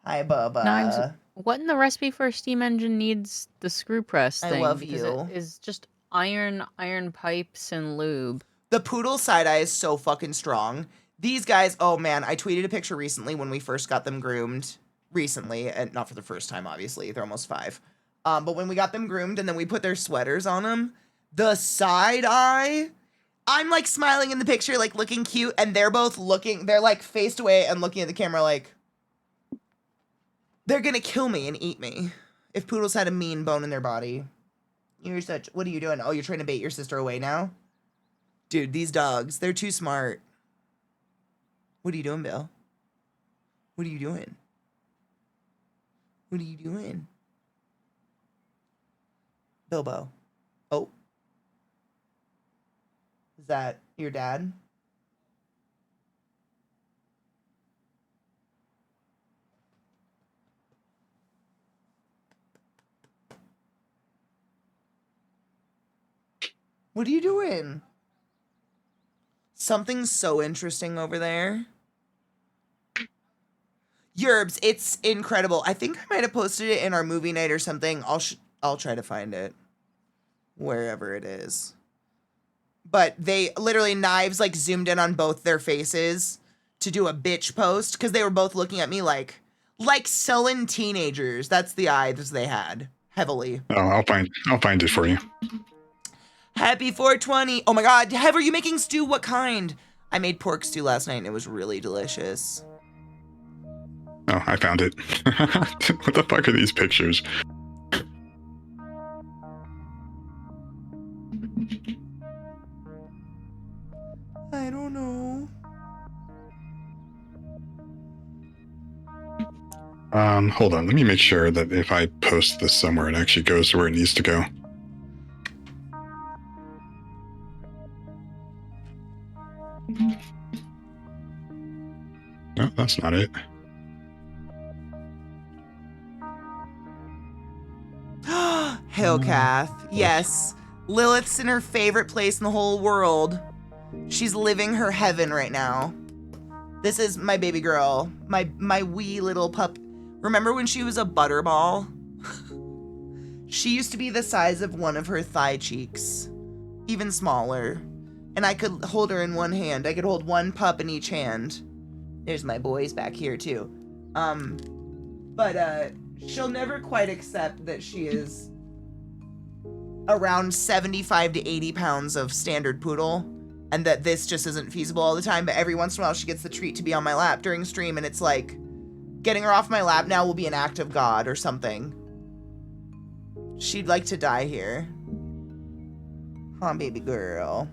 Hi, Bubba. Knives. What in the recipe for a steam engine needs the screw press thing? I love because you. It is just iron pipes and lube. The poodle side-eye is so fucking strong. These guys, oh man, I tweeted a picture recently when we first got them groomed. Recently, and not for the first time, obviously. They're almost 5. But when we got them groomed and then we put their sweaters on them, the side-eye, I'm like smiling in the picture, like looking cute, and they're both looking, they're like faced away and looking at the camera like, they're gonna kill me and eat me if poodles had a mean bone in their body. You're such, what are you doing? Oh, you're trying to bait your sister away now? Dude, these dogs, they're too smart. What are you doing, Bill? What are you doing? What are you doing? Bilbo. Oh. Is that your dad? What are you doing? Something's so interesting over there. Yerbs, it's incredible. I think I might have posted it in our movie night or something. I'll try to find it. Wherever it is. But they literally knives like zoomed in on both their faces to do a bitch post because they were both looking at me like sullen teenagers. That's the eyes they had heavily. Oh, I'll find it for you. Happy 420. Oh my god, Hev, are you making stew? What kind? I made pork stew last night and it was really delicious. Oh, I found it. What the fuck are these pictures? I don't know. Hold on. Let me make sure that if I post this somewhere, it actually goes to where it needs to go. No, that's not it. Hellcath. Yes. Lilith's in her favorite place in the whole world. She's living her heaven right now. This is my baby girl, my wee little pup. Remember when she was a butterball? She used to be the size of one of her thigh cheeks, even smaller. And I could hold her in one hand. I could hold one pup in each hand. There's my boys back here too. But she'll never quite accept that she is around 75 to 80 pounds of standard poodle, and that this just isn't feasible all the time. But every once in a while she gets the treat to be on my lap during stream, and it's like, getting her off my lap now will be an act of God or something. She'd like to die here. Huh, baby girl.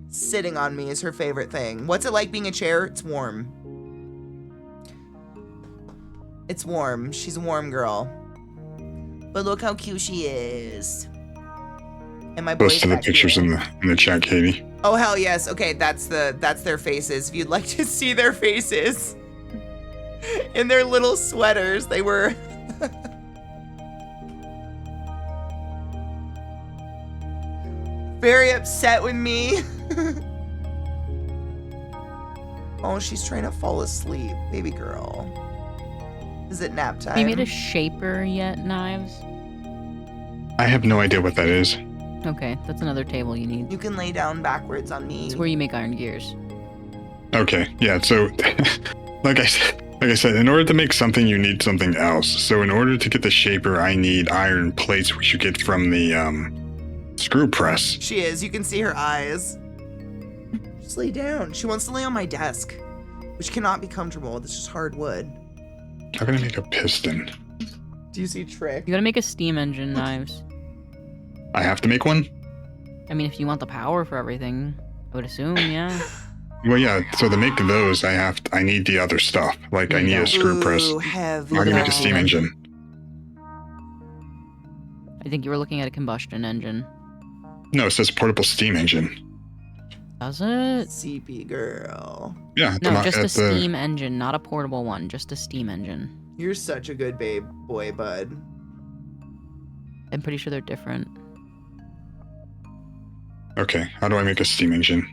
Sitting on me is her favorite thing. What's it like being a chair? It's warm. It's warm. She's a warm girl. But look how cute she is. And my boys Post to the back pictures here. in the chat, Katie. Oh hell yes. Okay, that's their faces. If you'd like to see their faces. In their little sweaters. They were very upset with me. Oh, she's trying to fall asleep. Baby girl. Is it nap time? Have you made a shaper yet, Knives? I have no idea what that is. Okay, that's another table you need. You can lay down backwards on me. It's where you make iron gears. Okay, yeah, so like I said, in order to make something, you need something else. So in order to get the shaper, I need iron plates, which you get from the screw press. She is. You can see her eyes. Just lay down. She wants to lay on my desk, which cannot be comfortable. This is hard wood. How can I make a piston? Do you see Trick? You gotta make a steam engine, Knives. I have to make one? I mean, if you want the power for everything, I would assume, yeah. Well, yeah, so to make those, I need the other stuff. Like, I need a screw press. Ooh, heavy. I can make a no. steam engine. I think you were looking at a combustion engine. No, it says portable steam engine. Does it? CP girl. Yeah, No, just a steam engine, not a portable one. Just a steam engine. You're such a good babe boy, bud. I'm pretty sure they're different. Okay, how do I make a steam engine?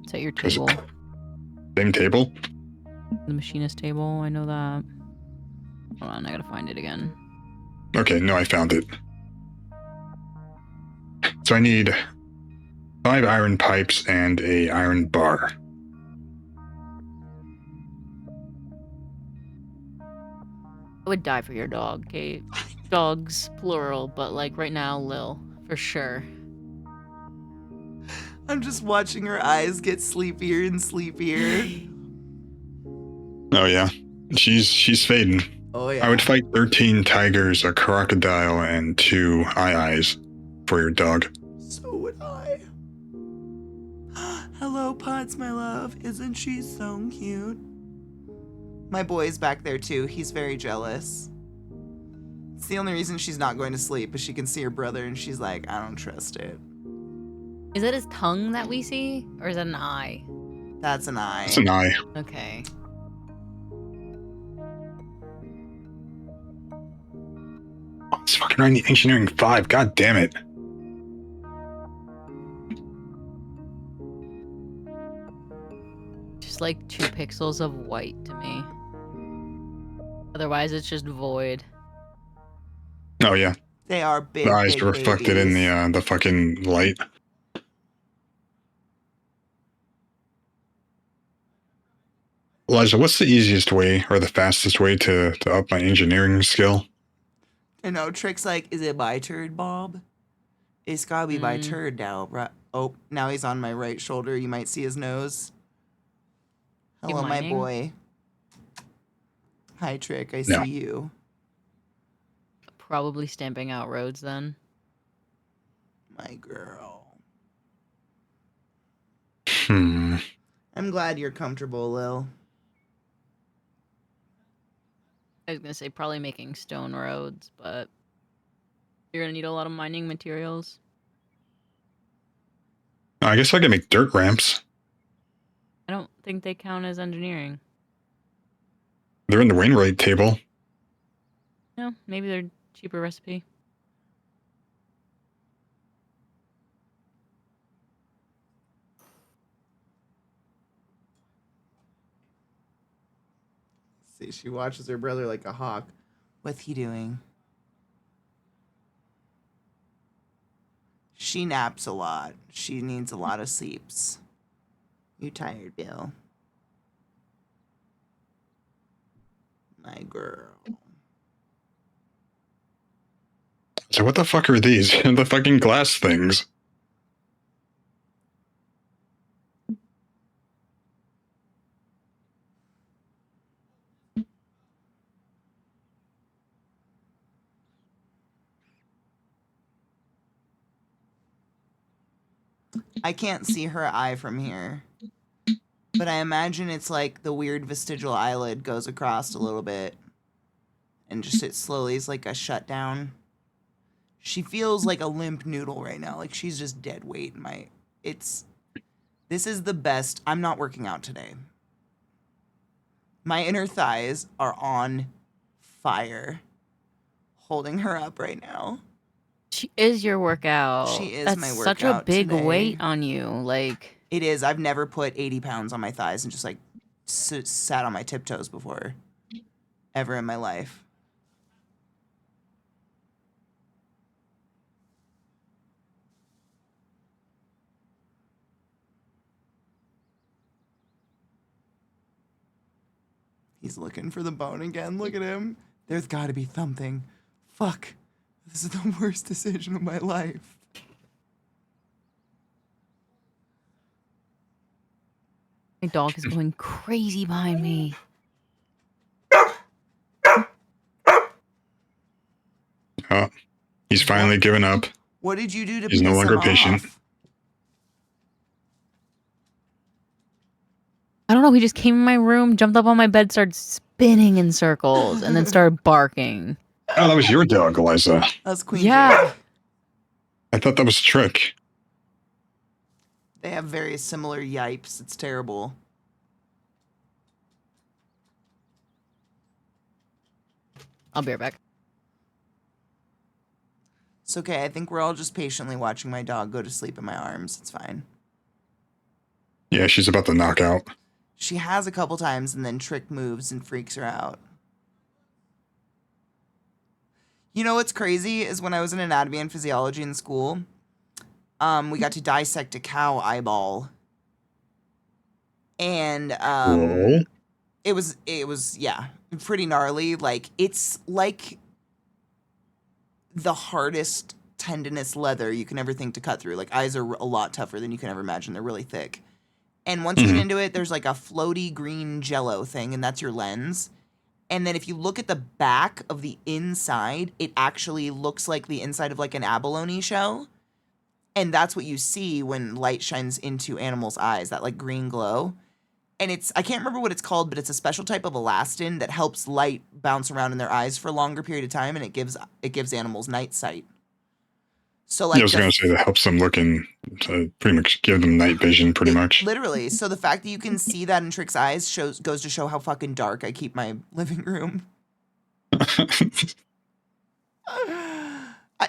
It's at your Is it- table. Same table? The machinist table, I know that. Hold on, I gotta find it again. Okay, no, I found it. So I need 5 iron pipes and a iron bar. I would die for your dog, Kate. Dogs, plural, but like right now, Lil, for sure. I'm just watching her eyes get sleepier and sleepier. Oh yeah, she's fading. Oh yeah. I would fight 13 tigers, a crocodile, and 2 eyes for your dog. So would I. Hello, Pods, my love. Isn't she so cute? My boy's back there too. He's very jealous. It's the only reason she's not going to sleep is she can see her brother and she's like, I don't trust it. Is that his tongue that we see? Or is that an eye? That's an eye. It's an eye. Okay. Oh, it's fucking writing engineering 5. God damn it. Just like 2 pixels of white to me. Otherwise, it's just void. Oh yeah, They are big. the eyes big are reflected in babies. the fucking light. Elijah, what's the easiest way or the fastest way to up my engineering skill? I know. Trick's like, is it my turn, Bob? It's gotta be my turn now, right? Oh, now he's on my right shoulder. You might see his nose. You Hello, my mining? boy. Hi, Trick. I No. see you. Probably stamping out roads then. My girl. I'm I'm glad you're comfortable, Lil. I was gonna say probably making stone roads, but you're gonna need a lot of mining materials. I guess I can make dirt ramps. I don't think they count as engineering. They're in the Wainwright table. No, maybe they're cheaper recipe. See, she watches her brother like a hawk. What's he doing? She naps a lot. She needs a lot of sleeps. You tired, Bill? My girl. So what the fuck are these? The fucking glass things. I can't see her eye from here. But I imagine it's like the weird vestigial eyelid goes across a little bit. And just it slowly is like a shutdown. She feels like a limp noodle right now. Like she's just dead weight. This is the best. I'm not working out today. My inner thighs are on fire. Holding her up right now. She is your workout. She is That's my such a workout big today. weight on you. Like It is. I've never put 80 pounds on my thighs and just like sat on my tiptoes before. Ever in my life. He's looking for the bone again. Look at him. There's got to be something. Fuck. This is the worst decision of my life. my dog is going crazy behind me. Oh, he's finally given up. What did you do to He's piss no longer him patient. off? I don't know. He just came in my room, jumped up on my bed, started spinning in circles, and then started barking. Oh, that was your dog, Eliza. That's Queen Yeah. Jake. I thought that was Trick. They have very similar yipes. It's terrible. I'll be right back. It's okay. I think we're all just patiently watching my dog go to sleep in my arms. It's fine. Yeah, she's about to knock out. She has a couple times, and then Trick moves and freaks her out. You know what's crazy is when I was in anatomy and physiology in school, we got to dissect a cow eyeball. And Whoa. it was yeah, pretty gnarly. Like it's like the hardest tendinous leather you can ever think to cut through. Like eyes are a lot tougher than you can ever imagine. They're really thick. And once you get into it, there's like a floaty green jello thing, and that's your lens. And then if you look at the back of the inside, it actually looks like the inside of like an abalone shell. And that's what you see when light shines into animals' eyes, that like green glow. And I can't remember what it's called, but it's a special type of elastin that helps light bounce around in their eyes for a longer period of time, and it gives animals night sight. So like I was going to say that helps them look and pretty much give them night vision, pretty much. Literally. So the fact that you can see that in Trick's eyes goes to show how fucking dark I keep my living room. It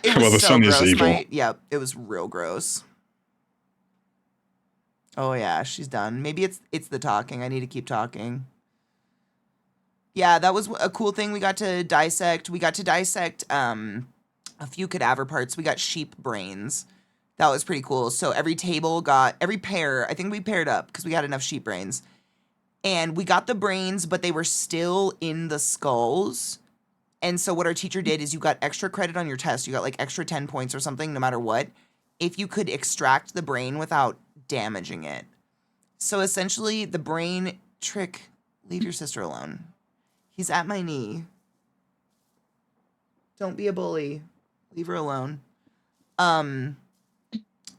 was Well, the so sun is gross. evil. Yeah, it was real gross. Oh yeah, she's done. Maybe it's the talking. I need to keep talking. Yeah, that was a cool thing we got to dissect. We got to dissect a few cadaver parts. We got sheep brains. That was pretty cool. So every pair, I think we paired up because we got enough sheep brains. And we got the brains, but they were still in the skulls. And so what our teacher did is you got extra credit on your test. You got like extra 10 points or something, no matter what, if you could extract the brain without damaging it. So essentially the brain Trick, leave your sister alone. He's at my knee. Don't be a bully. Leave her alone.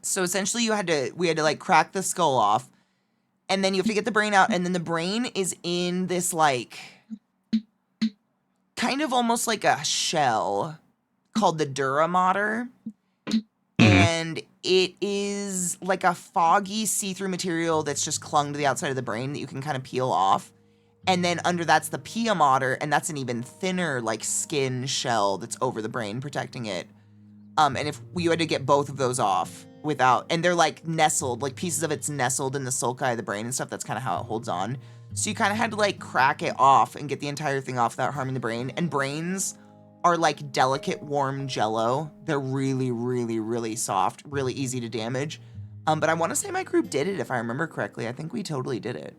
So essentially we had to like crack the skull off, and then you have to get the brain out, and then the brain is in this like kind of almost like a shell called the dura mater. And it is like a foggy see-through material that's just clung to the outside of the brain that you can kind of peel off. And then under that's the pia mater, and that's an even thinner like skin shell that's over the brain protecting it. And if you had to get both of those off and they're like nestled, like pieces of it's nestled in the sulci of the brain and stuff, that's kind of how it holds on. So you kind of had to like crack it off and get the entire thing off without harming the brain. And brains are like delicate, warm jello. They're really, really, really soft, really easy to damage. But I want to say my group did it, if I remember correctly. I think we totally did it.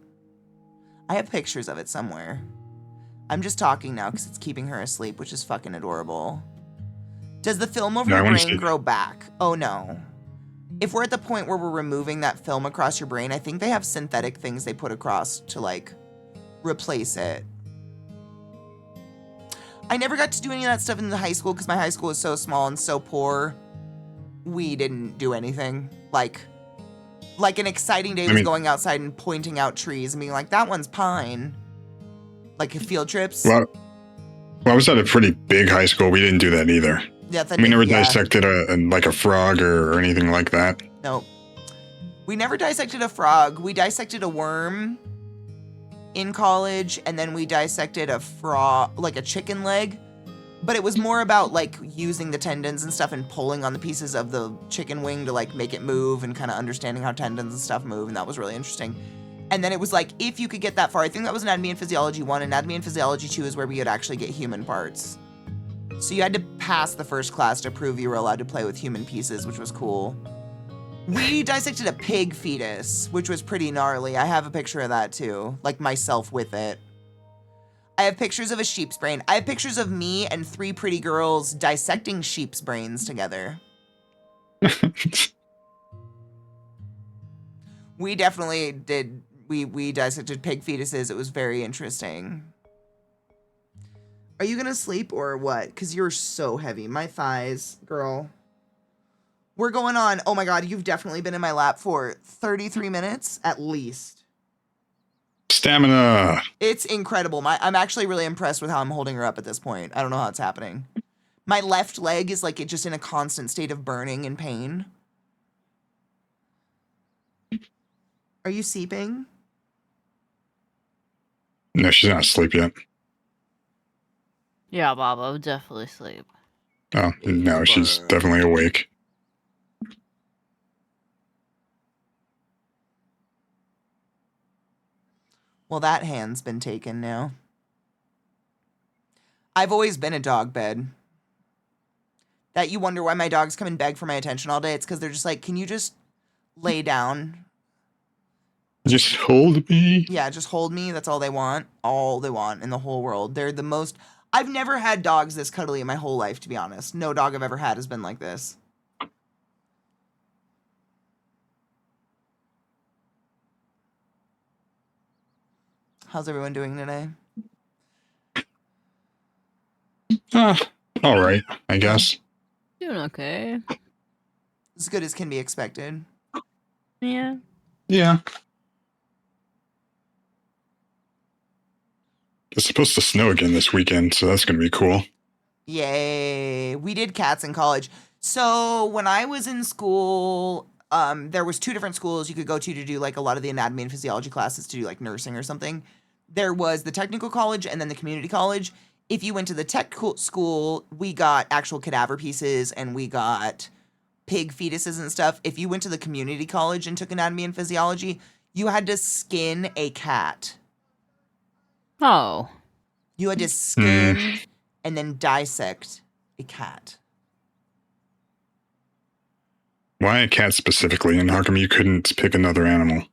I have pictures of it somewhere. I'm just talking now because it's keeping her asleep, which is fucking adorable. Does the film over your brain grow back? Oh, no. If we're at the point where we're removing that film across your brain, I think they have synthetic things they put across to, like, replace it. I never got to do any of that stuff in the high school because my high school was so small and so poor. We didn't do anything. Like an exciting day was going outside and pointing out trees and being like, that one's pine. Like field trips. Well, I was at a pretty big high school. We didn't do that either. Yeah, we never dissected a frog or anything like that. Nope. We never dissected a frog. We dissected a worm in college, and then we dissected a frog, like a chicken leg. But it was more about like using the tendons and stuff and pulling on the pieces of the chicken wing to like make it move and kind of understanding how tendons and stuff move, and that was really interesting. And then it was like, if you could get that far, I think that was Anatomy and Physiology 1. Anatomy and Physiology 2 is where we would actually get human parts. So you had to pass the first class to prove you were allowed to play with human pieces, which was cool. We dissected a pig fetus, which was pretty gnarly. I have a picture of that too, like myself with it. I have pictures of a sheep's brain. I have pictures of me and 3 pretty girls dissecting sheep's brains together. We definitely did. We dissected pig fetuses. It was very interesting. Are you gonna sleep or what? Because you're so heavy. My thighs, girl. We're going on. Oh my God, you've definitely been in my lap for 33 minutes at least. Stamina. It's incredible. I'm actually really impressed with how I'm holding her up at this point. I don't know how it's happening. My left leg is like just in a constant state of burning and pain. Are you sleeping? No, she's not asleep yet. Yeah, Bob, I would definitely sleep. Oh, no, she's definitely awake. Well, that hand's been taken now. I've always been a dog bed. That you wonder why my dogs come and beg for my attention all day. It's because they're just like, can you just lay down? Just hold me. Yeah, just hold me. That's all they want. All they want in the whole world. They're the most... I've never had dogs this cuddly in my whole life, to be honest. No dog I've ever had has been like this. How's everyone doing today? All right, I guess. Doing okay. As good as can be expected. Yeah. Yeah. It's supposed to snow again this weekend, so that's going to be cool. Yay. We did cats in college. So when I was in school, there was 2 different schools you could go to do like a lot of the anatomy and physiology classes to do like nursing or something. There was the technical college and then the community college. If you went to the tech school, we got actual cadaver pieces and we got pig fetuses and stuff. If you went to the community college and took anatomy and physiology, you had to skin a cat. Oh. You had to skin and then dissect a cat. Why a cat specifically, and how come you couldn't pick another animal?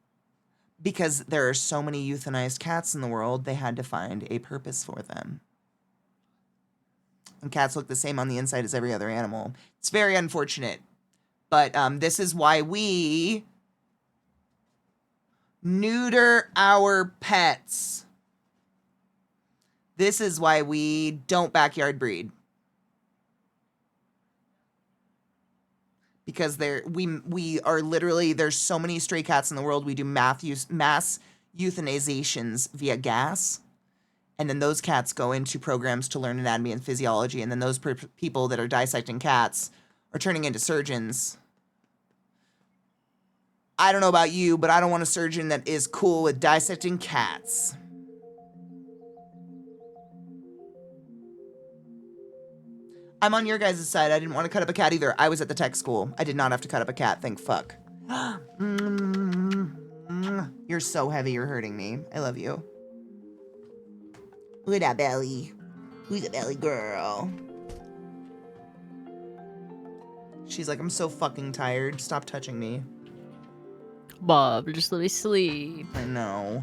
Because there are so many euthanized cats in the world, they had to find a purpose for them. And cats look the same on the inside as every other animal. It's very unfortunate. But this is why we neuter our pets. This is why we don't backyard breed. Because we are literally, there's so many stray cats in the world, we do mass euthanizations via gas. And then those cats go into programs to learn anatomy and physiology. And then those people that are dissecting cats are turning into surgeons. I don't know about you, but I don't want a surgeon that is cool with dissecting cats. I'm on your guys' side. I didn't want to cut up a cat either. I was at the tech school. I did not have to cut up a cat. Thank fuck. You're You're so heavy, you're hurting me. I love you. Look at that belly. Who's a belly girl? She's like, I'm so fucking tired. Stop touching me. Bob, just let me sleep. I know.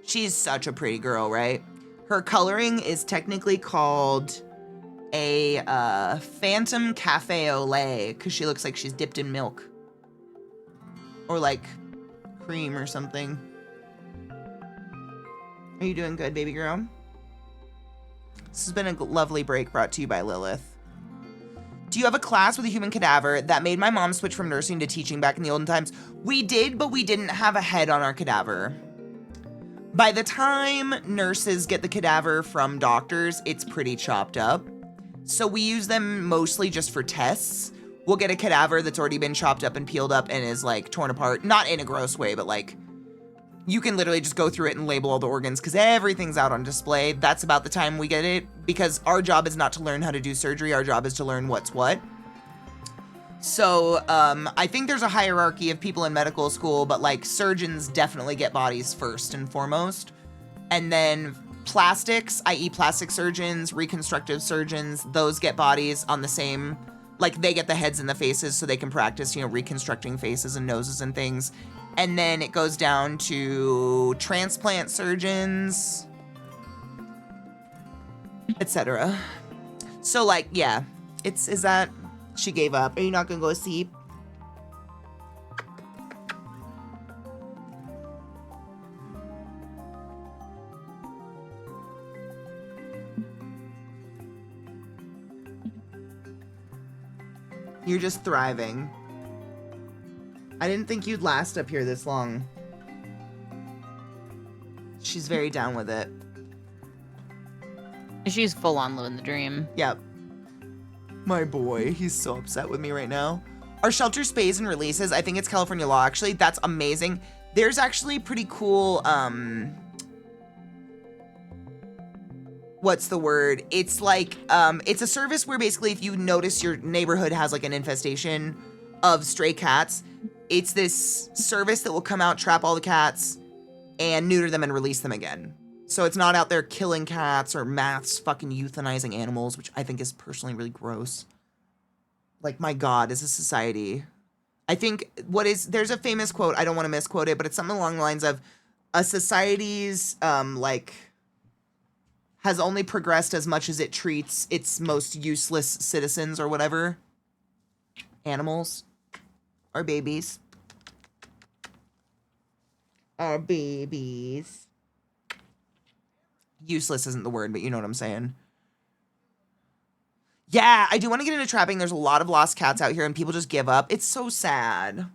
She's such a pretty girl, right? Her coloring is technically called a Phantom Cafe au lait because she looks like she's dipped in milk. Or like cream or something. Are you doing good, baby girl? This has been a lovely break brought to you by Lilith. Do you have a class with a human cadaver? That made my mom switch from nursing to teaching back in the olden times. We did, but we didn't have a head on our cadaver. By the time nurses get the cadaver from doctors, it's pretty chopped up. So we use them mostly just for tests. We'll get a cadaver that's already been chopped up and peeled up and is like torn apart. Not in a gross way, but like you can literally just go through it and label all the organs because everything's out on display. That's about the time we get it because our job is not to learn how to do surgery. Our job is to learn what's what. So I think there's a hierarchy of people in medical school, but like surgeons definitely get bodies first and foremost. And then plastics, i.e. plastic surgeons, reconstructive surgeons, those get bodies on the same, like they get the heads and the faces so they can practice, you know, reconstructing faces and noses and things. And then it goes down to transplant surgeons, etc. So like, yeah, is that... She gave up. Are you not gonna go to sleep? You're just thriving. I didn't think you'd last up here this long. She's very down with it. She's full on living the dream. Yep. My boy, he's so upset with me right now. Our shelter spays and releases, I think it's California law actually. That's amazing. There's actually pretty cool, what's the word? It's like, it's a service where basically if you notice your neighborhood has like an infestation of stray cats, it's this service that will come out, trap all the cats, and neuter them and release them again. So it's not out there killing cats or mass fucking euthanizing animals, which I think is personally really gross. Like, my God, as a society. I think there's a famous quote, I don't want to misquote it, but it's something along the lines of, a society's, has only progressed as much as it treats its most useless citizens or whatever. Animals. Or babies. Our babies. Useless isn't the word, but you know what I'm saying. Yeah, I do want to get into trapping. There's a lot of lost cats out here and people just give up. It's so sad.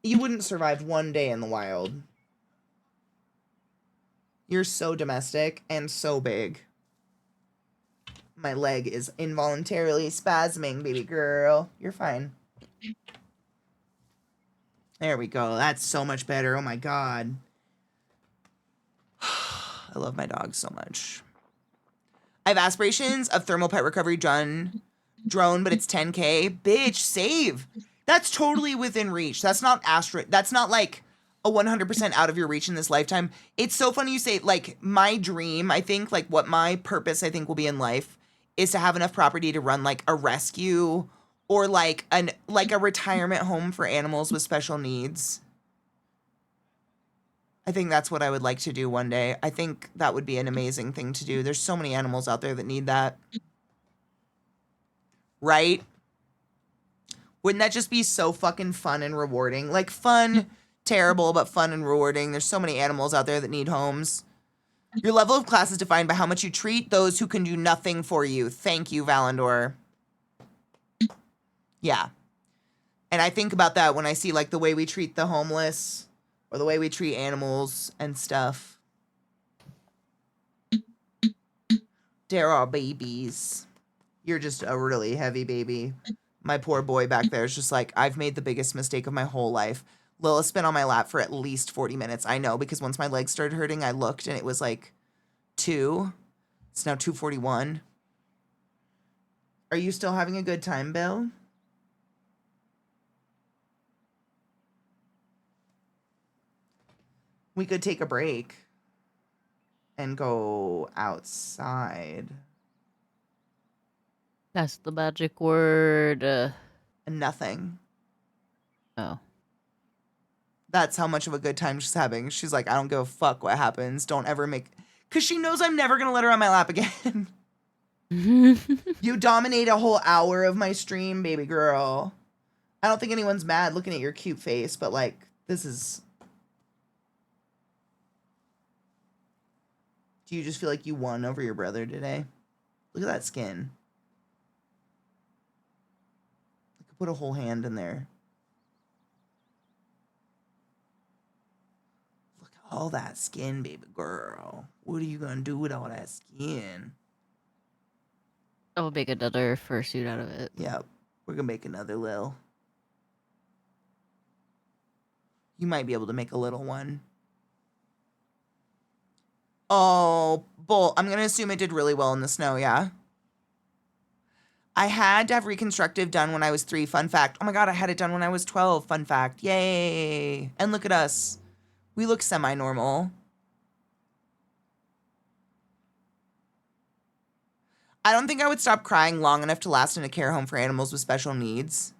You wouldn't survive one day in the wild. You're so domestic and so big. My leg is involuntarily spasming, baby girl. You're fine. There we go. That's so much better. Oh my God. I love my dog so much. I have aspirations of thermal pet recovery drone, but it's 10K. Bitch, save. That's totally within reach. That's not that's not like a 100% out of your reach in this lifetime. It's so funny you say, like, my dream, I think, like, what my purpose, I think, will be in life is to have enough property to run, like, a rescue or, like, a retirement home for animals with special needs. I think that's what I would like to do one day. I think that would be an amazing thing to do. There's so many animals out there that need that. Right? Wouldn't that just be so fucking fun and rewarding? Like, fun, terrible, but fun and rewarding. There's so many animals out there that need homes. Your level of class is defined by how much you treat those who can do nothing for you. Thank you, Valandor. Yeah. And I think about that when I see, like, the way we treat the homeless or the way we treat animals and stuff. There are babies. You're just a really heavy baby. My poor boy back there is just like, I've made the biggest mistake of my whole life. Lila's been on my lap for at least 40 minutes. I know, because once my legs started hurting, I looked and it was like 2. It's now 2:41. Are you still having a good time, Bill? We could take a break and go outside. That's the magic word. Nothing. Oh. That's how much of a good time she's having. She's like, I don't give a fuck what happens. Don't ever make... Because she knows I'm never going to let her on my lap again. You dominate a whole hour of my stream, baby girl. I don't think anyone's mad looking at your cute face, but like, this is... Do you just feel like you won over your brother today? Look at that skin. I could put a whole hand in there. Look at all that skin, baby girl. What are you gonna do with all that skin? I'll make another fursuit out of it. Yep. We're gonna make another Lil. You might be able to make a little one. Oh, Bull. I'm going to assume it did really well in the snow, yeah? I had to have reconstructive done when I was 3. Fun fact. Oh my God, I had it done when I was 12. Fun fact. Yay. And look at us. We look semi-normal. I don't think I would stop crying long enough to last in a care home for animals with special needs.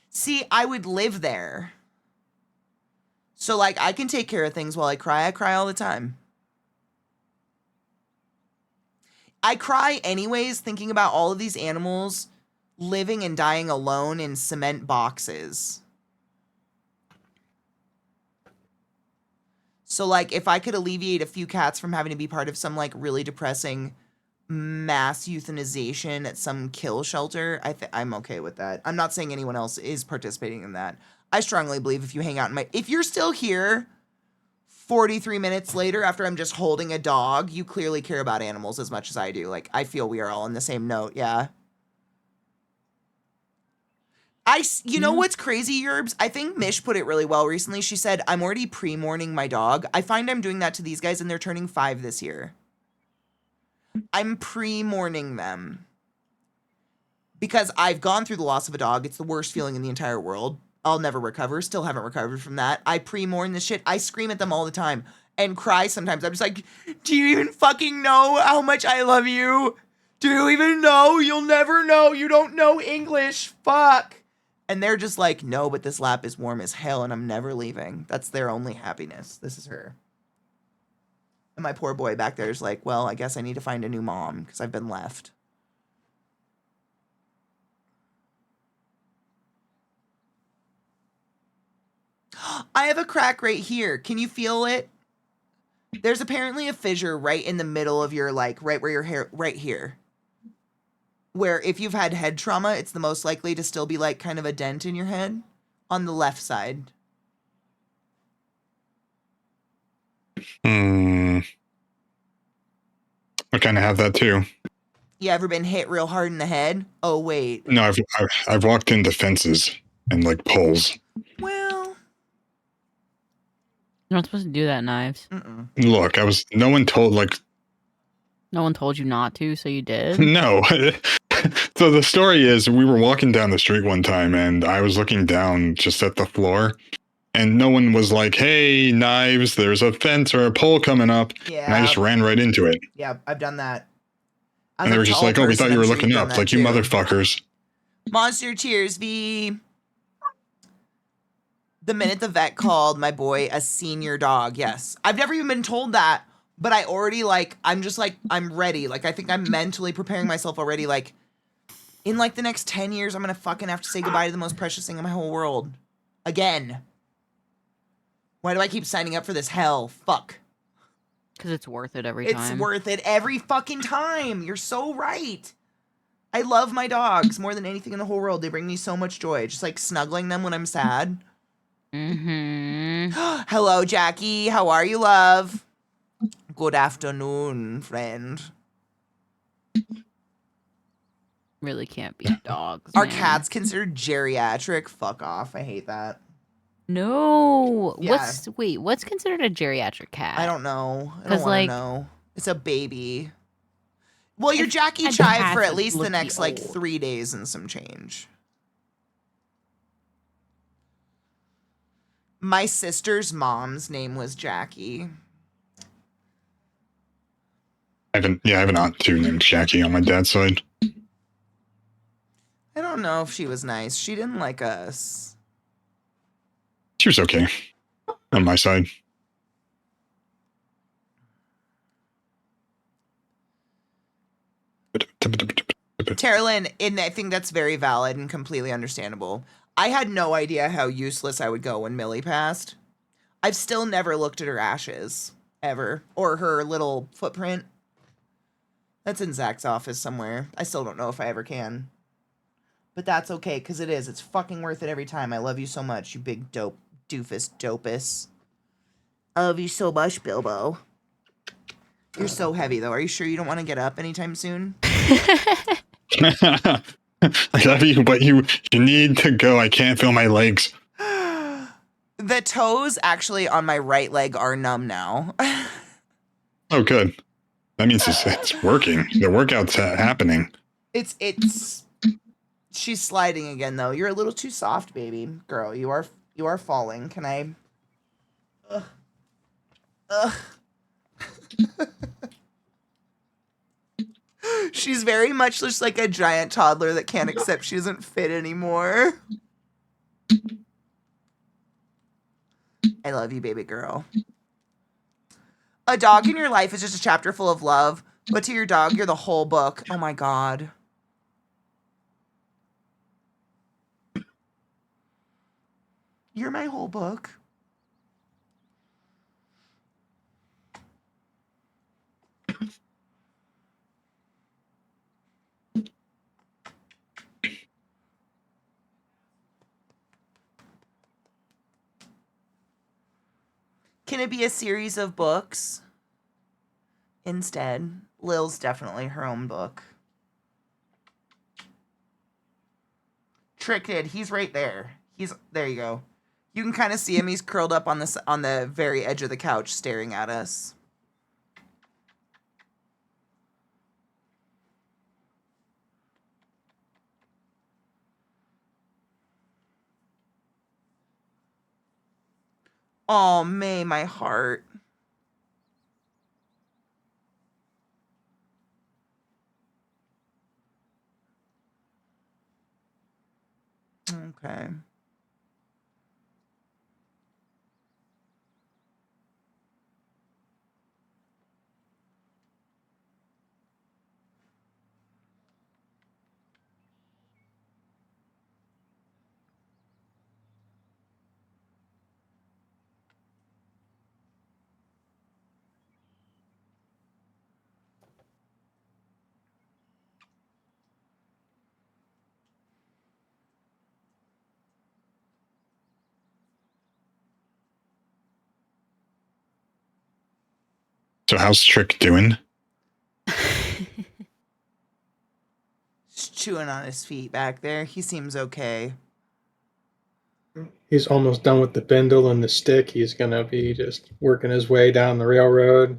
See, I would live there. So, like, I can take care of things while I cry. I cry all the time. I cry anyways thinking about all of these animals living and dying alone in cement boxes. So, like, if I could alleviate a few cats from having to be part of some, like, really depressing mass euthanization at some kill shelter, I'm okay with that. I'm not saying anyone else is participating in that. I strongly believe if you hang out in my... If you're still here 43 minutes later after I'm just holding a dog, you clearly care about animals as much as I do. Like, I feel we are all on the same note, yeah? You know what's crazy, Yerbs? I think Mish put it really well recently. She said, I'm already pre-mourning my dog. I find I'm doing that to these guys, and they're turning 5 this year. I'm pre-mourning them. Because I've gone through the loss of a dog. It's the worst feeling in the entire world. I'll never recover. Still haven't recovered from that. I pre-mourn this shit. I scream at them all the time and cry sometimes. I'm just like, do you even fucking know how much I love you? Do you even know? You'll never know. You don't know English. Fuck. And they're just like, no, but this lap is warm as hell and I'm never leaving. That's their only happiness. This is her. And my poor boy back there is like, well, I guess I need to find a new mom because I've been left. I have a crack right here. Can you feel it? There's apparently a fissure right in the middle of your, like, right where your hair, right here. Where if you've had head trauma, it's the most likely to still be, like, kind of a dent in your head. On the left side. I kind of have that too. You ever been hit real hard in the head? Oh, wait. No, I've walked into fences and, like, poles. Well... You're not supposed to do that, Knives. Look, no one told, like... No one told you not to, so you did? No. So the story is, we were walking down the street one time, and I was looking down just at the floor, and no one was like, hey, Knives, there's a fence or a pole coming up. Yeah. And I just ran right into it. Yeah, I've done that. And they were just like, oh, we thought you were looking up. Like, you motherfuckers. Monster Cheers, V. The minute the vet called my boy a senior dog, yes. I've never even been told that, but I already, like, I'm just, like, I'm ready. Like, I think I'm mentally preparing myself already, like, in, like, the next 10 years, I'm gonna fucking have to say goodbye to the most precious thing in my whole world. Again. Why do I keep signing up for this hell? Fuck. Because it's worth it every time. It's worth it every fucking time. You're so right. I love my dogs more than anything in the whole world. They bring me so much joy. Just, like, snuggling them when I'm sad. Hello, Jackie. How are you, love? Good afternoon, friend. Really can't beat dogs. Are man. cats considered geriatric? Fuck off. I hate that. No. Yeah. What's considered a geriatric cat? I don't know. I don't 'Cause, want to like- know. It's a baby. Well, you're Jackie And Chive for Pat's at least the looking next like old. 3 days and some change. My sister's mom's name was Jackie. I have an aunt too named Jackie on my dad's side. I don't know if she was nice. She didn't like us. She was okay on my side. Terralyn, and I think that's very valid and completely understandable. I had no idea how useless I would go when Millie passed. I've still never looked at her ashes, ever, or her little footprint. That's in Zach's office somewhere. I still don't know if I ever can. But that's okay, because it is. It's fucking worth it every time. I love you so much, you big dope doofus dopus. I love you so much, Bilbo. You're so heavy, though. Are you sure you don't want to get up anytime soon? I love you, but you need to go. I can't feel my legs. The toes actually on my right leg are numb now. Oh, good. That means it's working. The workout's happening. It's she's sliding again though. You're a little too soft, baby girl. You are falling. Can I? She's very much just like a giant toddler that can't accept she doesn't fit anymore. I love you, baby girl. A dog in your life is just a chapter full of love, but to your dog, you're the whole book. Oh my God. You're my whole book. Can it be a series of books? Instead, Lil's definitely her own book. Trick did. He's right there. There you go. You can kind of see him. He's curled up on the very edge of the couch staring at us. Oh, May, my heart. Okay. So how's Trick doing? He's chewing on his feet back there. He seems okay. He's almost done with the bindle and the stick. He's gonna be just working his way down the railroad.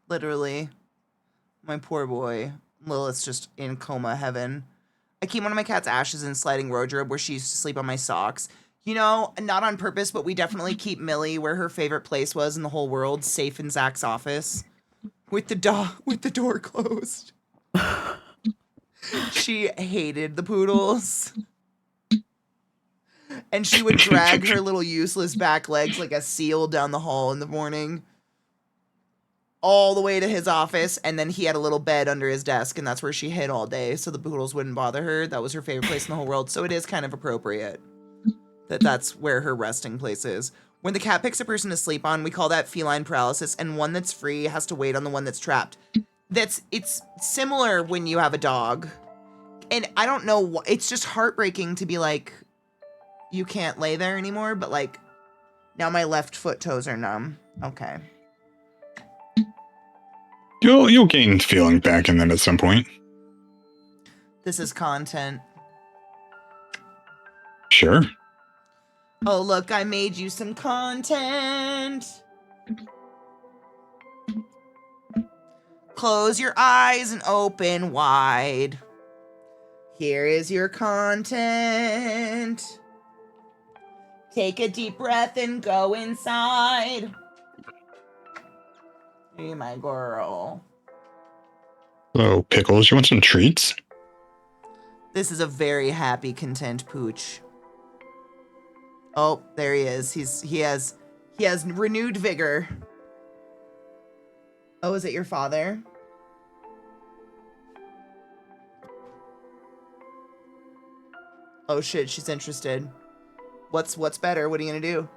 Literally. My poor boy. Lilith's just in coma heaven. I keep one of my cat's ashes in sliding wardrobe where she used to sleep on my socks. You know, not on purpose, but we definitely keep Millie where her favorite place was in the whole world, safe in Zach's office. With the door closed. She hated the poodles. And she would drag her little useless back legs like a seal down the hall in the morning. All the way to his office, and then he had a little bed under his desk, and that's where she hid all day, so the poodles wouldn't bother her. That was her favorite place in the whole world, so it is kind of appropriate that that's where her resting place is. When the cat picks a person to sleep on, we call that feline paralysis, and one that's free has to wait on the one that's trapped. It's similar when you have a dog, and I don't know, it's just heartbreaking to be like, you can't lay there anymore, but like, now my left foot toes are numb. Okay. You'll gain feeling back in them at some point. This is content. Sure. Oh, look, I made you some content. Close your eyes and open wide. Here is your content. Take a deep breath and go inside. Hey, my girl. Hello, Pickles. You want some treats? This is a very happy, content pooch. Oh, there he is. He has renewed vigor. Oh, is it your father? Oh shit, she's interested. What's better? What are you gonna do?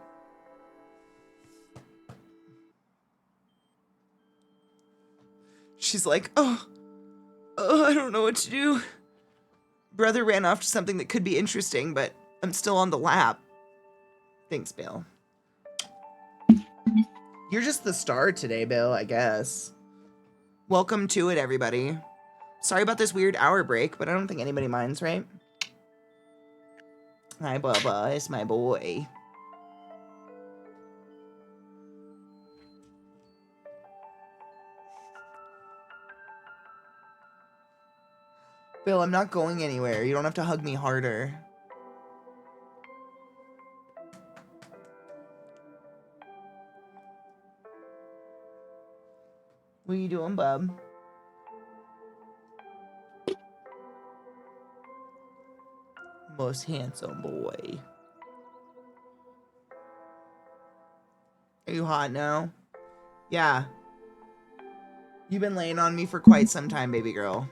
She's like, oh, I don't know what to do. Brother ran off to something that could be interesting, but I'm still on the lap. Thanks, Bill. You're just the star today, Bill, I guess. Welcome to it, everybody. Sorry about this weird hour break, but I don't think anybody minds, right? Hi, Bubba. It's my boy. Bill, I'm not going anywhere. You don't have to hug me harder. What are you doing, bub? Most handsome boy. Are you hot now? Yeah. You've been laying on me for quite some time, baby girl.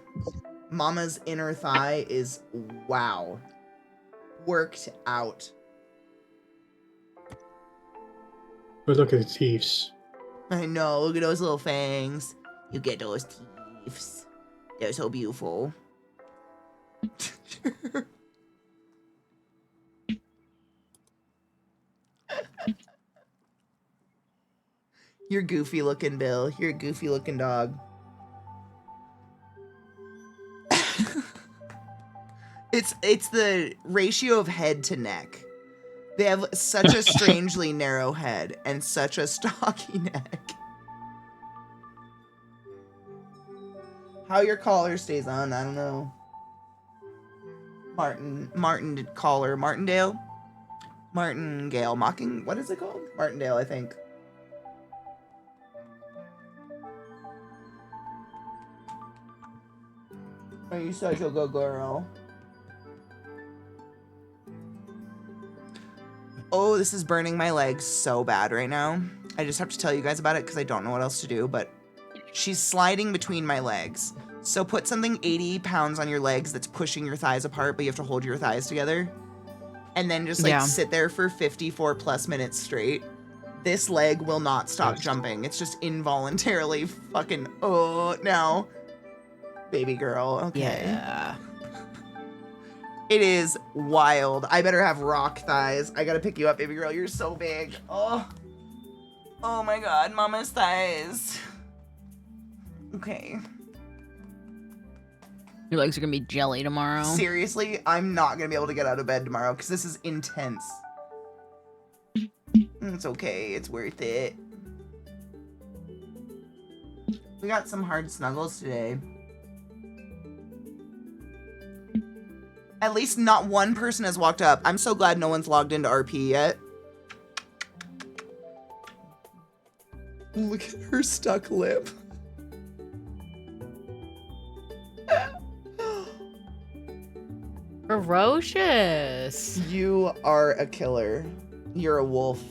Mama's inner thigh is, wow, worked out. But look at the teeth. I know, look at those little fangs. You get those teeth. They're so beautiful. You're goofy looking, Bill. You're a goofy looking dog. It's the ratio of head to neck. They have such a strangely narrow head and such a stocky neck. How your collar stays on, I don't know. Martin collar, Martindale? Martingale, mocking, what is it called? Martindale, I think. Are you such a good girl? Oh, this is burning my legs so bad right now. I just have to tell you guys about it because I don't know what else to do, but she's sliding between my legs. So put something 80 pounds on your legs that's pushing your thighs apart, but you have to hold your thighs together. And then just like sit there for 54 plus minutes straight. This leg will not stop jumping. It's just involuntarily fucking, oh, now. Baby girl, okay. Yeah. It is wild. I better have rock thighs. I gotta pick you up, baby girl. You're so big. Oh. Oh my god, mama's thighs. Okay. Your legs are gonna be jelly tomorrow. Seriously, I'm not gonna be able to get out of bed tomorrow because this is intense. It's okay. It's worth it. We got some hard snuggles today. At least not one person has walked up. I'm so glad no one's logged into RP yet. Look at her stuck lip. Ferocious. You are a killer. You're a wolf.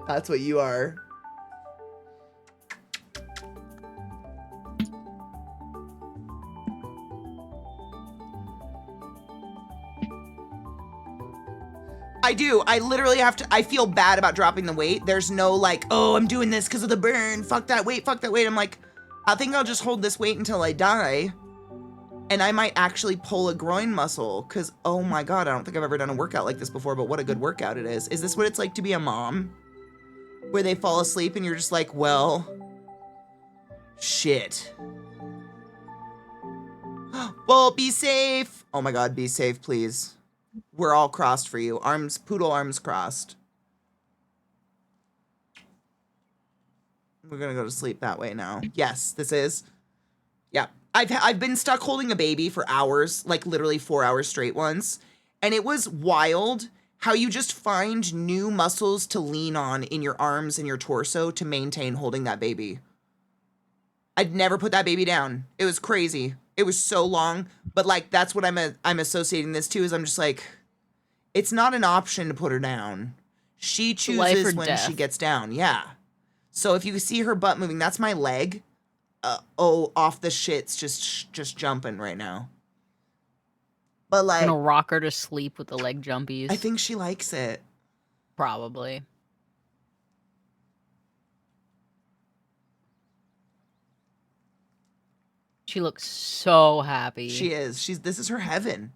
That's what you are. I do. I literally have to, I feel bad about dropping the weight. There's no like, oh, I'm doing this because of the burn. Fuck that weight, fuck that weight. I'm like, I think I'll just hold this weight until I die. And I might actually pull a groin muscle because, oh my God, I don't think I've ever done a workout like this before, but what a good workout it is. Is this what it's like to be a mom? Where they fall asleep and you're just like, well, shit. Well, be safe. Oh my God, be safe, please. We're all crossed for you. Arms, poodle arms crossed. We're gonna go to sleep that way now. Yes, this is. Yeah. I've been stuck holding a baby for hours, like literally 4 hours straight once. And it was wild how you just find new muscles to lean on in your arms and your torso to maintain holding that baby. I'd never put that baby down. It was crazy. It was so long, but like that's what I'm associating this to is I'm just like, it's not an option to put her down. She chooses when she gets down. Yeah. So if you see her butt moving, that's my leg. Off the shits, just jumping right now. But like, I'm gonna rock her to sleep with the leg jumpies. I think she likes it. Probably. She looks so happy. She is. This is her heaven.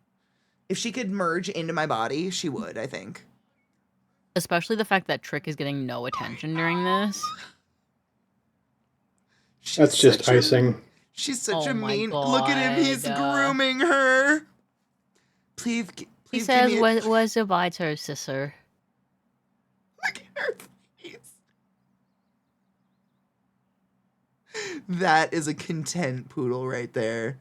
If she could merge into my body, she would, I think. Especially the fact that Trick is getting no attention during this. That's just icing. She's such a mean. God. Look at him. He's grooming her. Please He says, "Where's your biter, sister?" Look at her face. That is a content poodle right there.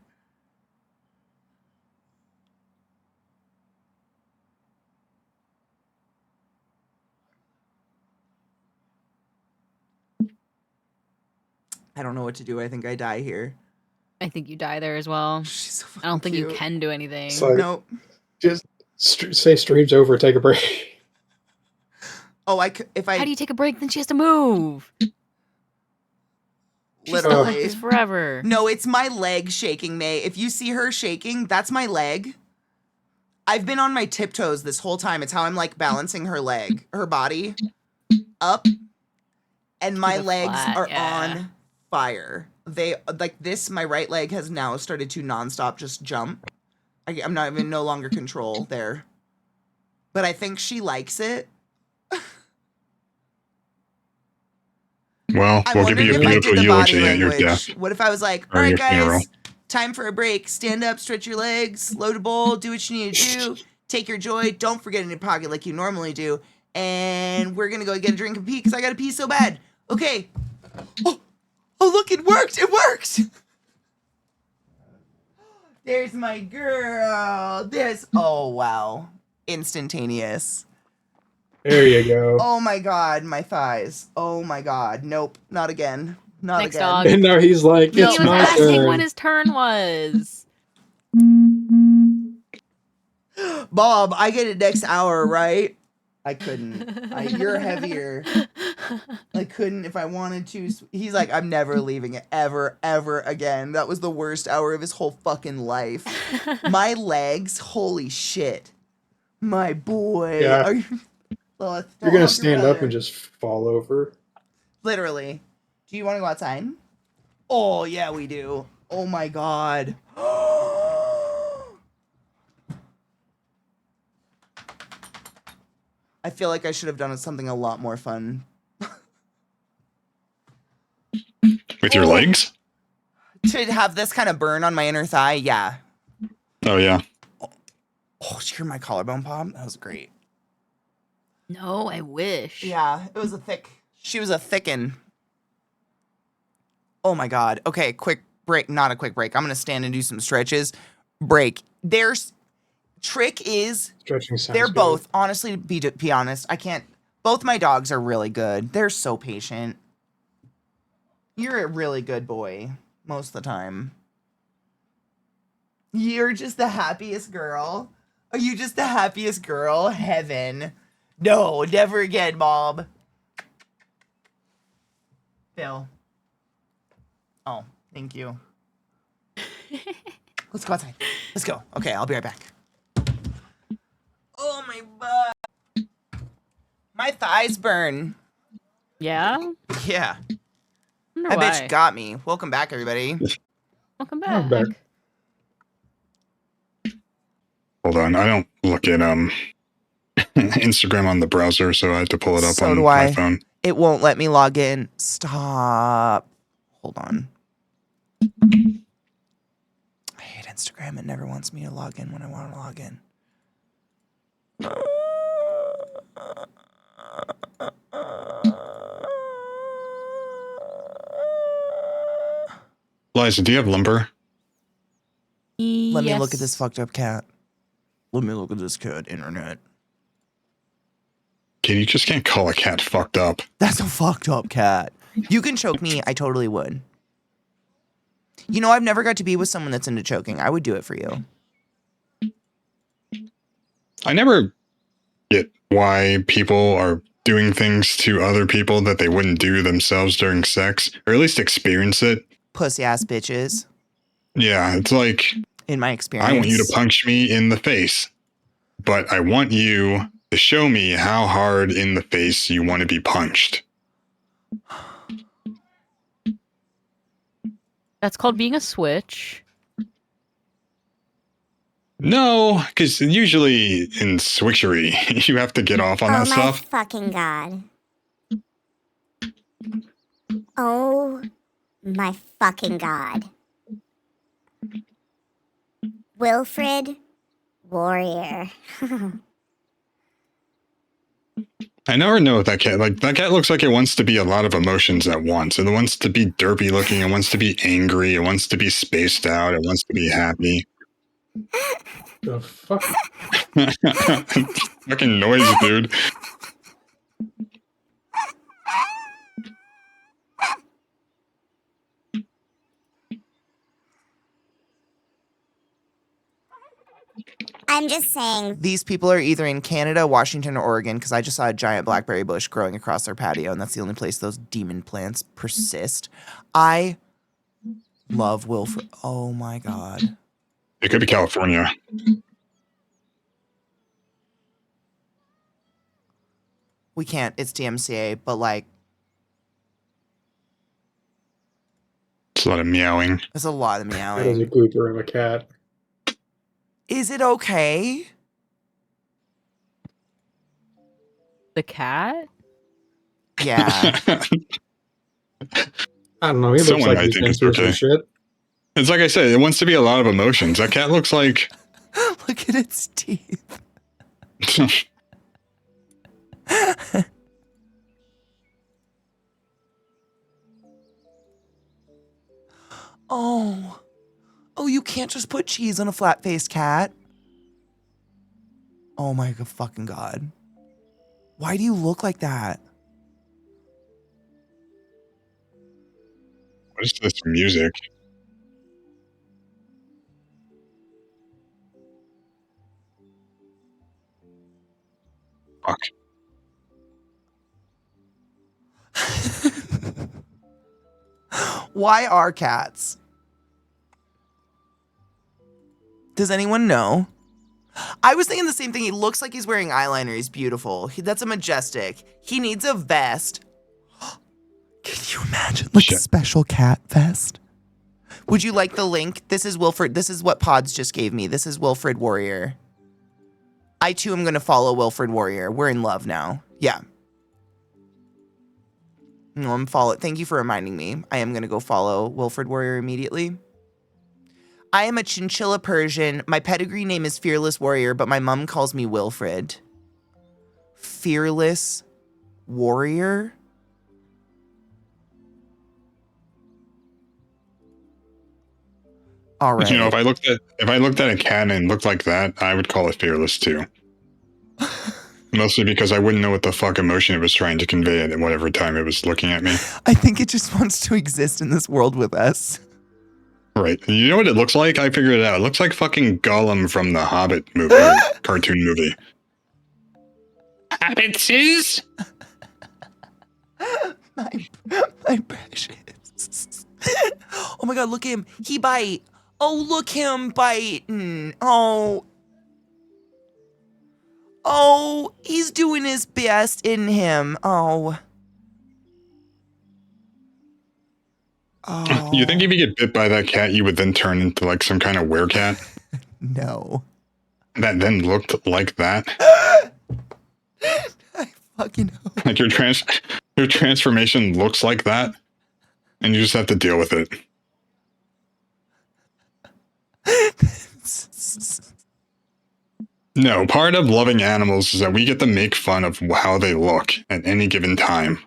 I don't know what to do. I think I die here. I think you die there as well. She's so I don't think cute. you can do anything. Like, nope. Just say stream's over, take a break. Oh, How do you take a break? Then she has to move. She's stuck like this forever. No, it's my leg shaking, May. If you see her shaking, that's my leg. I've been on my tiptoes this whole time. It's how I'm like balancing her body up, and my legs are on fire. They like this. My right leg has now started to nonstop just jump. I'm not even no longer control there, but I think she likes it. Well, we'll give you a beautiful eulogy at your death. What if I was like, all right, guys, time for a break. Stand up, stretch your legs, load a bowl, do what you need to do. Take your joy. Don't forget in your pocket like you normally do. And we're going to go get a drink and pee because I got to pee so bad. Okay. Oh, look, it worked. It worked. There's my girl. Oh, wow. Instantaneous. There you go. Oh my God, my thighs. Oh my God. Nope, not again. Not Next again. dog. And now he's like, it's He was my asking turn. when his turn was. Bob, I get it next hour, right? I couldn't. You're heavier. I couldn't if I wanted to. He's like, I'm never leaving it ever again. That was the worst hour of his whole fucking life. My legs, holy shit. My boy. Yeah. You're going to stand up and just fall over. Literally. Do you want to go outside? Oh, yeah, we do. Oh, my God. I feel like I should have done something a lot more fun. With your legs? To have this kind of burn on my inner thigh, yeah. Oh, yeah. Oh, did you hear my collarbone pop? That was great. No, I wish. Yeah, she was a thickin'. Oh my God. Okay, quick break. Not a quick break. I'm going to stand and do some stretches. Break. Trick is, Stretching sounds they're good. both, honestly, to be honest, both my dogs are really good. They're so patient. You're a really good boy most of the time. You're just the happiest girl. Are you just the happiest girl? Heaven. No, never again, Bob. Phil. Oh, thank you. Let's go outside. Let's go. Okay, I'll be right back. Oh, my butt. My thighs burn. Yeah? Yeah. Wonder That why. bitch got me. Welcome back, everybody. Welcome I'm back. back. Hold on. I don't look at Instagram on the browser, so I have to pull it up So on do my I. phone. It won't let me log in. Stop. Hold on. I hate Instagram. It never wants me to log in when I want to log in. Liza, do you have lumber? Let me look at this fucked up cat. Let me look at this cat, internet. Kid, you just can't call a cat fucked up. That's a fucked up cat. You can choke me. I totally would. You know, I've never got to be with someone that's into choking. I would do it for you. I never get why people are doing things to other people that they wouldn't do themselves during sex, or at least experience it. Pussy ass bitches. Yeah, it's like, in my experience, I want you to punch me in the face, but I want you to show me how hard in the face you want to be punched. That's called being a switch. No, because usually in switchery, you have to get off on that stuff. Oh my fucking god. Oh my fucking god. Wilfred Warrior. I never know if that cat, like, that cat looks like it wants to be a lot of emotions at once. It wants to be derpy looking, it wants to be angry, it wants to be spaced out, it wants to be happy. The fuck? Fucking noise, dude. I'm just saying. These people are either in Canada, Washington, or Oregon, because I just saw a giant blackberry bush growing across their patio, and that's the only place those demon plants persist. I love Wilfred. Oh my god. It could be California. We can't. It's DMCA, but like, It's a lot of meowing. there's a lot of That is a meowing. goober and a cat. Is it okay? The cat? Yeah. I don't know. He looks Someone like might he's think been it's through some okay. shit. It's like I said, it wants to be a lot of emotions. That cat looks like... Look at its teeth. Oh. Oh, you can't just put cheese on a flat-faced cat. Oh my fucking god. Why do you look like that? What is this music? Fuck. Why are cats? Does anyone know? I was thinking the same thing. He looks like he's wearing eyeliner. He's beautiful. That's a majestic. He needs a vest. Can you imagine? Like a special cat vest. Would you like the link? This is Wilfred. This is what Pods just gave me. This is Wilfred Warrior. I too am going to follow Wilfred Warrior. We're in love now. Yeah. No, I'm follow. Thank you for reminding me. I am going to go follow Wilfred Warrior immediately. I am a chinchilla Persian. My pedigree name is Fearless Warrior, but my mom calls me Wilfred. Fearless Warrior? All right. You know, if I looked at a cat and it looked like that, I would call it fearless too. Mostly because I wouldn't know what the fuck emotion it was trying to convey at whatever time it was looking at me. I think it just wants to exist in this world with us. Right. You know what it looks like? I figured it out. It looks like fucking Gollum from the Hobbit movie, cartoon movie. Hobbitses? my precious. Oh my god, look at him. He bite. Oh, look him biting. Oh. Oh, he's doing his best in him. Oh. Oh. You think if you get bit by that cat, you would then turn into like some kind of werecat? No. That then looked like that? I fucking hope. Like your transformation looks like that? And you just have to deal with it. No, part of loving animals is that we get to make fun of how they look at any given time.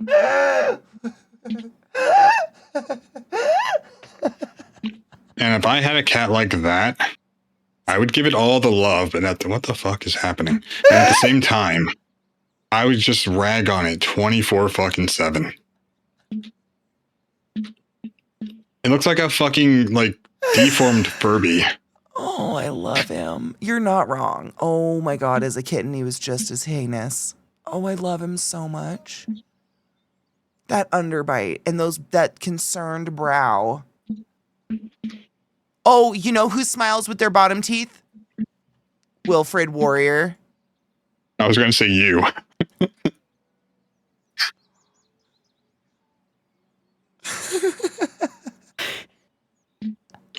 And if I had a cat like that, I would give it all the love, but what the fuck is happening? And at the same time, I would just rag on it 24/7. It looks like a fucking, like, deformed Furby. Oh, I love him. You're not wrong. Oh my God, as a kitten, he was just as heinous. Oh, I love him so much. That underbite and that concerned brow. Oh, you know who smiles with their bottom teeth? Wilfred Warrior. I was going to say you.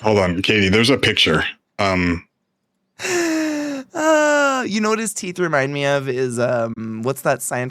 Hold on, Katie, there's a picture. You know what his teeth remind me of is what's that scientist